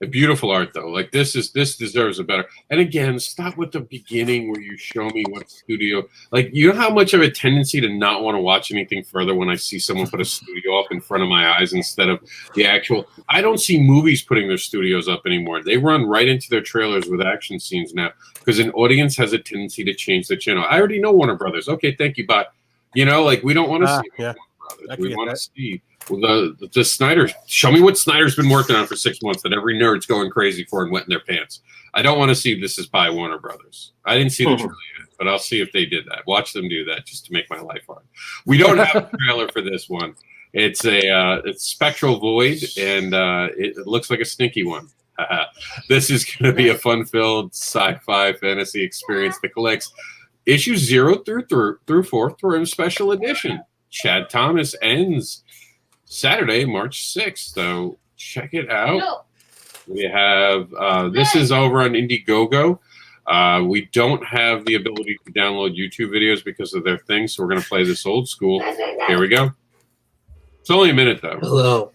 A beautiful art, though. Like, this deserves a better. And again, stop with the beginning where you show me what studio. Like, you know how much I have a tendency to not want to watch anything further when I see someone put a studio up in front of my eyes instead of the actual. I don't see movies putting their studios up anymore. They run right into their trailers with action scenes now because an audience has a tendency to change the channel. I already know Warner Brothers. Okay, thank you, but we don't want to see Warner Brothers. We want to see. The Snyder, show me what Snyder's been working on for 6 months that every nerd's going crazy for and wetting their pants. I don't want to see this is by Warner Brothers. I didn't see the trailer yet, but I'll see if they did that. Watch them do that just to make my life hard. We don't have a trailer for this one. It's it's Spectral Void, and it looks like a stinky one. This is going to be a fun-filled sci-fi fantasy experience that collects issues 0 through 4th through special edition. Chad Thomas ends Saturday, March 6th. So check it out. We have this is over on Indiegogo. We don't have the ability to download YouTube videos because of their thing, so we're going to play this old school. Here we go. It's only a minute, though. Hello.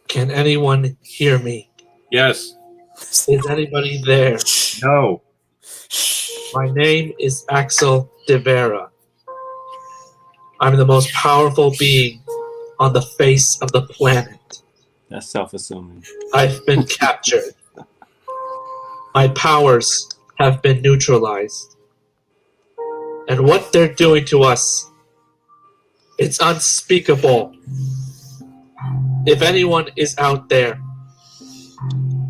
Can anyone hear me? Yes. Is anybody there? No. My name is Axel de Vera. I'm the most powerful being on the face of the planet. That's self-assuming. I've been captured. My powers have been neutralized. And what they're doing to us, it's unspeakable. If anyone is out there,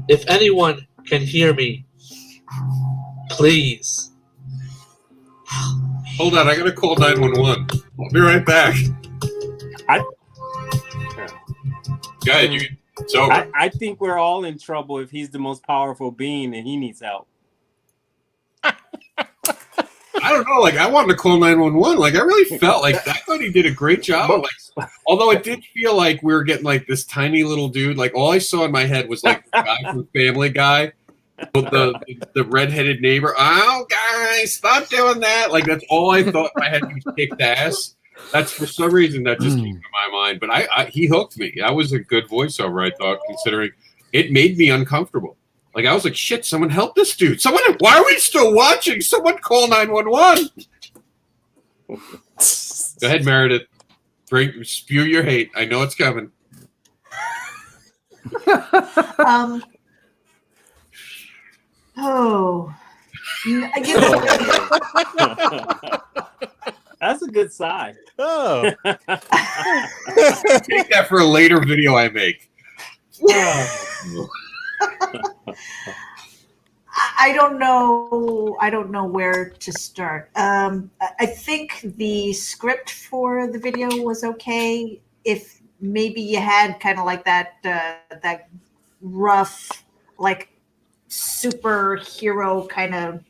if anyone can hear me, please. Hold on, I gotta call 911. I'll be right back. Go ahead, it's over. I think we're all in trouble if he's the most powerful being and he needs help. I don't know. Like, I wanted to call 911. Like, I really felt like I thought he did a great job. Like, although it did feel like we were getting like this tiny little dude. Like, all I saw in my head was like the guy from Family Guy, with the redheaded neighbor. Oh, guys, stop doing that. Like, that's all I thought in my head. He kicked ass. That's for some reason that just came to my mind. But he hooked me. That was a good voiceover, I thought, considering it made me uncomfortable. Like, I was like, shit, someone help this dude. Why are we still watching? Someone call 911. Go ahead, Meredith. Spew your hate. I know it's coming. That's a good sign. Oh. Take that for a later video I make. I don't know where to start. I think the script for the video was okay. If maybe you had kind of like that rough, like superhero kind of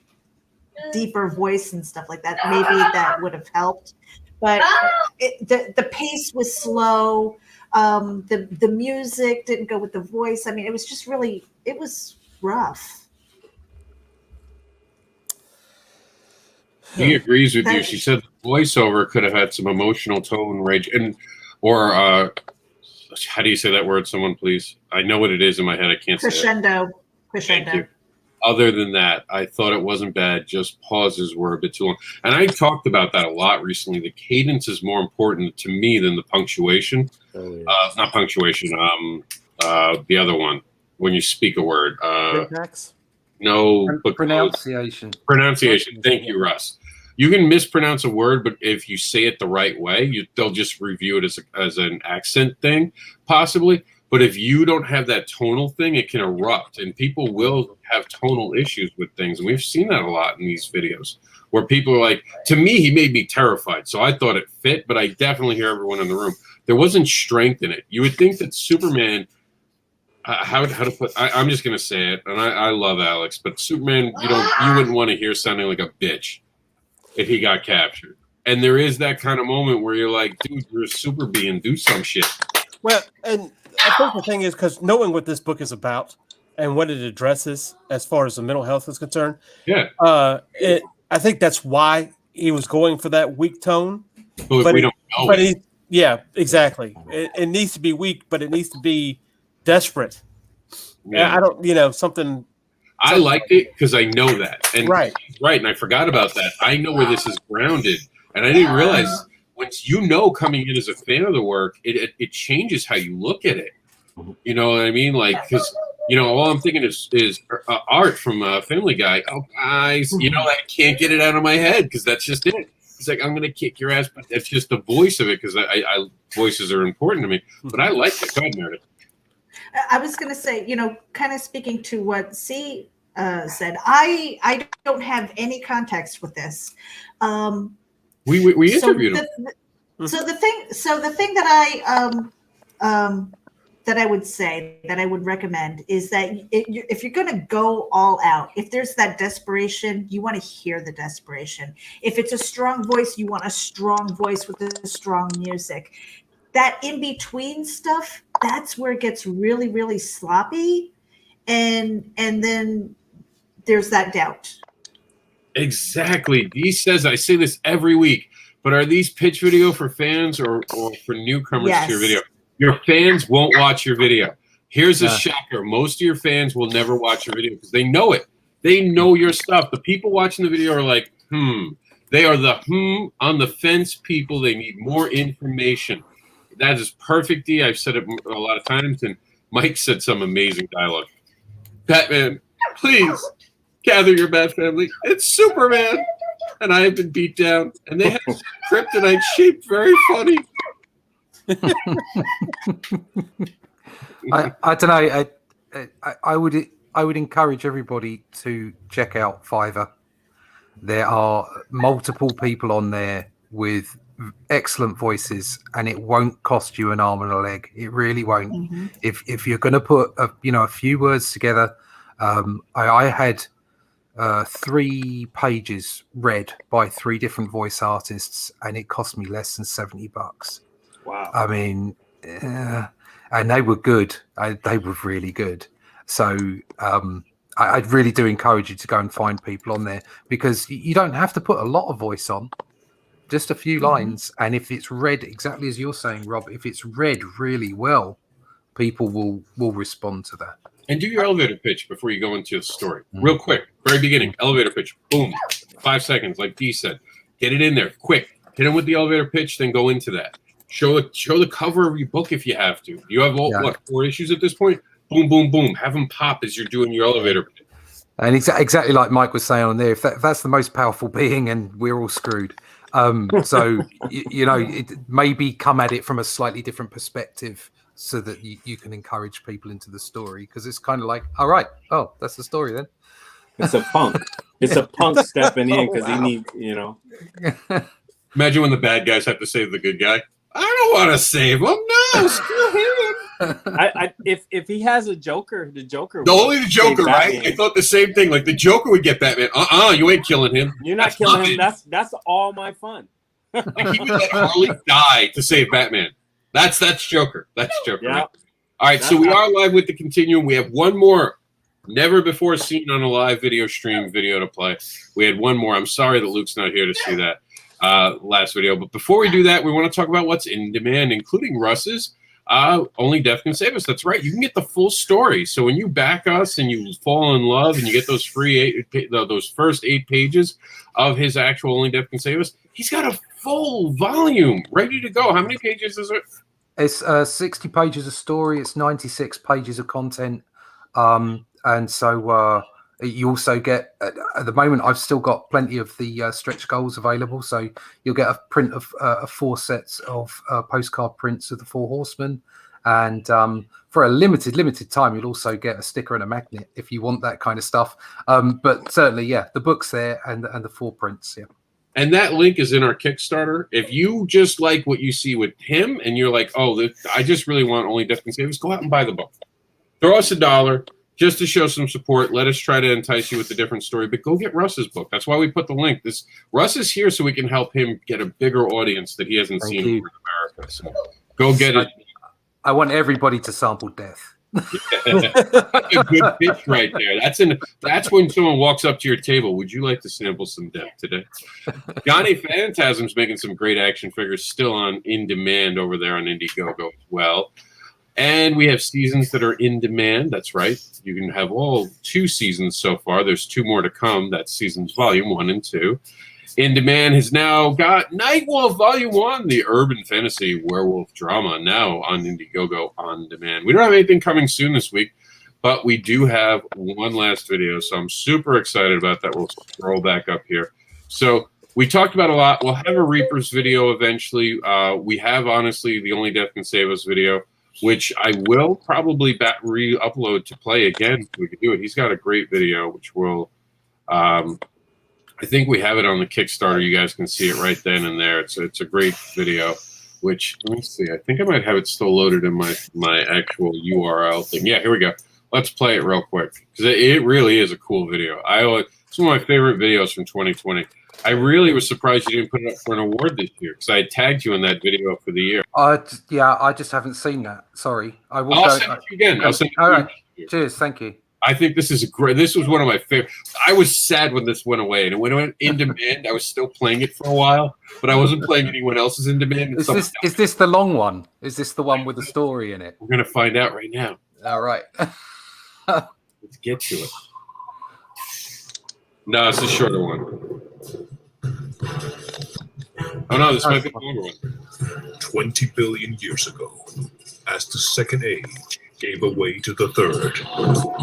deeper voice and stuff like that, maybe that would have helped. But the pace was slow. The music didn't go with the voice. I mean, it was just really, it was rough. He agrees with you. She said the voiceover could have had some emotional tone, rage, or how do you say that word? Someone, please. I know what it is in my head. I can't say it. Crescendo. Thank you. Other than that, I thought it wasn't bad. Just pauses were a bit too long. And I talked about that a lot recently. The cadence is more important to me than the punctuation. Not punctuation. The other one. When you speak a word. No. Pronunciation. Pronunciation. Thank you, Russ. You can mispronounce a word, but if you say it the right way, they'll just review it as an accent thing, possibly. But if you don't have that tonal thing, it can erupt, and people will have tonal issues with things. And we've seen that a lot in these videos where people are like, to me, he made me terrified. So I thought it fit, but I definitely hear everyone in the room. There wasn't strength in it. You would think that Superman, how to put, I'm just going to say it, and I love Alex, but Superman, you wouldn't want to hear sounding like a bitch if he got captured. And there is that kind of moment where you're like, dude, you're a super being, do some shit. Well, and I think the thing is, because knowing what this book is about and what it addresses as far as the mental health is concerned, I think that's why he was going for that weak tone. But we don't know it. Yeah, exactly. It needs to be weak, but it needs to be desperate. Yeah. I don't, something. I liked it because I know that. And right. And I forgot about that. I know where this is grounded. And I didn't realize once coming in as a fan of the work, it changes how you look at it. You know what I mean? Like, because, all I'm thinking is Art from Family Guy. Oh, guys, I can't get it out of my head because that's just it. It's like, I'm going to kick your ass, but that's just the voice of it because I voices are important to me. But I like it. Go ahead, Meredith. I was going to say, kind of speaking to what C said, I don't have any context with this. We interviewed him. So the thing that I would say, that I would recommend, is that if you're going to go all out, if there's that desperation, you want to hear the desperation. If it's a strong voice, you want a strong voice with the strong music. That in-between stuff, that's where it gets really, really sloppy. And then there's that doubt. Exactly. Dee says, I say this every week, but are these pitch video for fans or for newcomers to your video? Your fans won't watch your video. Here's a shocker. Most of your fans will never watch your video because they know it. They know your stuff. The people watching the video are like, They are the on the fence people. They need more information. That is perfect, Dee. I've said it a lot of times, and Mike said some amazing dialogue. Batman, please gather your Bat family. It's Superman, and I have been beat down. And they have kryptonite sheep. Very funny. I don't know. I would encourage everybody to check out Fiverr. There are multiple people on there with excellent voices, and it won't cost you an arm and a leg. It really won't. If you're going to put a few words together, I had 3 pages read by 3 different voice artists, and it cost me less than $70. Wow. I mean, and they were good. They were really good. So I really do encourage you to go and find people on there, because you don't have to put a lot of voice on, just a few lines. And if it's read exactly as you're saying, Rob, if it's read really well, people will respond to that. And do your elevator pitch before you go into the story. Real quick, very beginning, elevator pitch, boom, 5 seconds, like Dee said. Get it in there, quick. Hit them with the elevator pitch, then go into that. Show the cover of your book if you have to. You have, what, 4 issues at this point? Boom, boom, boom. Have them pop as you're doing your elevator pitch. And exactly like Mike was saying on there, if that's the most powerful being, and we're all screwed. So, maybe come at it from a slightly different perspective, so that you can encourage people into the story, because it's kind of like, all right, that's the story then. It's a punk. It's a punk stepping in because he needs, Imagine when the bad guys have to save the good guy. I don't want to save him. No, screw him. If he has a Joker, the Joker. Only the Joker, right? I thought the same thing. Like the Joker would get Batman. You ain't killing him. You're not killing him. That's all my fun. Like he would let Harley die to save Batman. That's Joker. That's Joker. Yeah. Right? All right, so we are live with the Continuum. We have one more never before seen on a live video stream video to play. We had one more. I'm sorry that Luke's not here to see that last video. But before we do that, we want to talk about what's in demand, including Russ's Only Death Can Save Us. That's right. You can get the full story. So when you back us and you fall in love and you get those free those first 8 pages of his actual Only Death Can Save Us, he's got a full volume ready to go. How many pages is it? It's 60 pages of story. It's 96 pages of content. And so you also get, at the moment, I've still got plenty of the stretch goals available. So you'll get a print of 4 sets of postcard prints of the 4 Horsemen. And for a limited time, you'll also get a sticker and a magnet if you want that kind of stuff. But certainly, the book's there and the 4 prints, And that link is in our Kickstarter. If you just like what you see with him and you're like, I just really want Only Death Can Save Us, go out and buy the book. Throw us $1 just to show some support. Let us try to entice you with a different story. But go get Russ's book. That's why we put the link. Russ is here so we can help him get a bigger audience that he hasn't seen over in America. So go get it. I want everybody to sample death. That's a good pitch right there. That's when someone walks up to your table. Would you like to sample some death today? Johnny Phantasm's making some great action figures still on in demand over there on Indiegogo as well. And we have seasons that are in demand. That's right. You can have all 2 seasons so far. There's 2 more to come. That's seasons volume 1 and 2. In demand has now got Nightwolf Volume 1, the urban fantasy werewolf drama, now on Indiegogo on demand. We don't have anything coming soon this week, but we do have one last video, so I'm super excited about that. We'll scroll back up here. So we talked about a lot. We'll have a Reapers video eventually. We have, honestly, the Only Death Can Save Us video, which I will probably re-upload to play again if we can do it. He's got a great video, which will... I think we have it on the Kickstarter. You guys can see it right then and there. It's a great video, which, let me see. I think I might have it still loaded in my actual URL thing. Yeah, here we go. Let's play it real quick, because it really is a cool video. It's one of my favorite videos from 2020. I really was surprised you didn't put it up for an award this year, because I tagged you in that video for the year. I just haven't seen that. Sorry. I'll send it to you again. All right. Cheers. Thank you. I think this is this was one of my favorite. I was sad when this went away, and when it went in demand, I was still playing it for a while, but I wasn't playing anyone else's in demand. Is this the long one? Is this the one with the story in it? We're going to find out right now. All right. Let's get to it. No, it's a shorter one. Oh, no, this might be the longer one. 20 billion years ago, as the second age gave away to the third,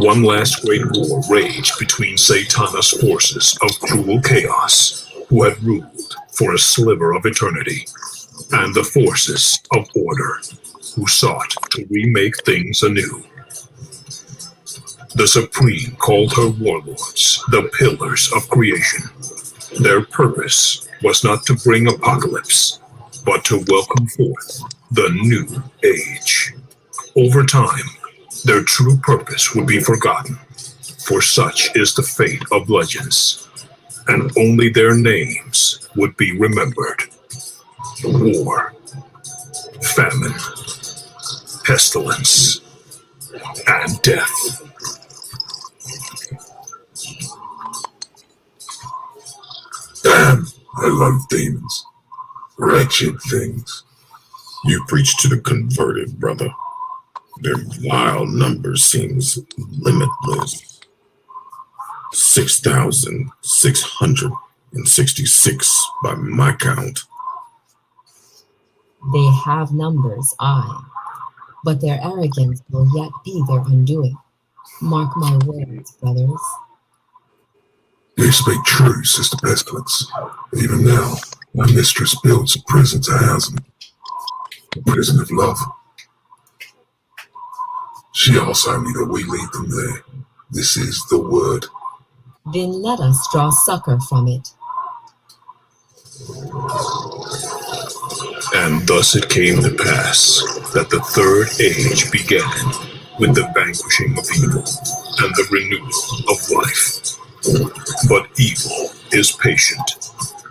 one last great war raged between Satana's forces of cruel chaos, who had ruled for a sliver of eternity, and the forces of order, who sought to remake things anew. The Supreme called her warlords the Pillars of Creation. Their purpose was not to bring apocalypse, but to welcome forth the new age. Over time, their true purpose would be forgotten, for such is the fate of legends, and only their names would be remembered. War, famine, pestilence, and death. Damn, I love demons. Wretched things. You preach to the converted, brother. Their vile number seems limitless. 6,666 by my count. They have numbers, aye, but their arrogance will yet be their undoing. Mark my words, brothers. They speak true, Sister Pestilence. Even now, my mistress builds a prison to house them. A prison of love. She also knew that we lead them there. This is the word. Then let us draw succor from it. And thus it came to pass that the third age began with the vanquishing of evil and the renewal of life. But evil is patient.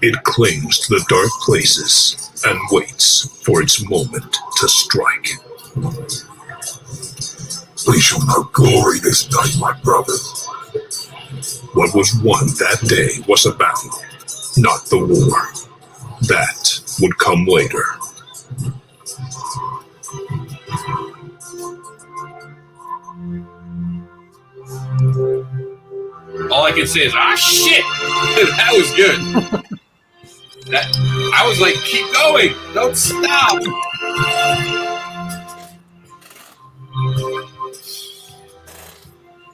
It clings to the dark places and waits for its moment to strike. We shall know glory this day, my brothers. What was won that day was a battle, not the war. That would come later. All I can say is, shit! That was good. I was like, keep going! Don't stop!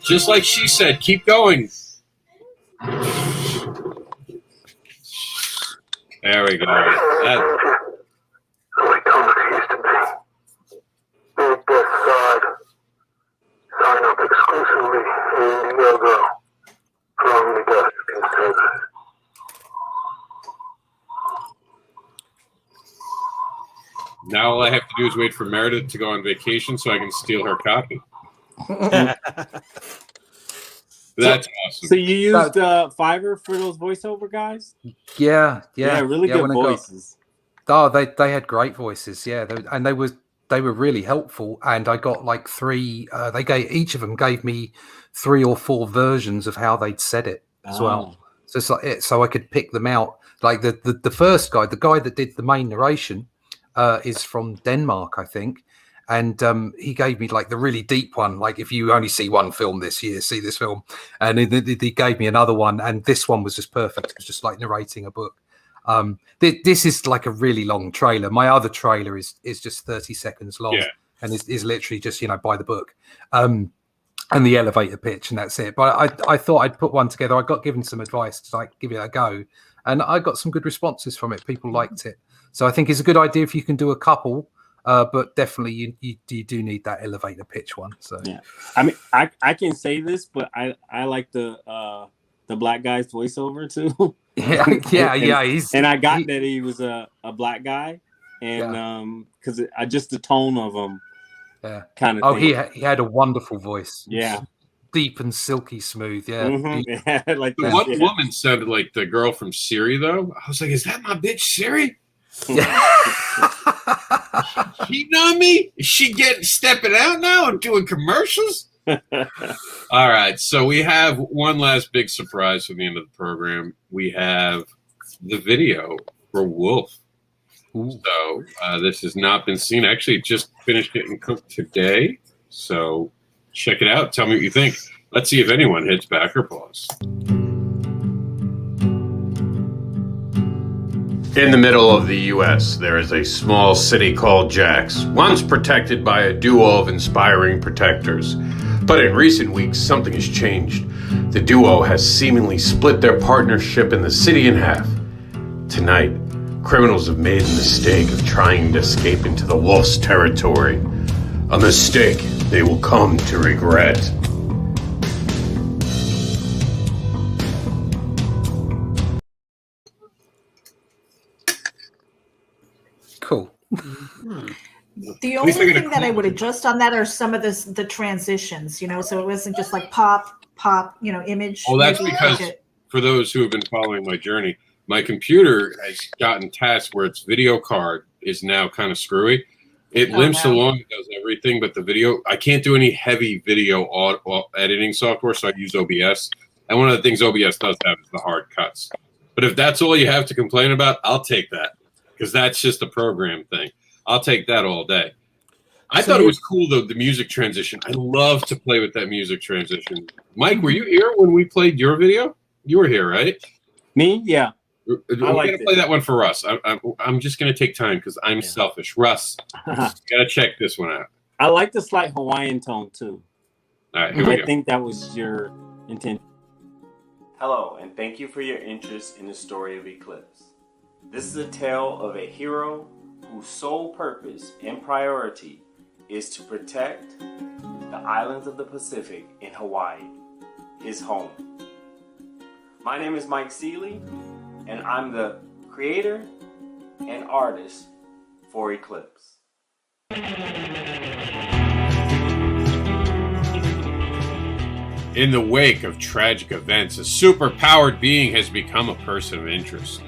Just like she said, keep going. There we go. Sign up exclusively in Indiegogo from the Dust Conservative. Now all I have to do is wait for Meredith to go on vacation so I can steal her copy. That's awesome. So you used Fiverr for those voiceover guys? Yeah, really good voices. They had great voices, yeah, they were really helpful. And I got like three. Each of them gave me 3 or 4 versions of how they'd said it as well. So it's like so I could pick them out. Like the first guy, the guy that did the main narration, is from Denmark, I think. And he gave me like the really deep one. Like if you only see one film this year, see this film. And he gave me another one, and this one was just perfect. It was just like narrating a book. This is like a really long trailer. My other trailer is just 30 seconds long, and is literally just by the book, and the elevator pitch, and that's it. But I thought I'd put one together. I got given some advice to like give it a go, and I got some good responses from it. People liked it, so I think it's a good idea if you can do a couple. But definitely you do need that elevator pitch one. So yeah, I mean I can say this, but I like the black guy's voiceover too. Yeah. And I got that he was a black guy, and because just the tone of him, kind of. Oh, he had a wonderful voice. Yeah, deep and silky smooth. Yeah, like the one woman sounded like the girl from Siri, though. I was like, is that my bitch Siri? Cheating on me? Is she stepping out now and doing commercials? All right, so we have one last big surprise for the end of the program. We have the video for Wolf. Ooh. So this has not been seen. Actually, just finished getting cooked today. So check it out. Tell me what you think. Let's see if anyone hits back or pause. In the middle of the U.S., there is a small city called Jax, once protected by a duo of inspiring protectors. But in recent weeks, something has changed. The duo has seemingly split their partnership in the city in half. Tonight, criminals have made the mistake of trying to escape into the Wolf's territory. A mistake they will come to regret. Cool. The only thing that I would adjust on that are some of the transitions, so it wasn't just like pop, pop, image. Oh, that's maybe because for those who have been following my journey, my computer has gotten tasked where its video card is now kind of screwy. It limps along, it does everything, but the video, I can't do any heavy video editing software, so I use OBS. And one of the things OBS does have is the hard cuts. But if that's all you have to complain about, I'll take that, because that's just a program thing. I'll take that all day. I thought it was cool, though, the music transition. I love to play with that music transition. Mike, were you here when we played your video? You were here, right? Me? Yeah. We're going to play that one for Russ. I'm just going to take time because I'm selfish. Russ, got to check this one out. I like the slight Hawaiian tone, too. All right, here we go. I think that was your intent. Hello, and thank you for your interest in the story of Eclipse. This is a tale of a hero whose sole purpose and priority is to protect the islands of the Pacific in Hawaii, his home. My name is Mike Seeley, and I'm the creator and artist for Eclipse. In the wake of tragic events, a super-powered being has become a person of interest.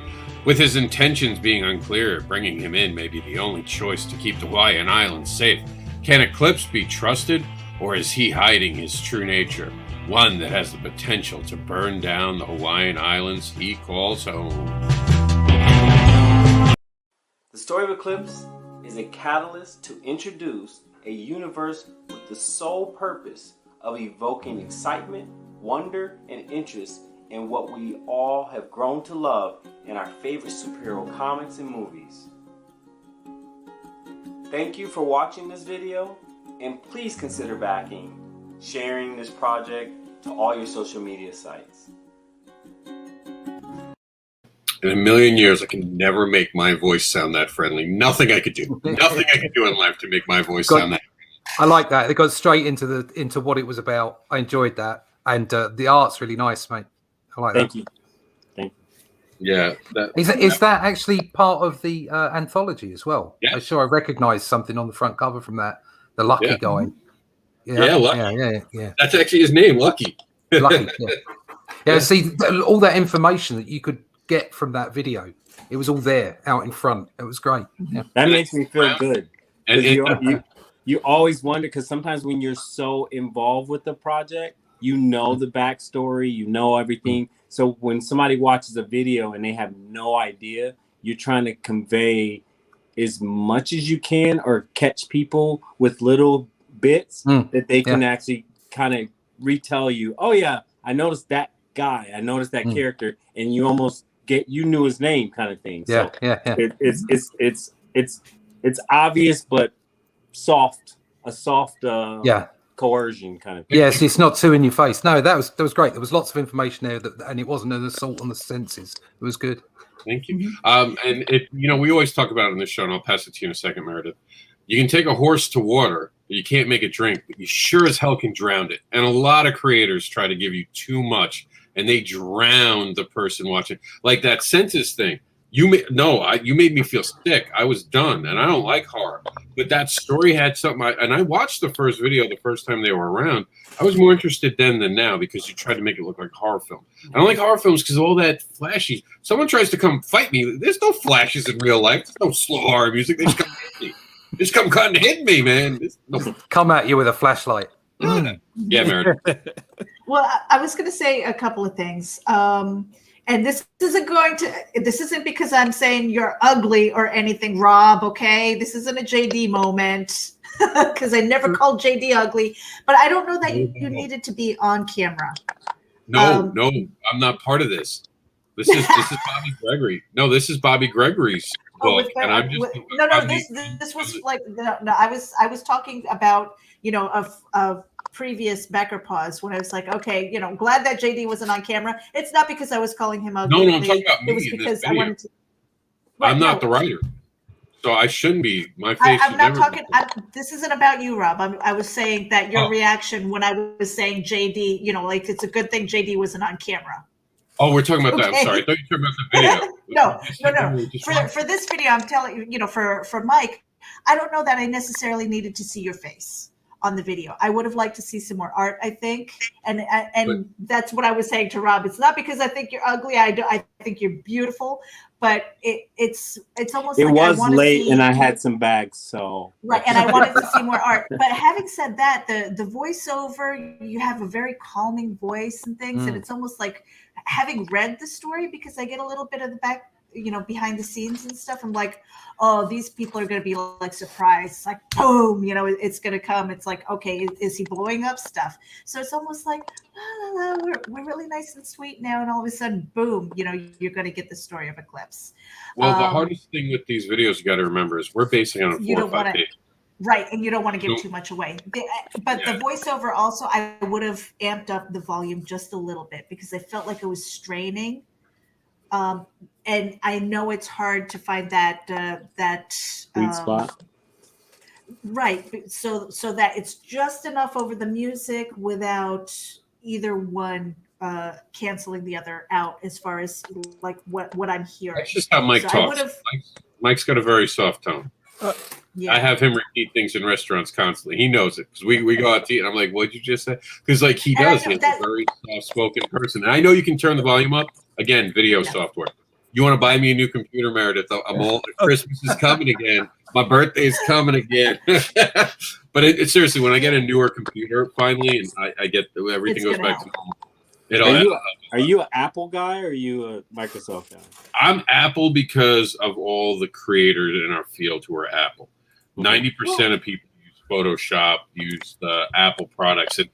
With his intentions being unclear, bringing him in may be the only choice to keep the Hawaiian Islands safe. Can Eclipse be trusted, or is he hiding his true nature? One that has the potential to burn down the Hawaiian Islands he calls home. The story of Eclipse is a catalyst to introduce a universe with the sole purpose of evoking excitement, wonder, and interest in what we all have grown to love in our favorite superhero comics and movies. Thank you for watching this video, and please consider backing, sharing this project to all your social media sites. In a million years, I can never make my voice sound that friendly. Nothing I could do. Nothing I could do in life to make my voice sound that. I like that. They got straight into what it was about. I enjoyed that, and the art's really nice, mate. I like that. Thank you. Thank you. Yeah. Is that actually part of the anthology as well? Yeah. I'm sure I recognise something on the front cover from that. The Lucky guy. Yeah, Lucky. Yeah. That's actually his name, Lucky. Lucky. Yeah. See, all that information that you could get from that video, it was all there out in front. It was great. Yeah. That makes me feel good. And you always wonder, because sometimes when you're so involved with the project, you know the backstory, you know everything. So when somebody watches a video and they have no idea, you're trying to convey as much as you can or catch people with little bits that they can actually kind of retell you, oh yeah, I noticed that guy, I noticed that character, and you almost you knew his name kind of thing. So it's obvious, but a soft coercion kind of thing. Yes, it's not too in your face. No, that was great. There was lots of information there, and it wasn't an assault on the senses. It was good. Thank you. And we always talk about it on this show, and I'll pass it to you in a second, Meredith. You can take a horse to water, but you can't make it drink, but you sure as hell can drown it. And a lot of creators try to give you too much, and they drown the person watching. Like that senses thing. You made me feel sick. I was done, and I don't like horror. But that story had something. And I watched the first video the first time they were around. I was more interested then than now because you tried to make it look like a horror film. I don't like horror films because of all that flashy. Someone tries to come fight me. There's no flashes in real life. There's no slow horror music. They just come hit me. Just come cut and hit me, man. Come at you with a flashlight. Yeah, Meredith. Well, I was going to say a couple of things. And this isn't because I'm saying you're ugly or anything, Rob, okay? This isn't a JD moment because I never called JD ugly, but I don't know that you needed to be on camera. No, I'm not part of this. This is Bobby Gregory. No, this is Bobby Gregory's book, and I'm just this was like I was talking about of previous Becker pause when I was like, okay, glad that JD wasn't on camera. It's not because I was calling him ugly. No, I'm talking about me. It was because I wanted to. I'm not the writer, so I shouldn't be. My face. I'm not talking. This isn't about you, Rob. I was saying that your reaction when I was saying JD, like it's a good thing JD wasn't on camera. Oh, we're talking about that. I'm sorry. I thought you were talking about the video. No. For this video, I'm telling you, for Mike, I don't know that I necessarily needed to see your face. on the video. I would have liked to see some more art, I think. And that's what I was saying to Rob. It's not because I think you're ugly. I think you're beautiful, but it's almost it like was I late see, and I had some bags, so right. And I wanted to see more art. But having said that, the voiceover, you have a very calming voice and things, and it's almost like having read the story, because I get a little bit of the back, behind the scenes and stuff. I'm like, oh, these people are going to be like surprised. It's like, boom, it's going to come. It's like, okay, is he blowing up stuff? So it's almost like, we're really nice and sweet now. And all of a sudden, boom, you're going to get the story of Eclipse. Well, the hardest thing with these videos you got to remember is we're basing on a 4 or 5 days. Right, and you don't want to give too much away. But the voiceover also, I would have amped up the volume just a little bit, because I felt like it was straining. And I know it's hard to find that sweet spot. Right. So that it's just enough over the music without either one canceling the other out, as far as like what I'm hearing. That's just how Mike talks. Mike's got a very soft tone. Yeah. I have him repeat things in restaurants constantly. He knows it, because we go out to eat, and I'm like, "What'd you just say?" Because like he does. He's a very soft-spoken person. And I know you can turn the volume up. Again, video software. You want to buy me a new computer, Meredith? I'm all. Christmas is coming again. My birthday's coming again. But it's seriously, when I get a newer computer finally, and I get everything goes back to normal. Are you an Apple guy or are you a Microsoft guy? I'm Apple because of all the creators in our field who are Apple. 90% of people use Photoshop, use the Apple products. And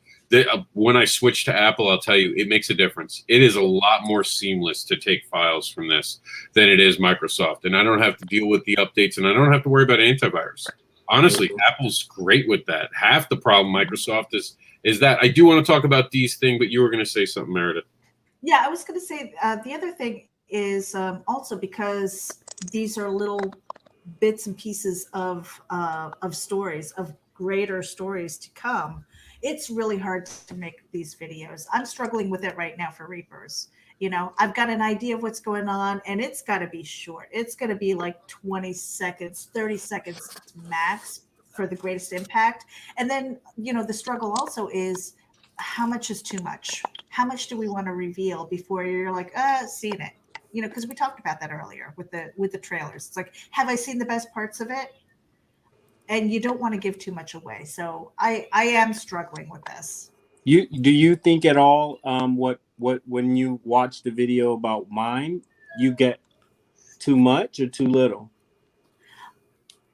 when I switch to Apple, I'll tell you, it makes a difference. It is a lot more seamless to take files from this than it is Microsoft. And I don't have to deal with the updates, and I don't have to worry about antivirus. Honestly, Apple's great with that. Half the problem Microsoft is that. I do want to talk about these things, but you were going to say something, Meredith. Yeah, I was going to say the other thing is also because these are little bits and pieces of stories, of greater stories to come. It's really hard to make these videos. I'm struggling with it right now for Reapers. I've got an idea of what's going on, and it's got to be short. It's going to be like 20 seconds, 30 seconds max for the greatest impact. And then, the struggle also is, how much is too much? How much do we want to reveal before you're like, seen it? Because we talked about that earlier with the trailers. It's like, have I seen the best parts of it? And you don't want to give too much away. So I am struggling with this. Do you think at all what when you watch the video about mine, you get too much or too little?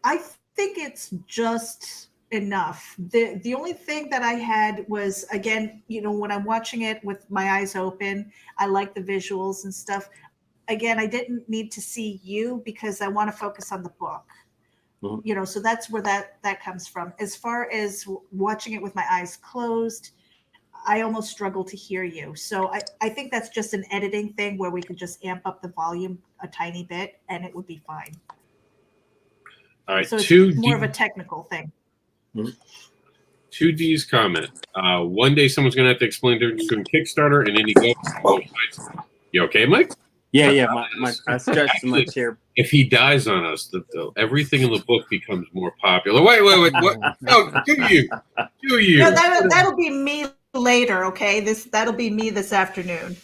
I think it's just enough. The only thing that I had was, again, when I'm watching it with my eyes open, I like the visuals and stuff. Again, I didn't need to see you because I want to focus on the book. So that's where that comes from. As far as watching it with my eyes closed, I almost struggle to hear you. So I think that's just an editing thing where we could just amp up the volume a tiny bit and it would be fine. All right. So it's more of a technical thing. 2D's comment. One day someone's going to have to explain to Kickstarter and Indiegogo. You okay, Mike? Yeah. I stretched my chair. If he dies on us, everything in the book becomes more popular. Wait. What? No, do you? No, that'll be me later. Okay, that'll be me this afternoon.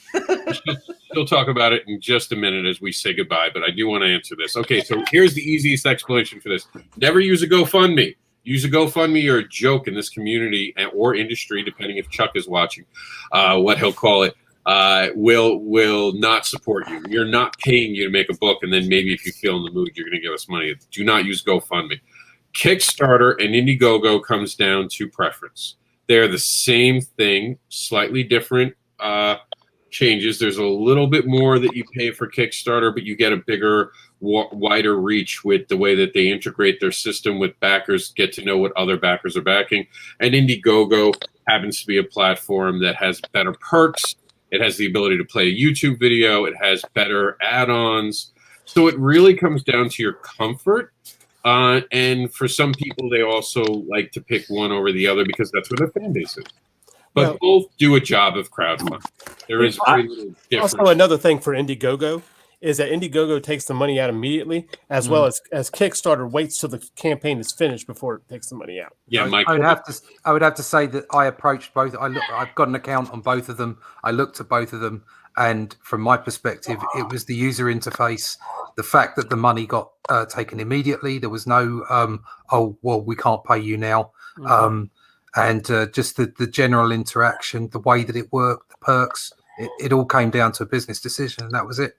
She'll talk about it in just a minute as we say goodbye. But I do want to answer this. Okay, so here's the easiest explanation for this: never use a GoFundMe. Use a GoFundMe or a joke in this community or industry, depending if Chuck is watching, what he'll call it. Will not support you. We're not paying you to make a book, and then maybe if you feel in the mood, you're going to give us money. Do not use GoFundMe. Kickstarter and Indiegogo comes down to preference. They're the same thing, slightly different changes. There's a little bit more that you pay for Kickstarter, but you get a bigger, wider reach with the way that they integrate their system with backers, get to know what other backers are backing. And Indiegogo happens to be a platform that has better perks. It has the ability to play a YouTube video. It has better add-ons. So it really comes down to your comfort. And for some people, they also like to pick one over the other because that's where their fan base is. But both do a job of crowdfunding. There is very little difference. Also, another thing for Indiegogo is that Indiegogo takes the money out immediately, as well as Kickstarter waits till the campaign is finished before it takes the money out. Yeah, Mike. I would have to say that I approached both. I've got an account on both of them. I looked at both of them, and from my perspective, it was the user interface, the fact that the money got taken immediately. There was no, oh well, we can't pay you now, and just the general interaction, the way that it worked, the perks. It all came down to a business decision, and that was it.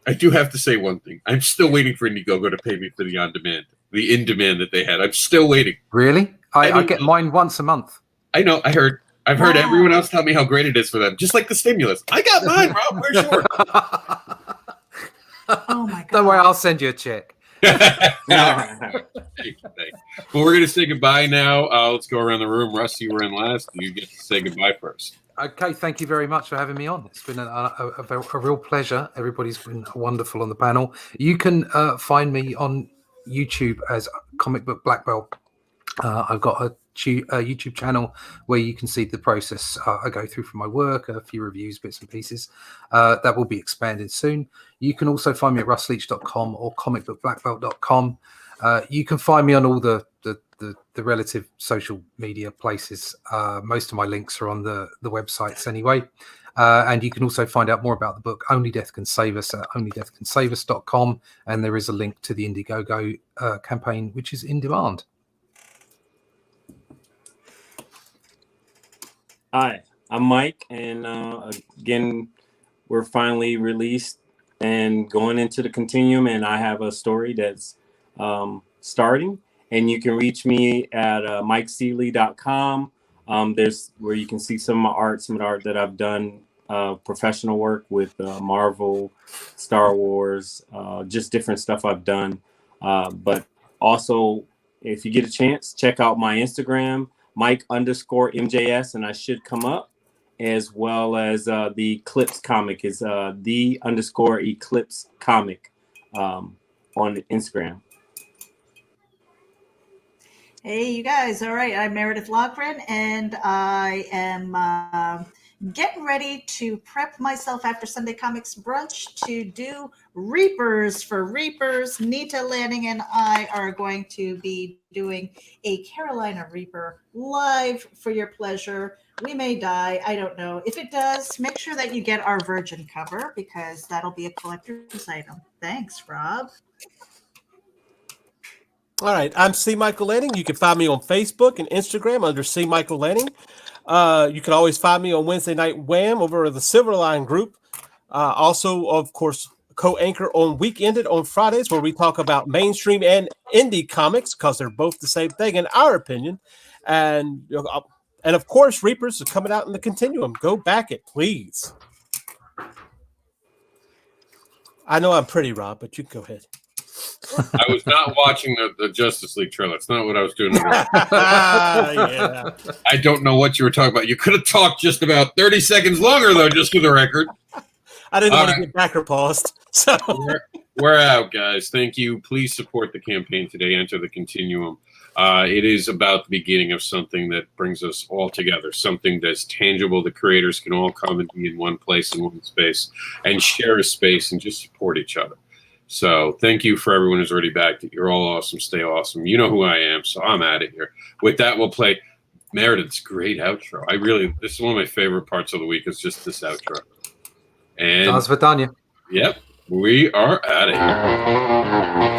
I do have to say one thing. I'm still waiting for Indiegogo to pay me for the the in-demand that they had. I'm still waiting. Really? I get mine once a month. I know. I've heard everyone else tell me how great it is for them. Just like the stimulus. I got mine, Rob. Where's yours? Oh my God. Don't worry, I'll send you a check. Well, we're going to say goodbye now. Let's go around the room. Russ, you were in last. You get to say goodbye first. Okay, thank you very much for having me on. It's been a real pleasure. Everybody's been wonderful on the panel. You can find me on YouTube as Comic Book Black Belt. I've got a YouTube channel where you can see the process I go through for my work, a few reviews, bits and pieces. That will be expanded soon. You can also find me at russleach.com or comicbookblackbelt.com. You can find me on all the relative social media places. Most of my links are on the websites anyway. And you can also find out more about the book Only Death Can Save Us at onlydeathcansavus.com. And there is a link to the Indiegogo campaign, which is in demand. Hi, I'm Mike, and again, we're finally released and going into the Continuum, and I have a story that's starting, and you can reach me at MikeSeeley.com. There's where you can see some of the art that I've done, professional work with Marvel, Star Wars, just different stuff I've done. But also, if you get a chance, check out my Instagram, Mike_MJS, and I should come up, as well as the Eclipse comic is the_Eclipse comic on Instagram. Hey, you guys. All right. I'm Meredith Loughran, and I am getting ready to prep myself after Sunday Comics Brunch to do Reapers for Reapers. Nita Lanning and I are going to be doing a Carolina Reaper live for your pleasure. We may die. I don't know. If it does, make sure that you get our Virgin cover because that'll be a collector's item. Thanks, Rob. All right. I'm C. Michael Lanning. You can find me on Facebook and Instagram under C. Michael Lanning. You can always find me on Wednesday Night Wham over at the Silverline group. Also, of course, co-anchor on Weekended on Fridays, where we talk about mainstream and indie comics because they're both the same thing in our opinion. And of course, Reapers are coming out in the Continuum. Go back it, please. I know I'm pretty, Rob, but you can go ahead. I was not watching the Justice League trailer. That's not what I was doing. Yeah. I don't know what you were talking about. You could have talked just about 30 seconds longer, though, just for the record. I didn't want to get backer paused. So we're out, guys. Thank you. Please support the campaign today. Enter the Continuum. It is about the beginning of something that brings us all together, something that's tangible. The creators can all come and be in one place, in one space, and share a space and just support each other. So thank you for everyone who's already back. You're all awesome. Stay awesome. You know who I am, so I'm out of here. With that, we'll play Meredith's great outro. This is one of my favorite parts of the week is just this outro. And That's Vidania. Yep, we are out of here.